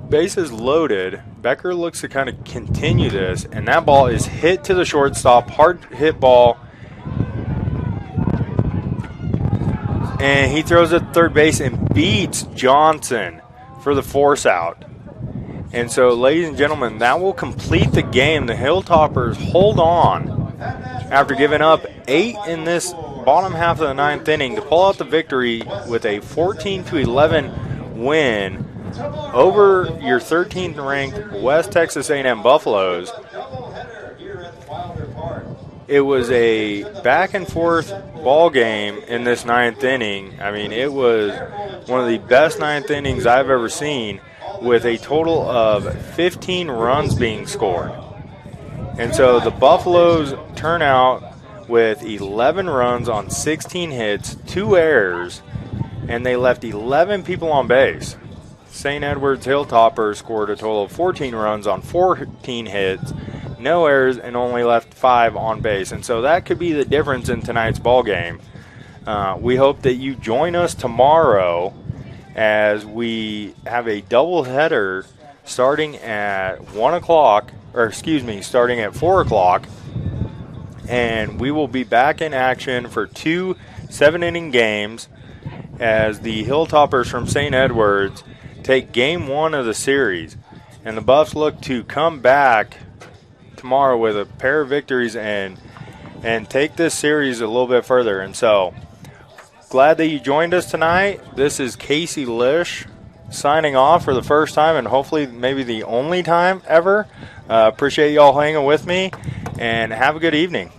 bases loaded, Becker looks to kind of continue this, and that ball is hit to the shortstop, hard hit ball. And he throws it to third base and beats Johnson for the force out. And so, ladies and gentlemen, that will complete the game. The Hilltoppers hold on after giving up 8 in this bottom half of the 9th inning to pull out the victory with a 14-11 win over your 13th ranked West Texas A&M Buffaloes. it was a back and forth ball game in this 9th inning. I mean, it was one of the best 9th innings I've ever seen, with a total of 15 runs being scored. And so the Buffaloes turn out with 11 runs on 16 hits, 2 errors, and they left 11 people on base. St. Edward's Hilltoppers scored a total of 14 runs on 14 hits, no errors, and only left 5 on base. And so that could be the difference in tonight's ball game. We hope that you join us tomorrow as we have a doubleheader starting at 1 o'clock, starting at 4 o'clock. And we will be back in action for 2 7-inning games as the Hilltoppers from St. Edwards take game 1 of the series. And the Buffs look to come back tomorrow with a pair of victories and take this series a little bit further. And so, glad that you joined us tonight. This is Casey Lish signing off for the first time and hopefully maybe the only time ever. Appreciate y'all hanging with me, and have a good evening.